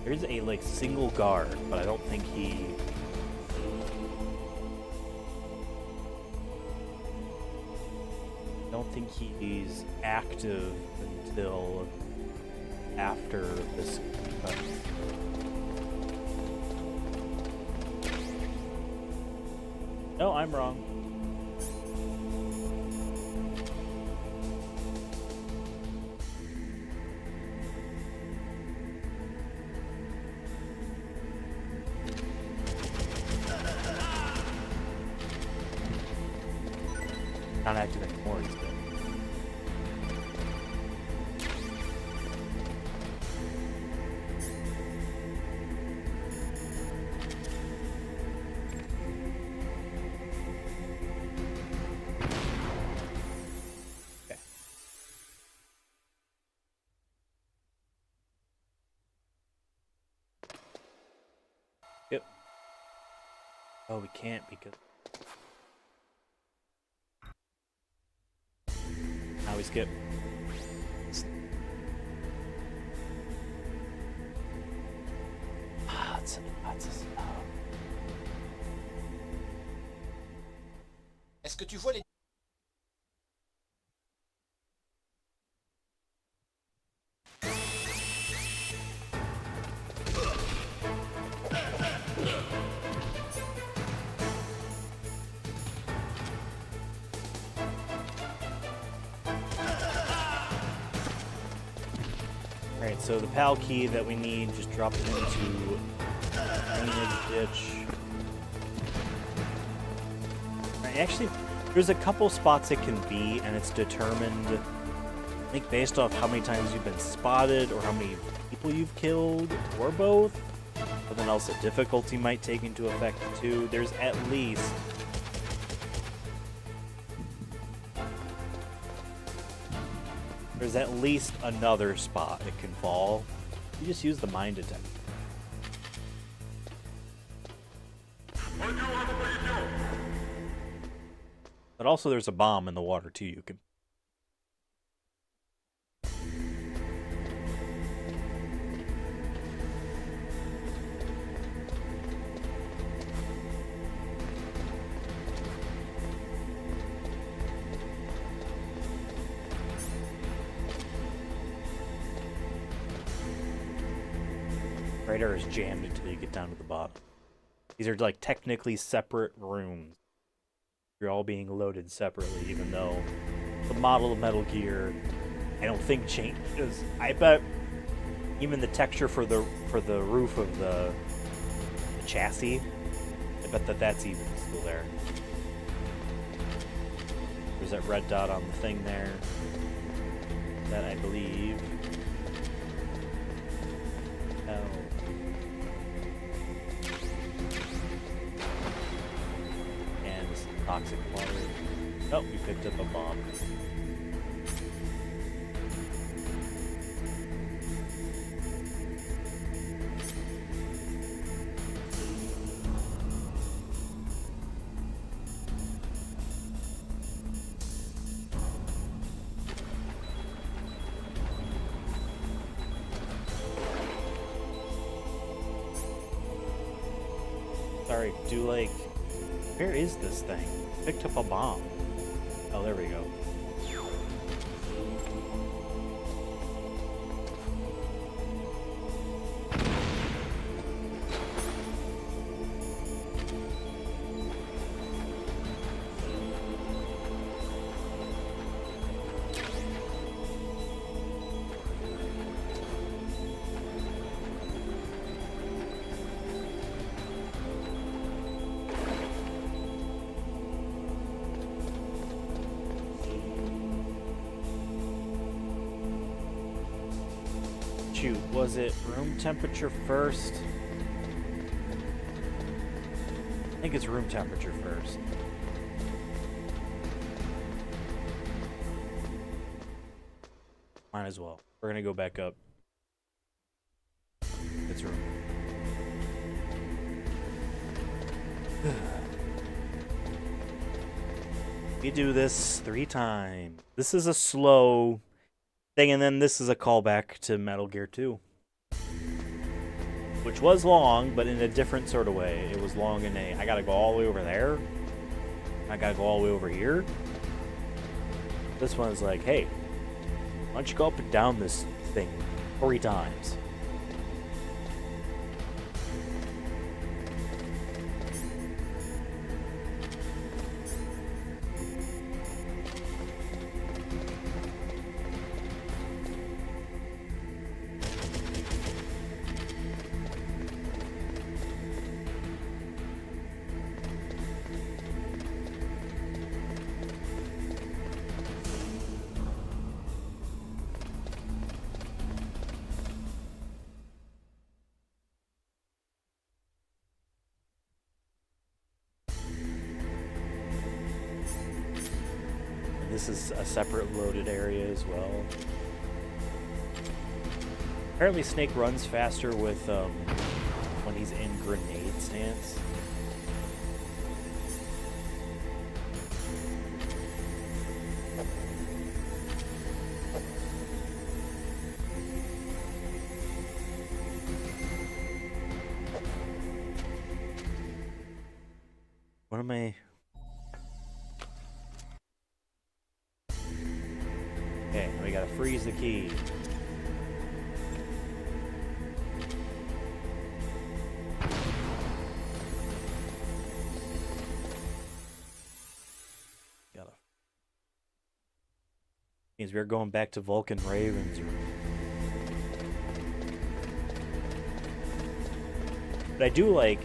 There's a like single guard, but I don't think he's active until after this. No, I'm wrong. Not active anymore, he's dead. Okay. Yep. Oh, we can't because... Now we skip. Est-ce que tu vois les... Alright, so the PAL key that we need, just drop it into drainage ditch. Right, actually, there's a couple spots it can be, and it's determined, I think, based off how many times you've been spotted, or how many people you've killed, or both. Something else that difficulty might take into effect, too. There's at least... There's at least another spot it can fall. You just use the mine detector. But also there's a bomb in the water too you can... Radar is jammed until you get down to the bottom. These are like technically separate rooms. You're all being loaded separately, even though the model of Metal Gear, I don't think changes. I bet even the texture for the roof of the chassis, I bet that's even still there. There's that red dot on the thing there. That I believe. Oh. And this toxic water. Oh, we picked up a bomb. Sorry, where is this thing? Picked up a bomb. Oh, there we go. Shoot, was it room temperature first? I think it's room temperature first. Might as well. We're gonna go back up. It's room. We do this 3 times. This is a slow thing, and then this is a callback to Metal Gear 2. Which was long, but in a different sort of way. It was long in a, I gotta go all the way over there. I gotta go all the way over here. This one is like, hey, why don't you go up and down this thing 3 times? This is a separate loaded area as well. Apparently Snake runs faster with when he's in grenade stance. What am I... Okay, we gotta freeze the key. Means we're going back to Vulcan Ravens. But I do like...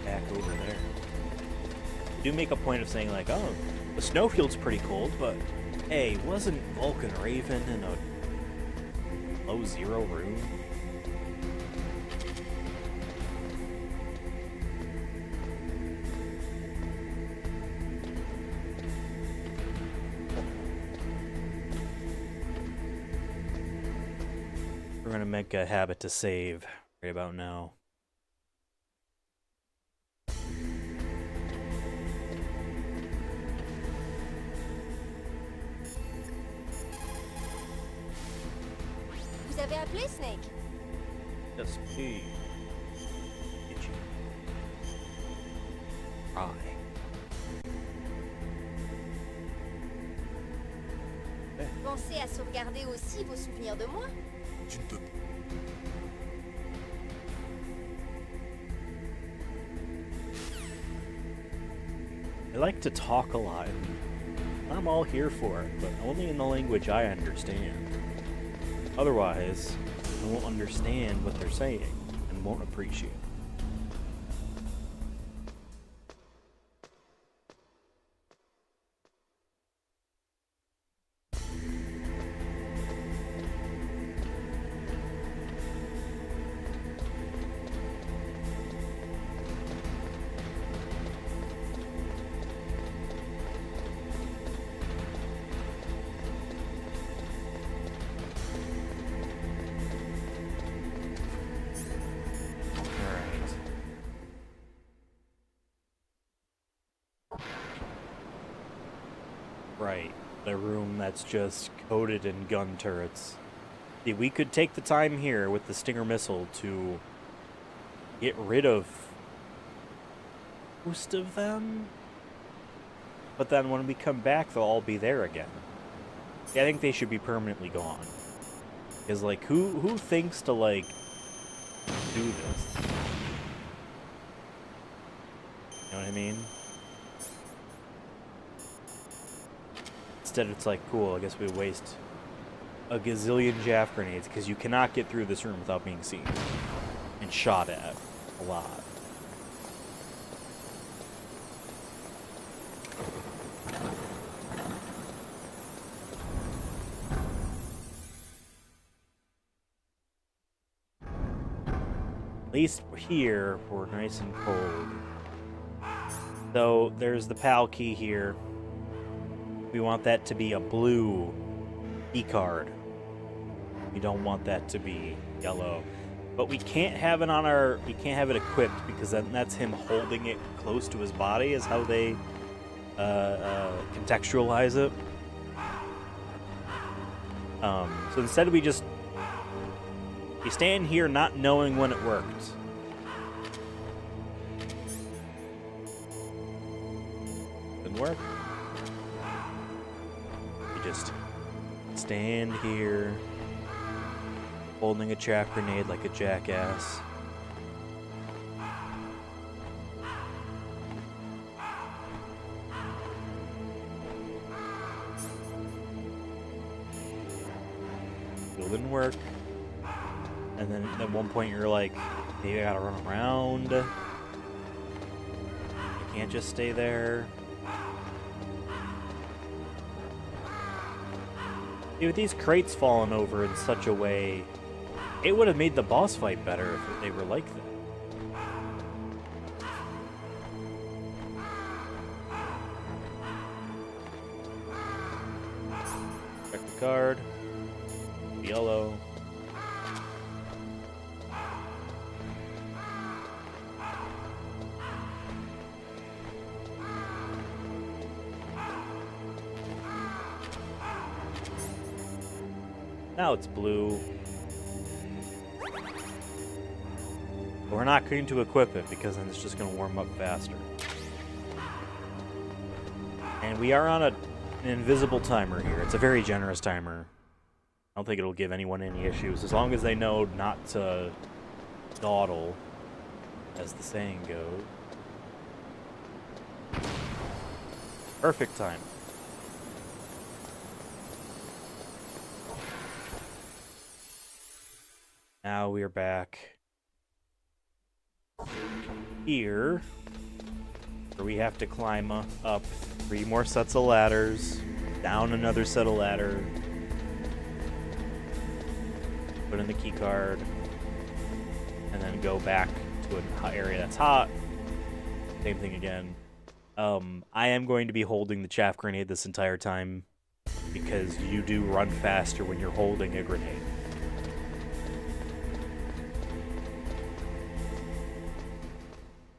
back over there. I do make a point of saying like, oh, the snowfield's pretty cold, but hey, wasn't Vulcan Raven in a low zero room? We're gonna make a habit to save right about now. Vous avez appelé Snake? Yes, please. Itchy. Try. Pensez à sauvegarder aussi vos souvenirs de moi. Tu ne peux pas. I like to talk a lot. I'm all here for it, but only in the language I understand. Otherwise, I won't understand what they're saying and won't appreciate it. Right, the room that's just coated in gun turrets. See, we could take the time here with the Stinger missile to get rid of most of them, but then when we come back, they'll all be there again. Yeah, I think they should be permanently gone. Because, like, who thinks to, like, do this? You know what I mean? Instead, it's like, cool, I guess we waste a gazillion chaff grenades, because you cannot get through this room without being seen and shot at a lot. At least here, we're nice and cold. So, there's the PAL key here. We want that to be a blue key card. We don't want that to be yellow. But we can't have it on our... We can't have it equipped, because then that's him holding it close to his body, is how they contextualize it. So instead we just... We stand here not knowing when it worked. Didn't work. We just stand here, holding a chaff grenade like a jackass. Still didn't work. And then at one point you're like, maybe I gotta run around. I can't just stay there. With these crates falling over in such a way, it would have made the boss fight better if they were like that. Check the card. Yellow. Now it's blue. But we're not going to equip it because then it's just going to warm up faster. And we are on an invisible timer here. It's a very generous timer. I don't think it'll give anyone any issues, as long as they know not to dawdle, as the saying goes. Perfect time. Now we are back here, where we have to climb up 3 more sets of ladders, down another set of ladder, put in the key card, and then go back to an area that's hot. Same thing again. I am going to be holding the chaff grenade this entire time, because you do run faster when you're holding a grenade.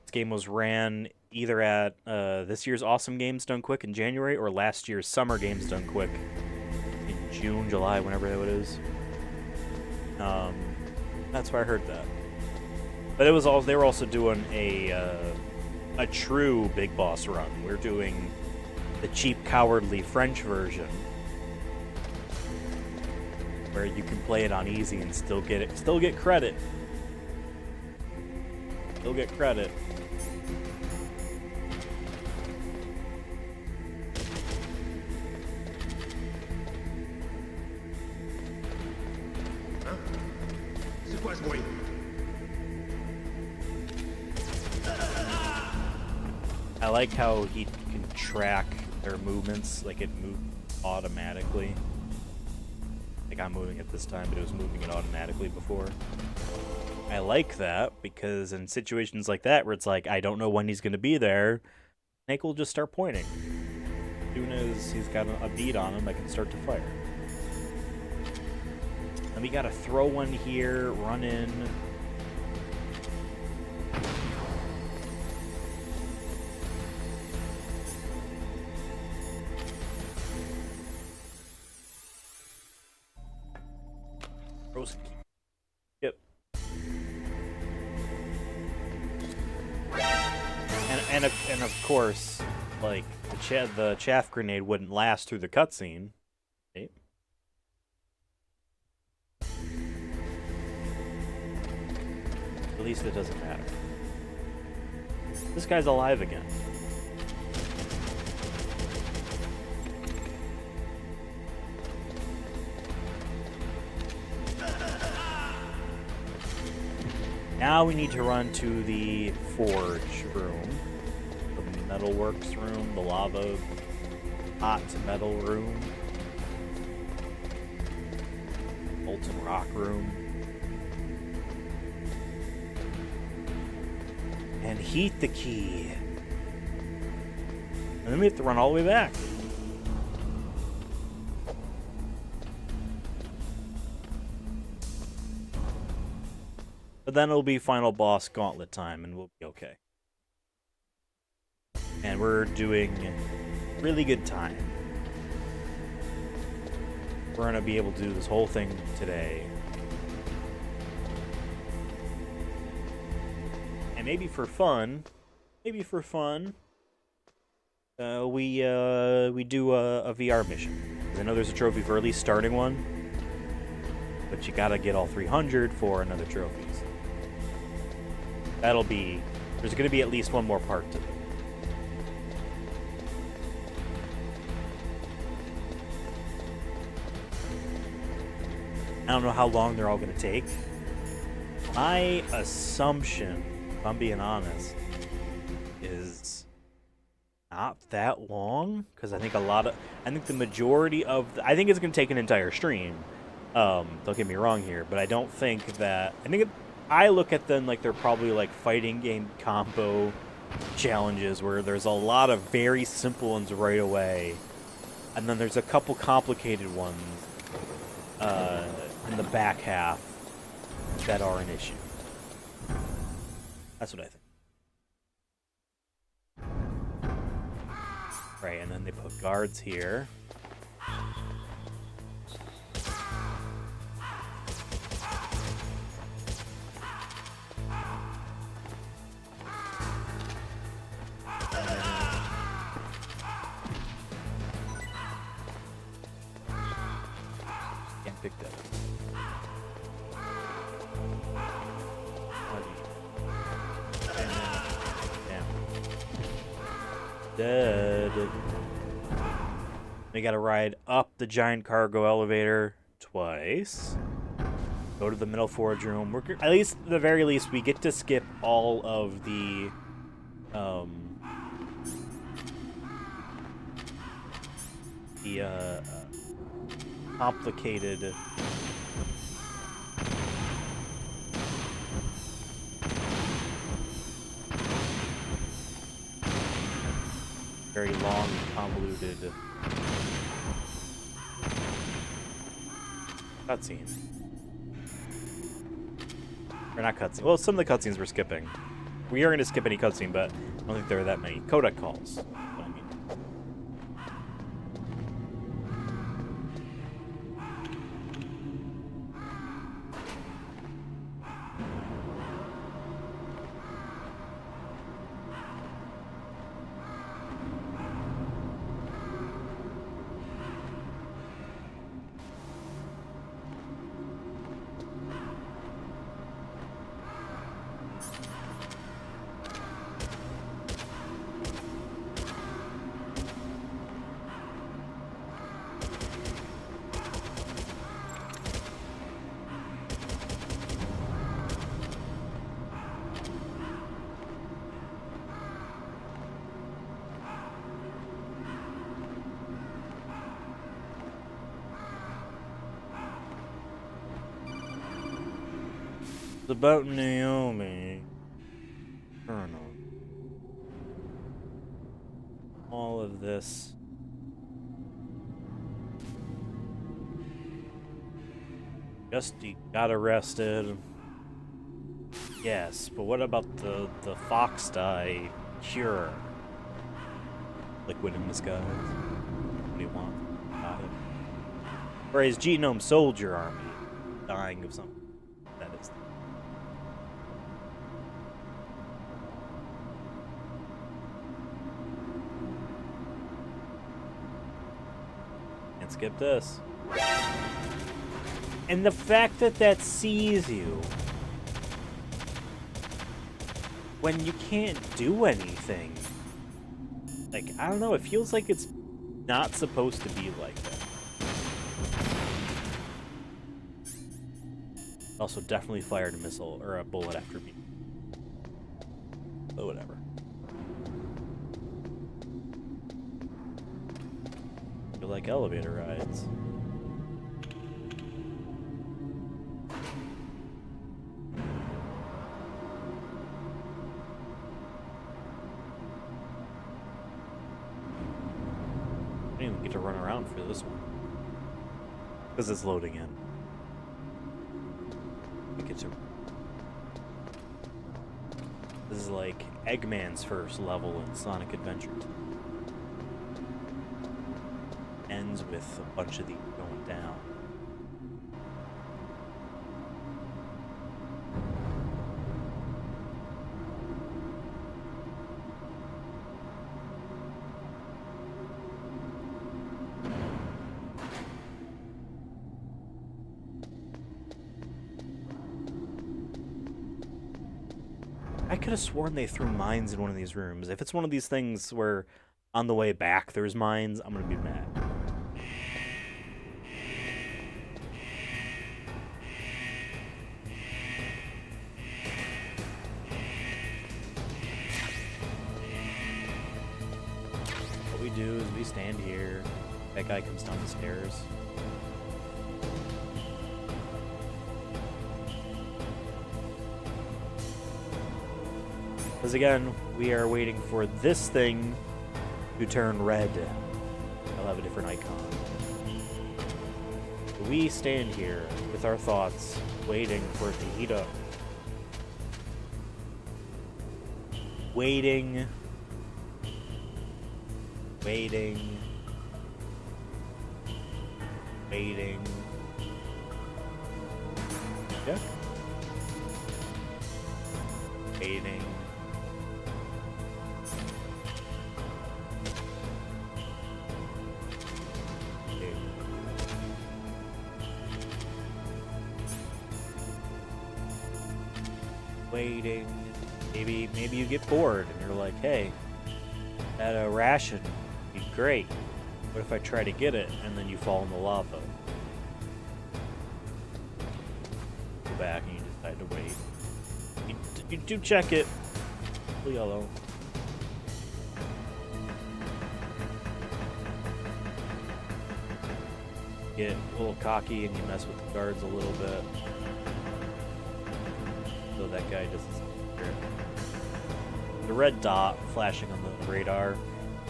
This game was ran either at this year's Awesome Games Done Quick in January or last year's Summer Games Done Quick in June, July, whenever it is. That's where I heard that. But it was all they were also doing a true Big Boss run. We're doing the cheap, cowardly French version, where you can play it on easy and still get credit. Still get credit. C'est quoi ce bruit? I like how he can track their movements, like it moves automatically. Like I'm moving it this time, but it was moving it automatically before. I like that because in situations like that where it's like I don't know when he's going to be there, Snake will just start pointing. As soon as he's got a bead on him, I can start to fire. And we got to throw one here, run in. Yep. And of course, like the chaff grenade wouldn't last through the cutscene. Okay. At least it doesn't matter. This guy's alive again. Now we need to run to the forge room, the metalworks room, the lava hot metal room, molten rock room, and heat the key. And then we have to run all the way back. But then it'll be final boss gauntlet time, and we'll be okay. And we're doing really good time. We're gonna be able to do this whole thing today. And maybe for fun, we do a VR mission. I know there's a trophy for at least starting one, but you gotta get all 300 for another trophies. There's gonna be at least one more part to it. I don't know how long they're all gonna take. My assumption, if I'm being honest, is not that long, because I think the majority of, I think it's gonna take an entire stream. Don't get me wrong here, but I don't think that, I look at them like they're probably like fighting game combo challenges where there's a lot of very simple ones right away, and then there's a couple complicated ones in the back half that are an issue. That's what I think. Right, and then they put guards here. Can't pick that up. Dead. We gotta ride up the giant cargo elevator twice. Go to the middle forge room. At least, at the very least, we get to skip all of the complicated very long, convoluted cutscene. Or not cutscene. Well, some of the cutscenes we're skipping. We are going to skip any cutscene, but I don't think there are that many. Codec calls. What I mean. It's about Naomi. Colonel. All of this. Justy got arrested. Yes, but what about the fox dye cure? Liquid in disguise. What do you want? Got it. Or his genome soldier army dying of something. That is. Can't skip this. And the fact that that sees you when you can't do anything. Like, I don't know, it feels like it's not supposed to be like that. Also definitely fired a missile or a bullet after me. But whatever. I like elevator rides. I didn't even get to run around for this one. Because it's loading in. We get to... This is like Eggman's first level in Sonic Adventure 2. Ends with a bunch of these going down. I could have sworn they threw mines in one of these rooms. If it's one of these things where on the way back there's mines, I'm gonna be mad. What we do is we stand here. That guy comes down the stairs. Because again, we are waiting for this thing to turn red. I'll have a different icon. We stand here with our thoughts, waiting for it to heat up. Waiting. Waiting. Waiting. Yeah. Waiting. Waiting. Maybe you get bored and you're like, hey, that ration would be great. What if I try to get it and then you fall in the lava? Go back and you decide to wait. You do check it. Yellow. Get a little cocky and you mess with the guards a little bit. So that guy doesn't disappear. The red dot flashing on the radar,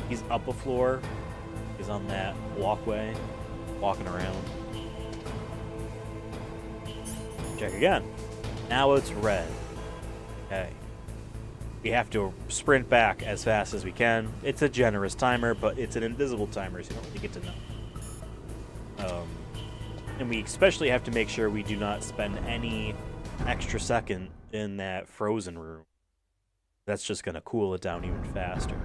he's up a floor. He's on that walkway, walking around. Check again. Now it's red. Okay. We have to sprint back as fast as we can. It's a generous timer, but it's an invisible timer, so you don't really get to know. And we especially have to make sure we do not spend any extra second in that frozen room. That's just going to cool it down even faster.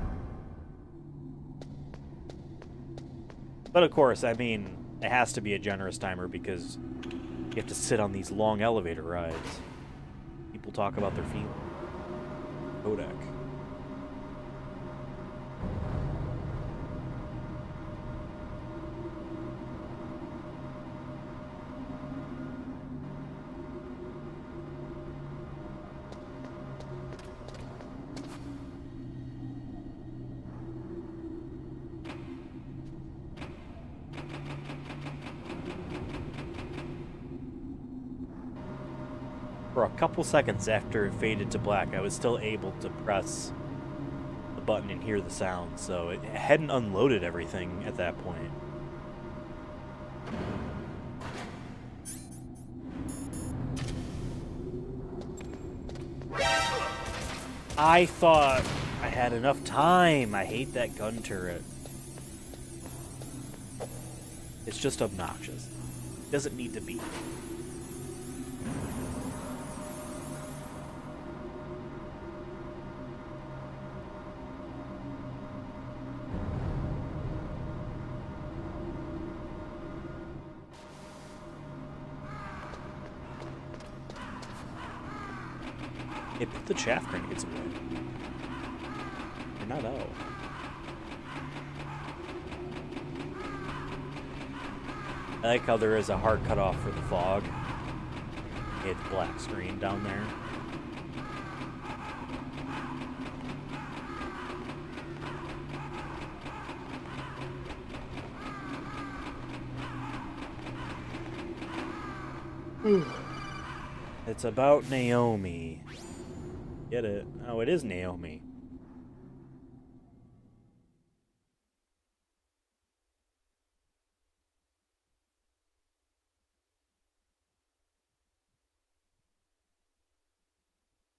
But of course, I mean, it has to be a generous timer because you have to sit on these long elevator rides. People talk about their feet. Kodak. For a couple seconds after it faded to black, I was still able to press the button and hear the sound, so it hadn't unloaded everything at that point. I thought I had enough time. I hate that gun turret. It's just obnoxious. It doesn't need to be. Hey, put the chaff grenades away. You're not out. I like how there is a hard cutoff for the fog. It's black screen down there. It's about Naomi. Get it? Oh, it is Naomi.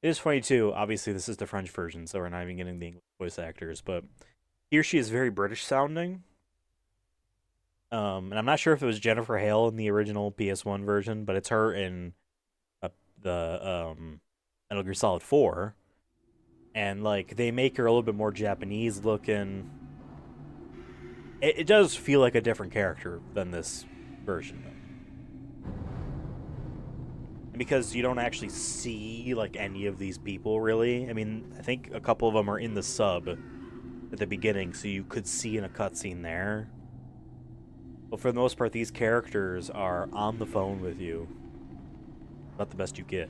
It is funny too. Obviously, this is the French version, so we're not even getting the English voice actors. But here she is very British sounding. And I'm not sure if it was Jennifer Hale in the original PS1 version, but it's her in the Metal Gear Solid 4. And like they make her a little bit more Japanese looking. It does feel like a different character than this version. And because you don't actually see like any of these people really. I mean, I think a couple of them are in the sub at the beginning, so you could see in a cutscene there. But for the most part, these characters are on the phone with you. Not the best you get.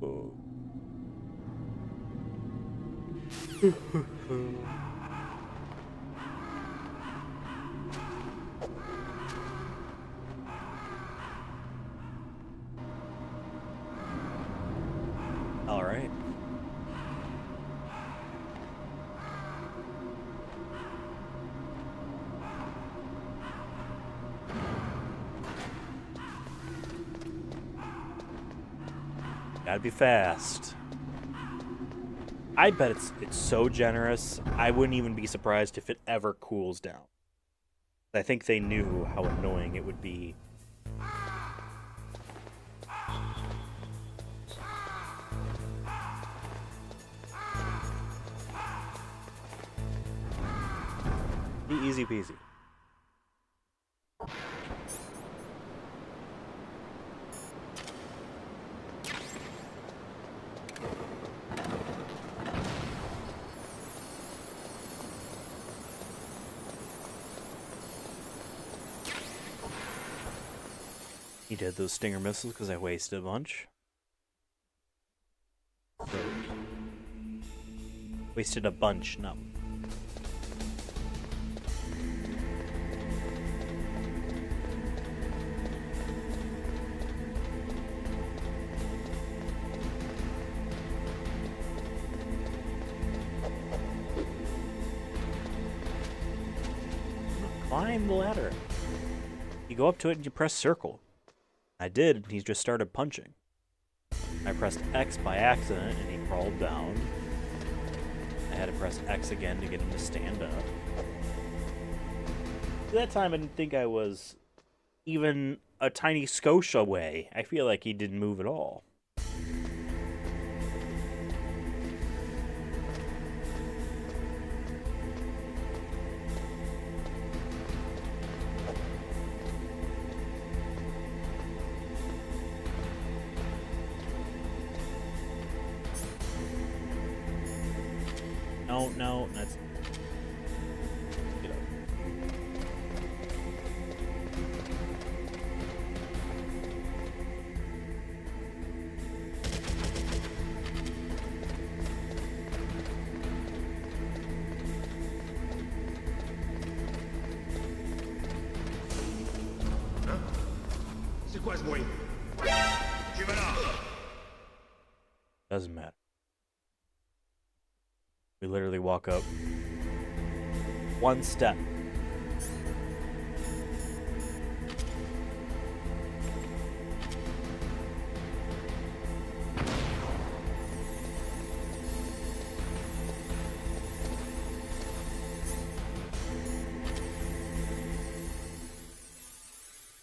Oh. All right. Gotta be fast. I bet it's so generous, I wouldn't even be surprised if it ever cools down. I think they knew how annoying it would be. Be easy peasy. He did those stinger missiles because I wasted a bunch. So, wasted a bunch, no. Climb the ladder. You go up to it and you press circle. I did, and he just started punching. I pressed X by accident, and he crawled down. I had to press X again to get him to stand up. At that time, I didn't think I was even a tiny skosh away. I feel like he didn't move at all. No, that's... Get up. quoi ce bruit? Tu vas là. Doesn't matter. We literally walk up one step.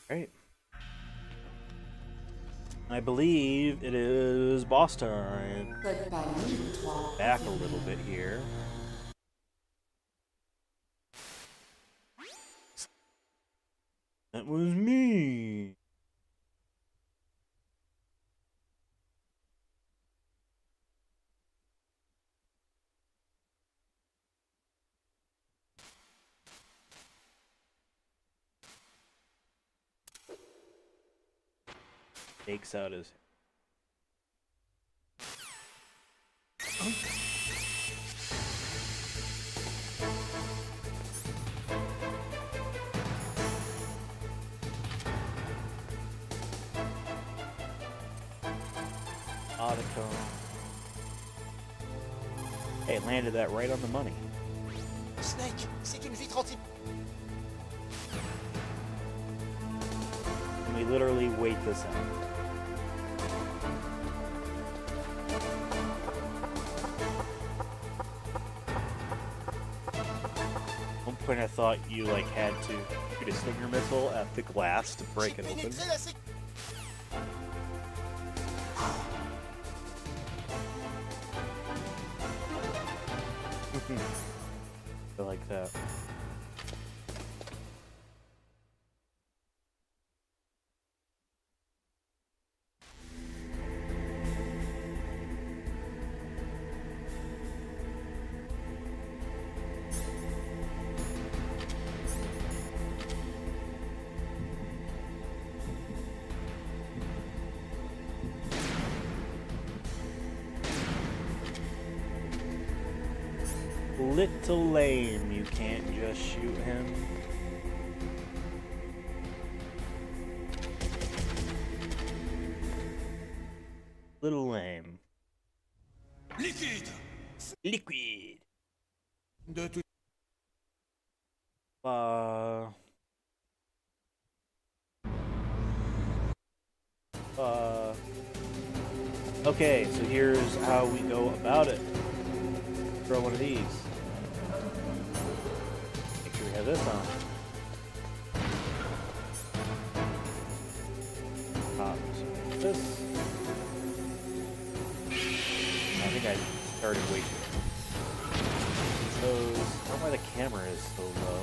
Right. I believe it is boss time. Back a little bit here. That was me. Takes out his. Audico. Hey, landed that right on the money. Snake, c'est une vitre anti... And we literally wait this out. At one point I thought you like had to shoot a stinger missile at the glass to break it open. I like that. Little lame, you can't just shoot him. Little lame. Liquide. Liquid. De tout... Okay, so here's how we go about it. Throw one of these. Make sure we have this on. This. I think I started way too early. So, I don't know why the camera is so low.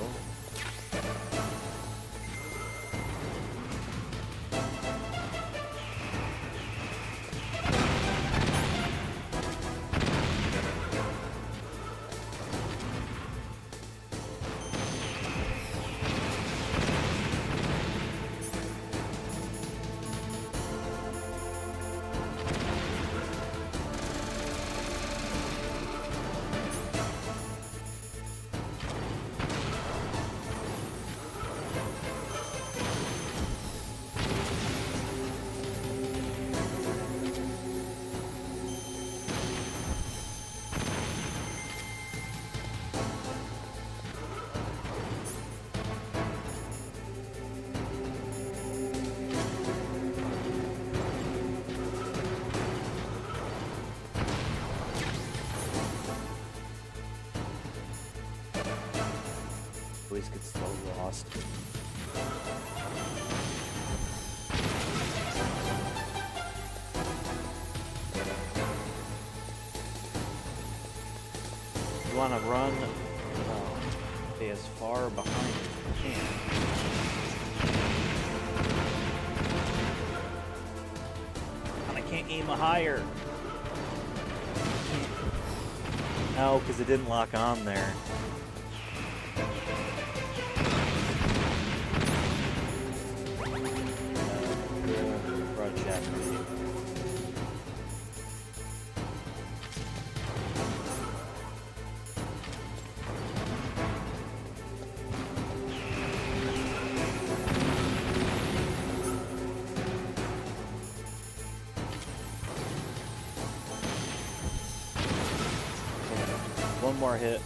Always get so lost. You want to run, stay as far behind as you can. And I can't aim higher. No, because it didn't lock on there. more hit.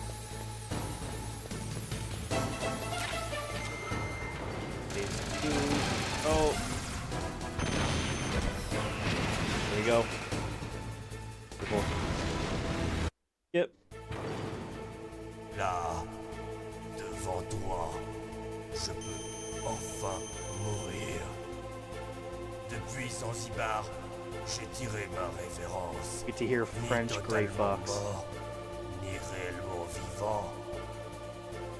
Phase 2. Oh. There you go. Cool. Yep. Là, devant toi, je peux enfin mourir. Depuis Zanzibar, j'ai tiré ma révérence. Get to hear Ni French Grey totalement Fox. mort, ni réellement vivant.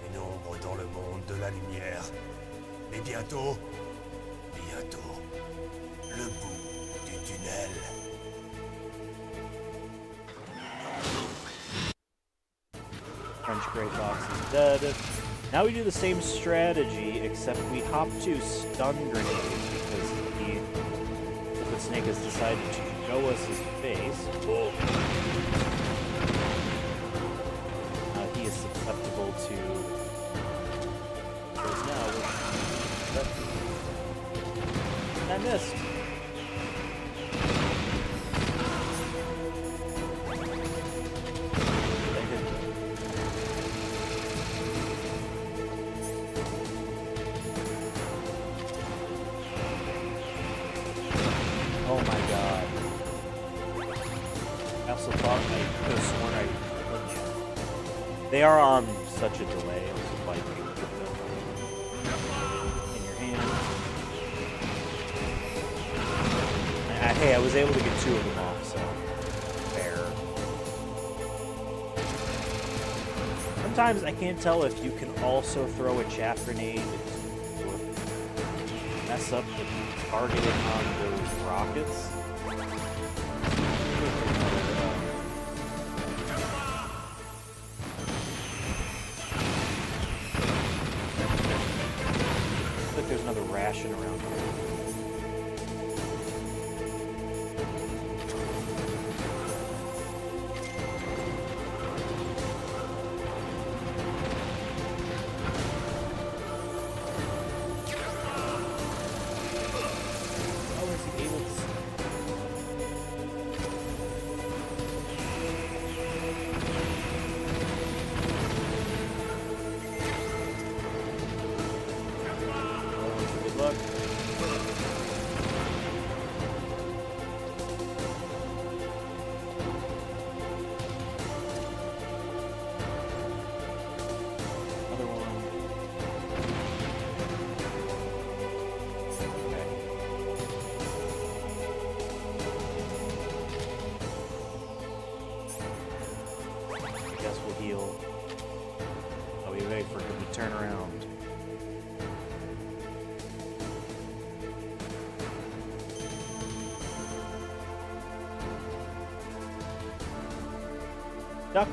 Une ombre dans le monde de la lumière. Mais bientôt, le bout du tunnel. French Grey Fox is dead. Now we do the same strategy, except we hop to stun grenades because the snake has decided to show us his face. He is susceptible to. I missed. Oh my god. I also thought I could have sworn I couldn't. They are on such a delay. It was like in your hand. Hey, I was able to get 2 of them off, so fair. Sometimes I can't tell if you can also throw a chaff grenade to mess up the targeting on those rockets. Looks like there's another ration around here. For him to turn around. Duck.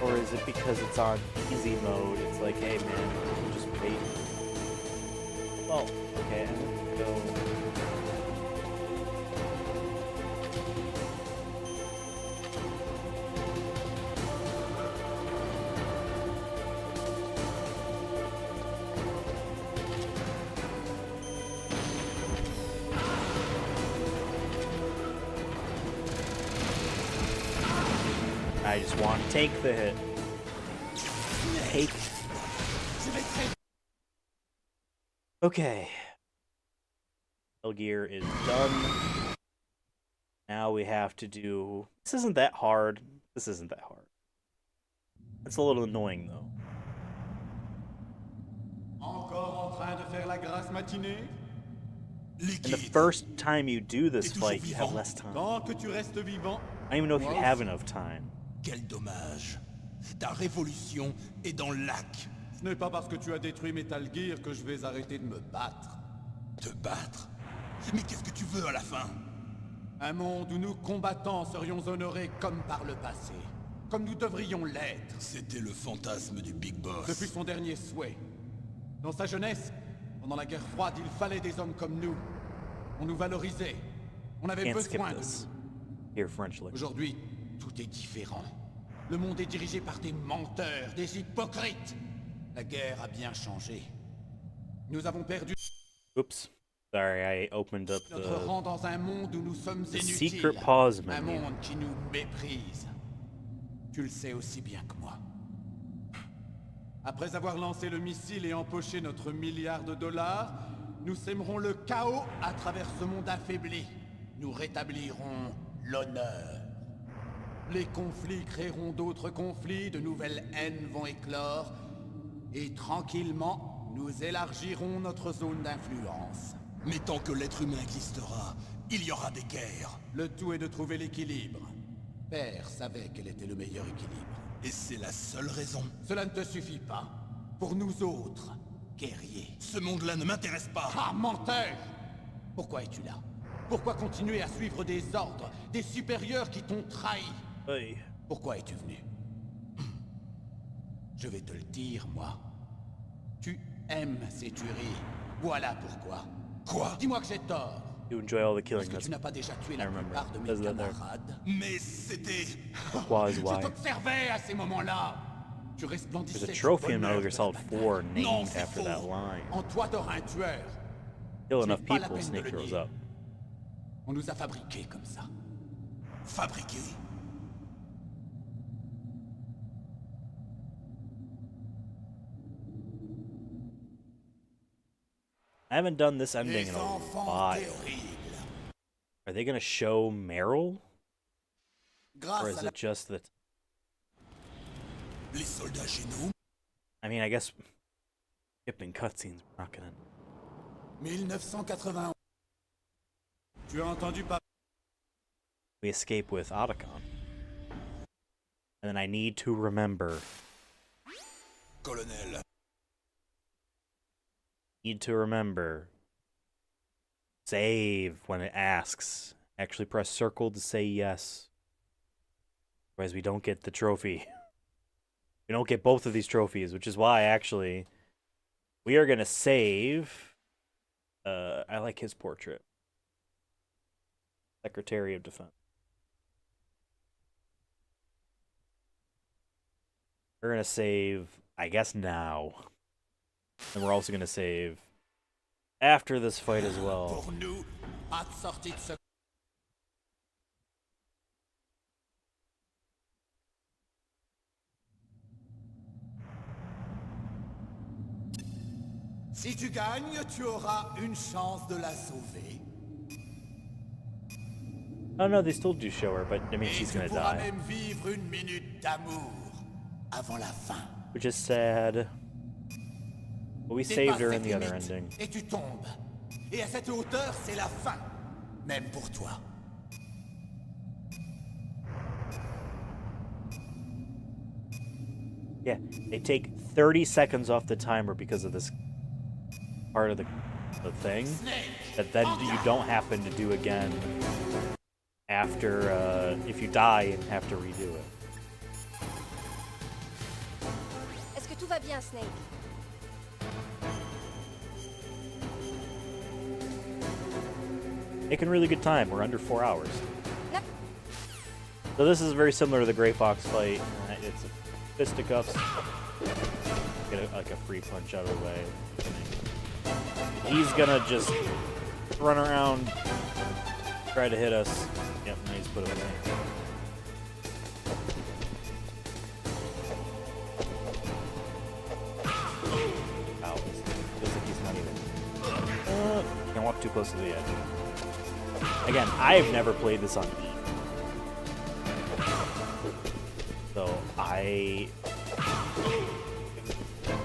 Or is it because it's on easy mode? It's like, hey man, just wait. Oh, okay, I'm gonna go. I just want to take the hit. Take. Okay. Metal Gear is done. Now we have to do... This isn't that hard. This isn't that hard. It's a little annoying, though. Encore en train de faire la grasse matinée? And the first time you do this fight, you have less time. Tant que tu restes vivant. I don't even know if you have enough time. Quel dommage. Ta révolution est dans le lac. Ce n'est pas parce que tu as détruit Metal Gear que je vais arrêter de me battre. Te battre? Mais qu'est-ce que tu veux à la fin? Un monde où nous combattants serions honorés comme par le passé. Comme nous devrions l'être. C'était le fantasme du Big Boss. Depuis son dernier souhait. Dans sa jeunesse, pendant la guerre froide, il fallait des hommes comme nous. On nous valorisait. On avait besoin de nous. Aujourd'hui, tout est différent. Le monde est dirigé par des menteurs, des hypocrites. La guerre a bien changé. Nous avons perdu... Oups. Sorry, I opened up Notre rang dans un monde où nous sommes the inutiles. secret pause Un menu. monde qui nous méprise. Tu le sais aussi bien que moi. Après avoir lancé le missile et empoché notre milliard de dollars, nous sèmerons le chaos à travers ce monde affaibli. Nous rétablirons l'honneur. Les conflits créeront d'autres conflits, de nouvelles haines vont éclore, et tranquillement, nous élargirons notre zone d'influence. Mais tant que l'être humain existera, il y aura des guerres. Le tout est de trouver l'équilibre. Père savait quel était le meilleur équilibre. Et c'est la seule raison. Cela ne te suffit pas. Pour nous autres, guerriers. Ce monde-là ne m'intéresse pas. Ah, menteur! Pourquoi es-tu là? Pourquoi continuer à suivre des ordres, des supérieurs qui t'ont trahi? Oui. Pourquoi es-tu venu? Je vais te le dire, moi. Tu aimes ces tueries. Voilà pourquoi. Quoi? Dis-moi que j'ai tort. You enjoy all the killing. Est-ce que tu n'as pas déjà tué I la remember. plupart de mes Does that there. camarades? Mais c'était... Was Je why. t'observais à ces moments-là. Tu resplendissais. There's a de trophy in bonheur Metal Gear de Solid ta 4 bataille. named Non, c'est after faux. that line. En toi t'auras un tueur. Kill Ce enough n'est pas la people, peine de Snake le grows nier. up. On nous a fabriqués comme ça. Fabriqué? I haven't done this ending Les in a enfants while. terribles. Are they gonna show Meryl? Or Grâce is à la... it just that... Les soldats chez nous. I mean, I guess skipping cutscenes, we're not gonna... 1991. Tu as entendu parler? We escape with Otacon. And then I need to remember... Colonel. Need to remember... Save when it asks. Actually press circle to say yes. Otherwise we don't get the trophy. We don't get both of these trophies, which is why, actually, we are going to save... I like his portrait. Secretary of Defense. We're going to save, I guess, now. And we're also going to save after this fight as well. Pour nous, pas de sortie de ce... Si tu gagnes, tu auras une chance de la sauver. Oh no, they still do show her, but I mean, Et she's tu gonna pourras die. même vivre une minute d'amour avant la fin. Which is sad. But we saved her in the other Dépasse cette ending. limite Et tu tombes. Et à cette hauteur, c'est la fin. Même pour toi. Yeah, they take 30 seconds off the timer because of this part of the thing that then you don't happen to do again after if you die and have to redo it. Est-ce que tout va bien, Snake? Making really good time. We're under 4 hours. No. So this is very similar to the Gray Fox fight. It's fisticuffs. Get like a free punch out of the way. He's gonna just run around, try to hit us. Yep, now he's put it away. Ow, feels like he's not even. Can't walk too close to the edge. Again, I've never played this on E. So I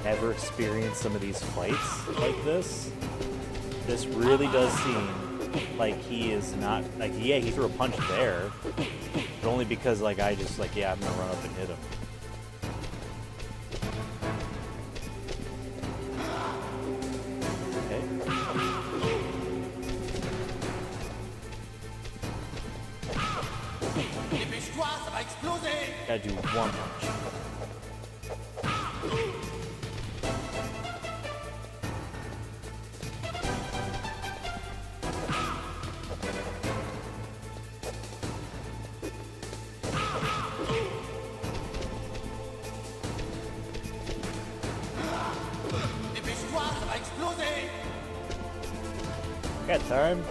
never experienced some of these fights like this. This really does seem like he is not like, yeah, he threw a punch there, but only because like I just like, yeah, I'm gonna run up and hit him. Dépêche-toi, ça va exploser. Gotta do one punch. Dépêche-toi, ça va exploser. Got time.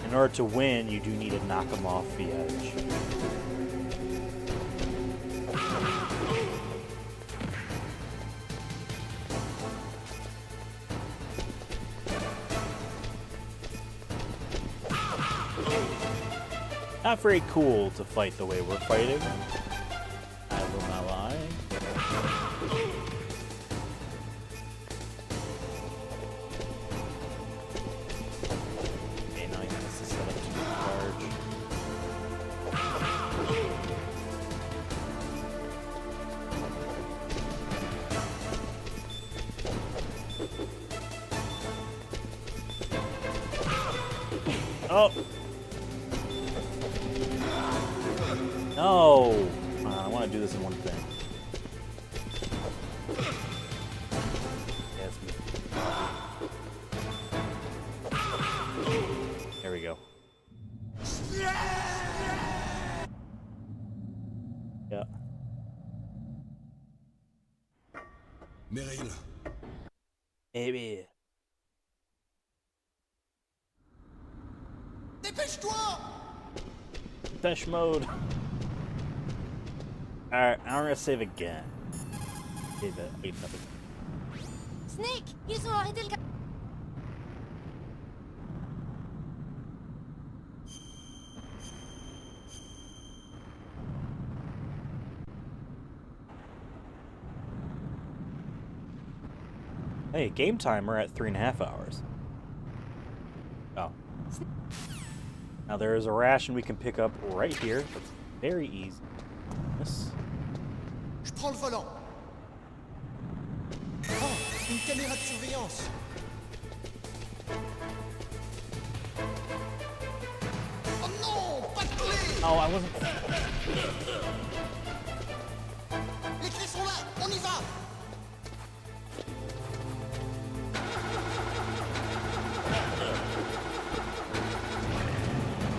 In order to win, you do need to knock them off the edge. Not very cool to fight the way we're fighting. I will not lie. Okay, now he has to set up to charge. Oh! No! I want to do this in one thing. Yeah, it's me. There we go. Yeah. Meryl. Maybe. Dépêche-toi! Dash mode. Alright, I'm gonna save again. Save it. Wait, nothing. Snake, ils ont arrêté le... Hey, game time, we're at 3.5 hours. Oh. Now there is a ration we can pick up right here. It's very easy. Yes. Je prends le volant. Oh, une caméra de surveillance. Oh non, pas de clé. Oh, I wasn't... Les clés sont là, on y va.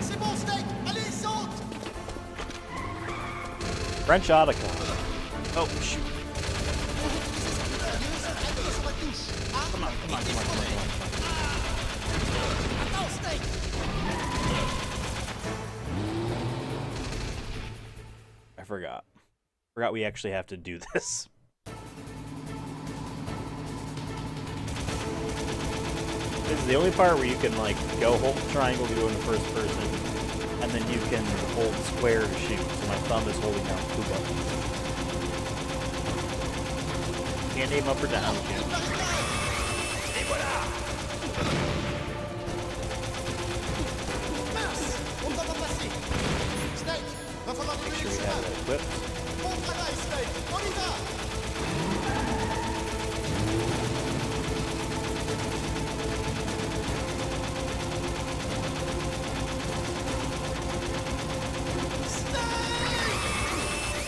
C'est bon, Snake, allez, saute. French Audica. Oh, shoot. Come on. Attends, Snake. I forgot. Forgot we actually have to do this. This is the only part where you can, like, go hold triangle to go into first person, and then you can hold square to shoot. So my thumb is holding down 2 buttons. Can't aim up or down. Et voilà! Mince, on ne va pas passer. Snake, va falloir Make trouver sure le we have chemin. it equipped. Bon travail, Snake, on y va.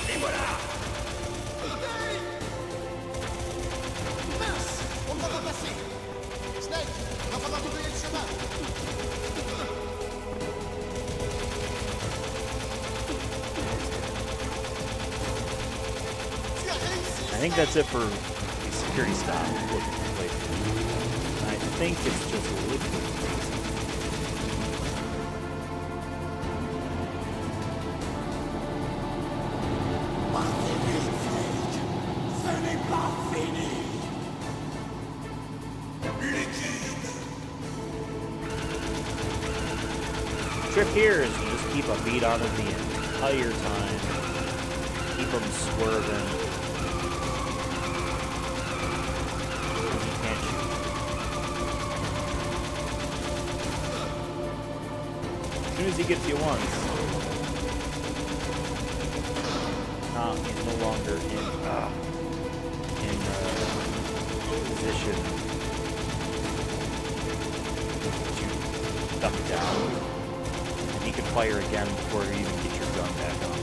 Et voilà! Mince, on ne va pas passer. Snake, va falloir trouver le chemin. Tu as réussi. I think that's it for the security stop. I think it's just liquid. Trick here is to just keep a beat on it the entire time. Keep them swerving. You can't shoot. As soon as he gets you once, he's no longer in position to duck down. And he can fire again before you even get your gun back on.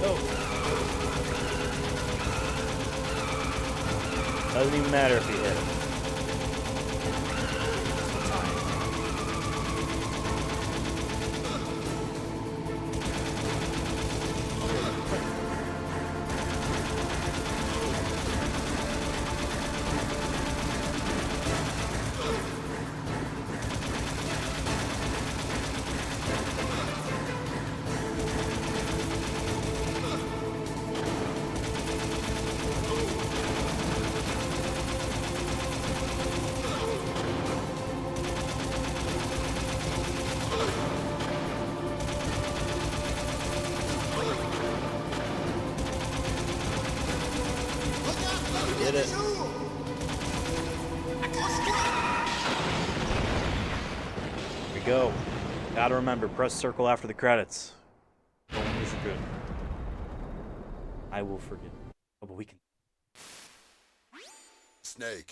Go. Doesn't even matter if you hit him. Did it. Here we go. Gotta remember, press circle after the credits. Don't miss it good. I will forget. Oh, but we can. Snake.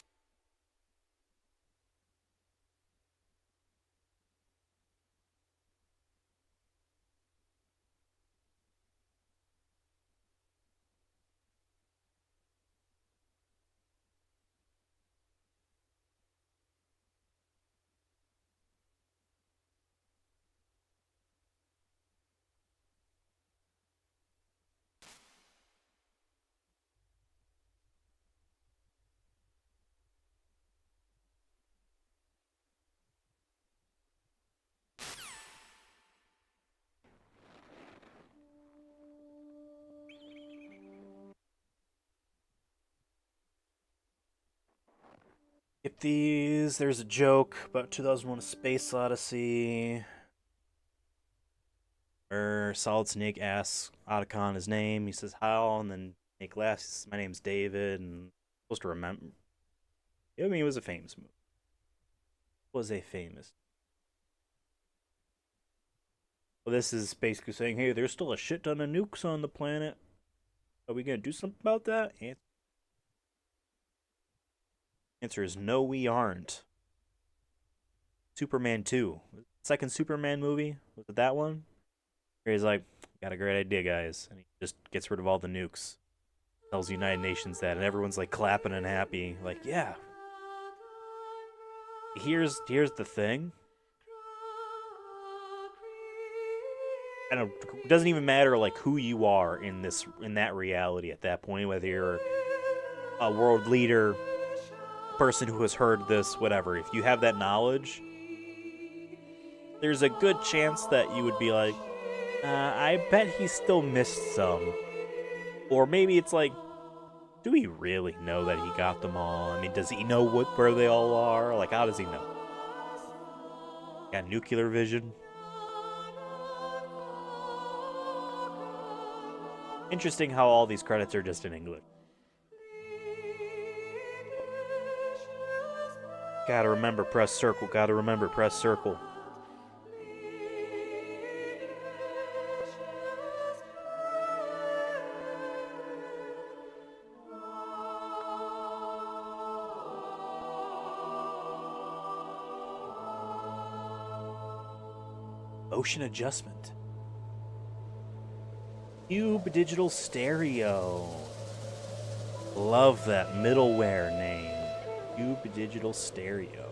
Skip these. There's a joke about 2001: A Space Odyssey. Where Solid Snake asks Otacon his name. He says how, and then Snake laughs. He says, "My name's David," and I'm supposed to remember. I mean, it was a famous movie. Well, this is basically saying, hey, there's still a shit ton of nukes on the planet. Are we gonna do something about that? Answer is no, we aren't. Superman 2. Second Superman movie? Was it that one? Where he's like, got a great idea, guys. And he just gets rid of all the nukes. Tells the United Nations that, and everyone's like clapping and happy. Like, yeah. Here's the thing. I don't, it doesn't even matter like who you are in that reality at that point, whether you're a world leader, person who has heard this, whatever. If you have that knowledge, there's a good chance that you would be like, I bet he still missed some. Or maybe it's like, do we really know that he got them all? I mean, does he know where they all are? Like, how does he know? Got nuclear vision? Interesting how all these credits are just in English. Gotta remember, press circle. Gotta remember, press circle. Motion adjustment. Cube Digital Stereo. Love that middleware name. Cube Digital Stereo.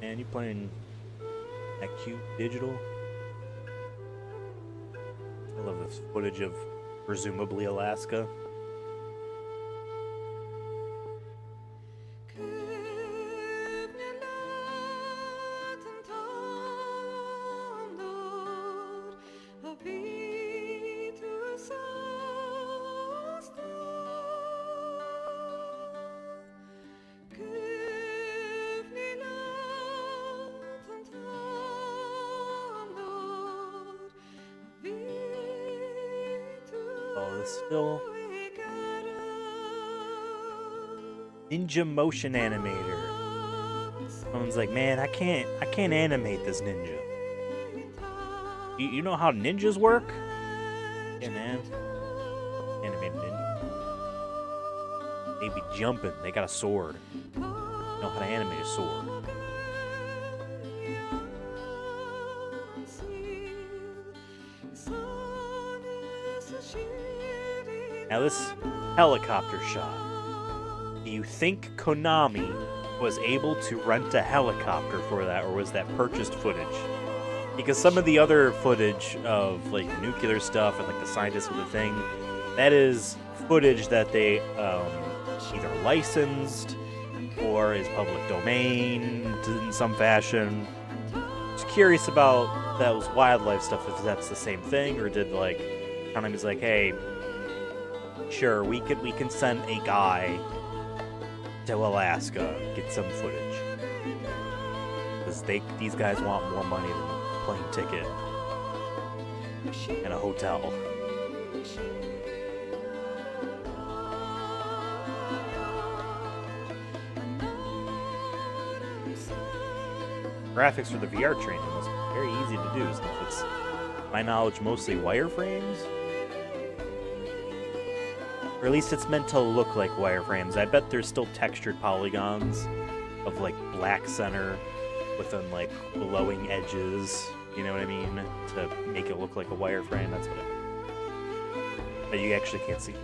Man, you playing that Cube Digital? I love this footage of presumably Alaska. Still Ninja Motion Animator. Someone's like, man, I can't animate this ninja. You know how ninjas work? Yeah, man. Animated ninja. They be jumping. They got a sword. Know how to animate a sword. Now this helicopter shot. Do you think Konami was able to rent a helicopter for that, or was that purchased footage? Because some of the other footage of like nuclear stuff and like the scientists with the thing, that is footage that they either licensed or is public domain in some fashion. Just curious about those wildlife stuff, if that's the same thing, or did like Konami's like, hey, sure, we can send a guy to Alaska, get some footage. Because these guys want more money than a plane ticket and a hotel. Graphics for the VR training was very easy to do, since it's, to my knowledge, mostly wireframes. Or at least it's meant to look like wireframes. I bet there's still textured polygons of like black center within like glowing edges, you know what I mean? To make it look like a wireframe, that's what it is. But you actually can't see it.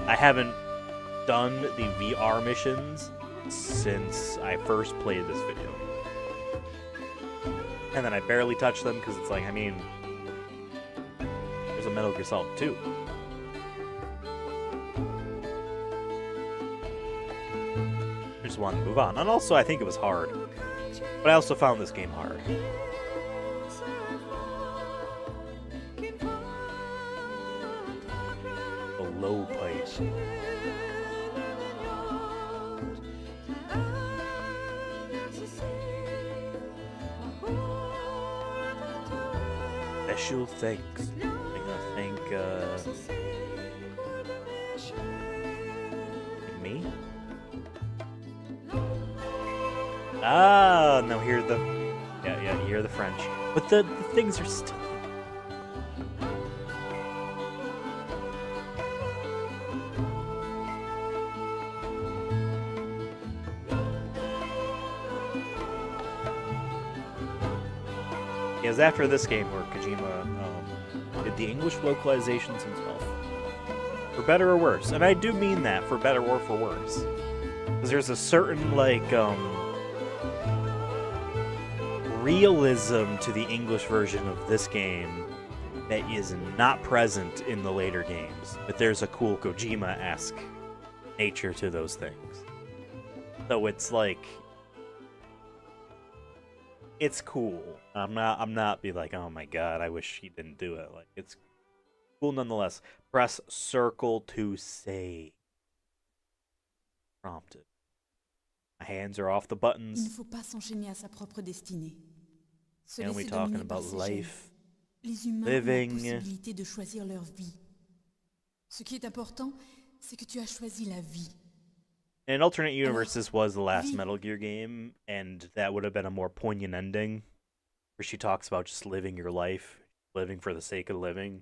I haven't done the VR missions since I first played this video. And then I barely touched them because it's like, I mean, there's a Metal Gear Solid 2. I just wanted to move on. And also, I think it was hard. But I also found this game hard. The low pipe. Special thanks. I'm gonna thank, me? Ah, no, here the... Yeah, here are the French. But the things are still... It was after this game where Kojima did the English localizations himself. For better or worse. And I do mean that, for better or for worse. Because there's a certain, like, realism to the English version of this game that is not present in the later games. But there's a cool Kojima-esque nature to those things. So it's like... It's cool. I'm not be like, oh my god, I wish he didn't do it. Like, it's cool nonetheless. Press circle to save. Prompted. My hands are off the buttons. Il ne faut pas s'enchaîner à sa propre destinée. And we talking about life, Les humains living. ont la possibilité de choisir leur vie. Ce qui est important, c'est que tu as choisi la vie. In an alternate universe, this was the last Metal Gear game, and that would have been a more poignant ending, where she talks about just living your life, living for the sake of living,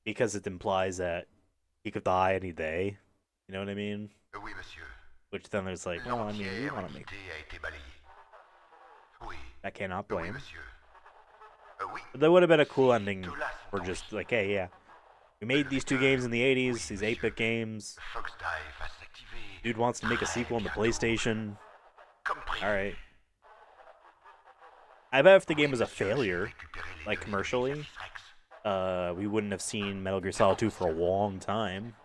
because it implies that he could die any day, you know what I mean? Oui, monsieur. Which then there's like, well, I mean, we want to make... I cannot blame. But that would have been a cool ending, for just like, hey, yeah, we made these two games in the 80s, these 8-bit games. Dude wants to make a sequel on the PlayStation. Alright. I bet if the game was a failure, like commercially, we wouldn't have seen Metal Gear Solid 2 for a long time.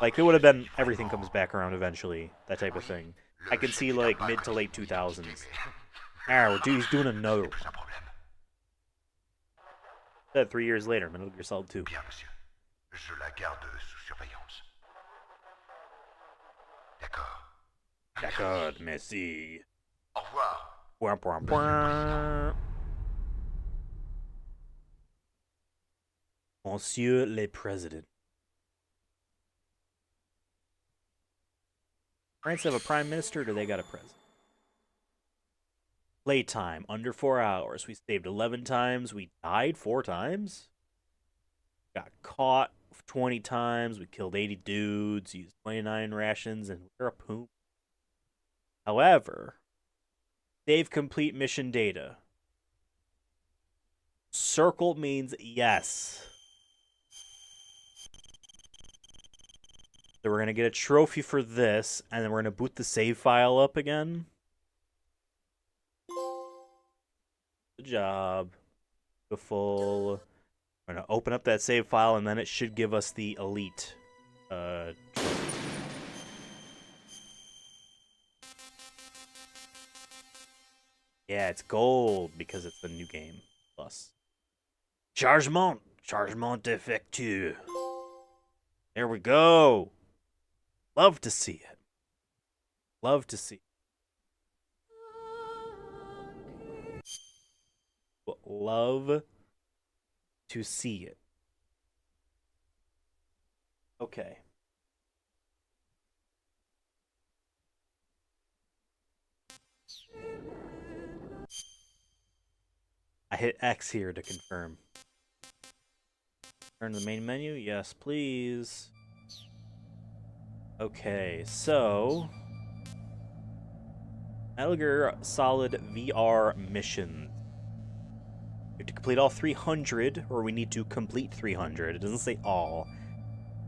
Like, it would have been everything comes back around eventually, that type of thing. I can see, like, mid to late 2000s. Alright, dude, he's doing another one. That 3 years later, Metal Gear Solid 2. Bien, monsieur. Je la garde sous surveillance. D'accord, merci. Au revoir. Point, point, point. Monsieur le Président. France have a prime minister, or do they got a president? Playtime, under 4 hours. We saved 11 times. We died 4 times. Got caught 20 times. We killed 80 dudes. Used 29 rations, and we're a poop. However, save complete mission data. Circle means yes. So we're going to get a trophy for this, and then we're going to boot the save file up again. Good job. Beautiful. We're going to open up that save file, and then it should give us the elite trophy. Yeah, it's gold because it's the new game plus. Chargement effectueux. There we go. Love to see it. Love to see it. Love to see it. Okay. I hit X here to confirm. Turn to the main menu. Yes, please. Okay, so Metal Gear Solid VR mission. We have to complete all 300, or we need to complete 300. It doesn't say all.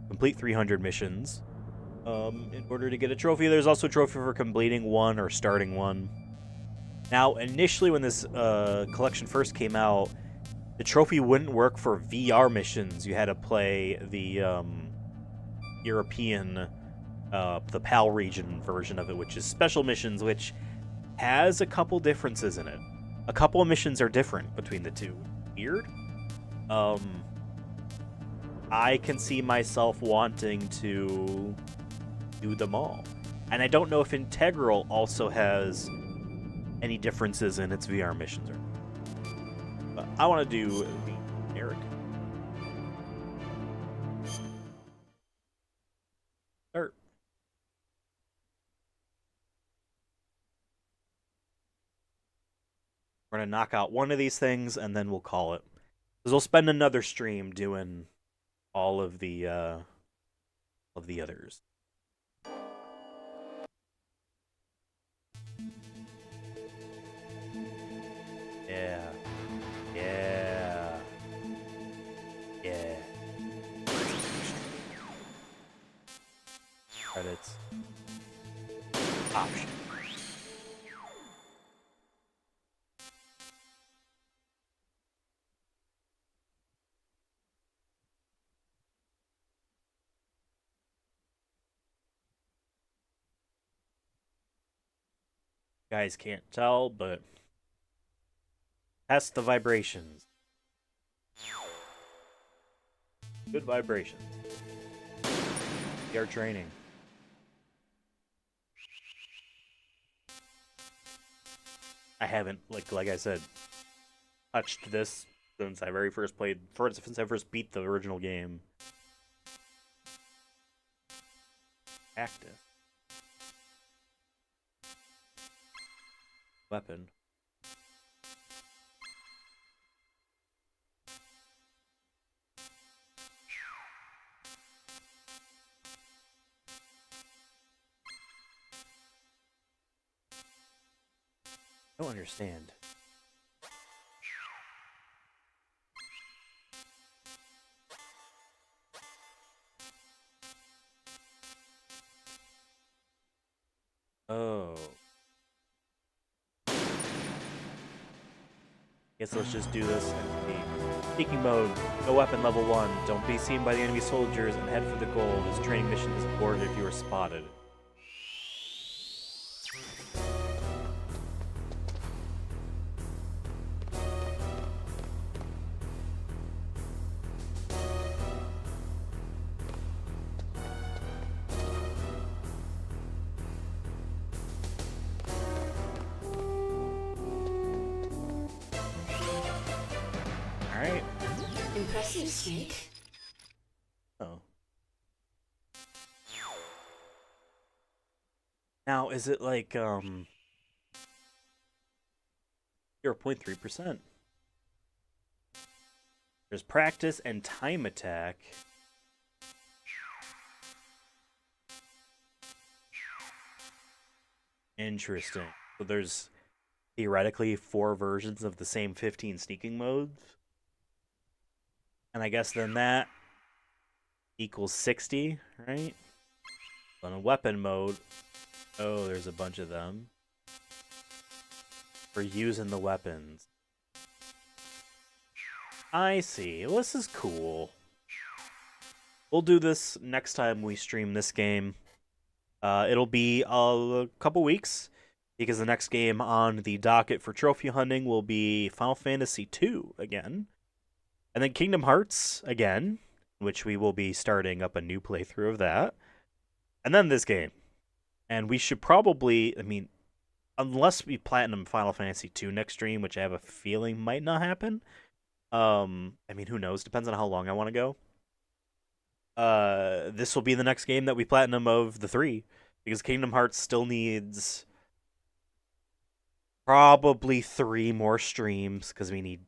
Complete 300 missions. In order to get a trophy, there's also a trophy for completing one or starting one. Now, initially when this collection first came out, the trophy wouldn't work for VR missions. You had to play the European, the PAL region version of it, which is special missions, which has a couple differences in it. A couple of missions are different between the two. Weird. I can see myself wanting to do them all. And I don't know if Integral also has any differences in its VR missions or not. But I want to do the Eric. Start. We're going to knock out one of these things, and then we'll call it. Because we'll spend another stream doing all of the others. Yeah. Yeah. Yeah. Credits. Option. You guys can't tell, but test the vibrations. Good vibrations. We are training. I haven't, like I said, touched this since I first beat the original game. Active. Weapon. I don't understand. Oh. Guess let's just do this in sneaking mode. No weapon level 1. Don't be seen by the enemy soldiers and head for the goal. This training mission is aborted if you are spotted. Impressive, Snake. Oh. Now, is it like, 0.3%? There's practice and time attack. Interesting. So there's theoretically 4 versions of the same 15 sneaking modes. And I guess then that equals 60, right? On a weapon mode, oh, there's a bunch of them. For using the weapons. I see. Well, this is cool. We'll do this next time we stream this game. It'll be a couple weeks, because the next game on the docket for trophy hunting will be Final Fantasy II again. And then Kingdom Hearts again, which we will be starting up a new playthrough of that. And then this game. And we should probably, I mean, unless we platinum Final Fantasy II next stream, which I have a feeling might not happen. I mean, who knows? Depends on how long I want to go. This will be the next game that we platinum of the 3, because Kingdom Hearts still needs probably 3 more streams, because we need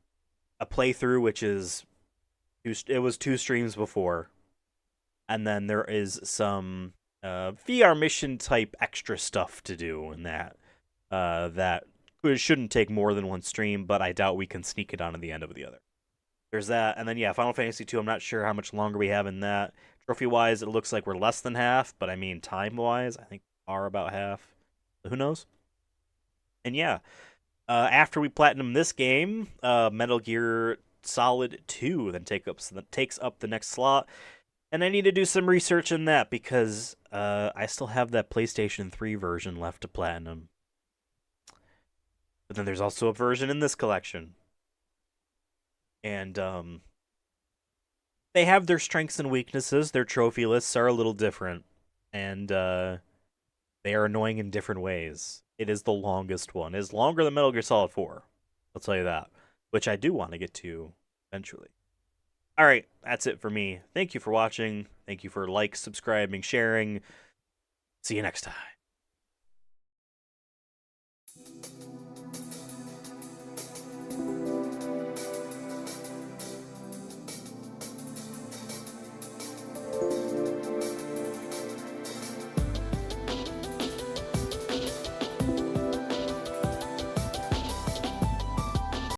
a playthrough, which is it was 2 streams before, and then there is some VR mission type extra stuff to do in that that shouldn't take more than 1 stream, but I doubt we can sneak it on at the end of the other. There's that, and then yeah, Final Fantasy II, I'm not sure how much longer we have in that. Trophy-wise, it looks like we're less than half, but I mean, time-wise, I think we are about half. So who knows? And yeah, after we platinum this game, Metal Gear Solid 2 then takes up the next slot, and I need to do some research in that, because I still have that PlayStation 3 version left to platinum. But then there's also a version in this collection. And they have their strengths and weaknesses. Their trophy lists are a little different, and they are annoying in different ways. It is the longest one. It is longer than Metal Gear Solid 4. I'll tell you that, which I do want to get to eventually. All right, that's it for me. Thank you for watching. Thank you for subscribing, sharing. See you next time.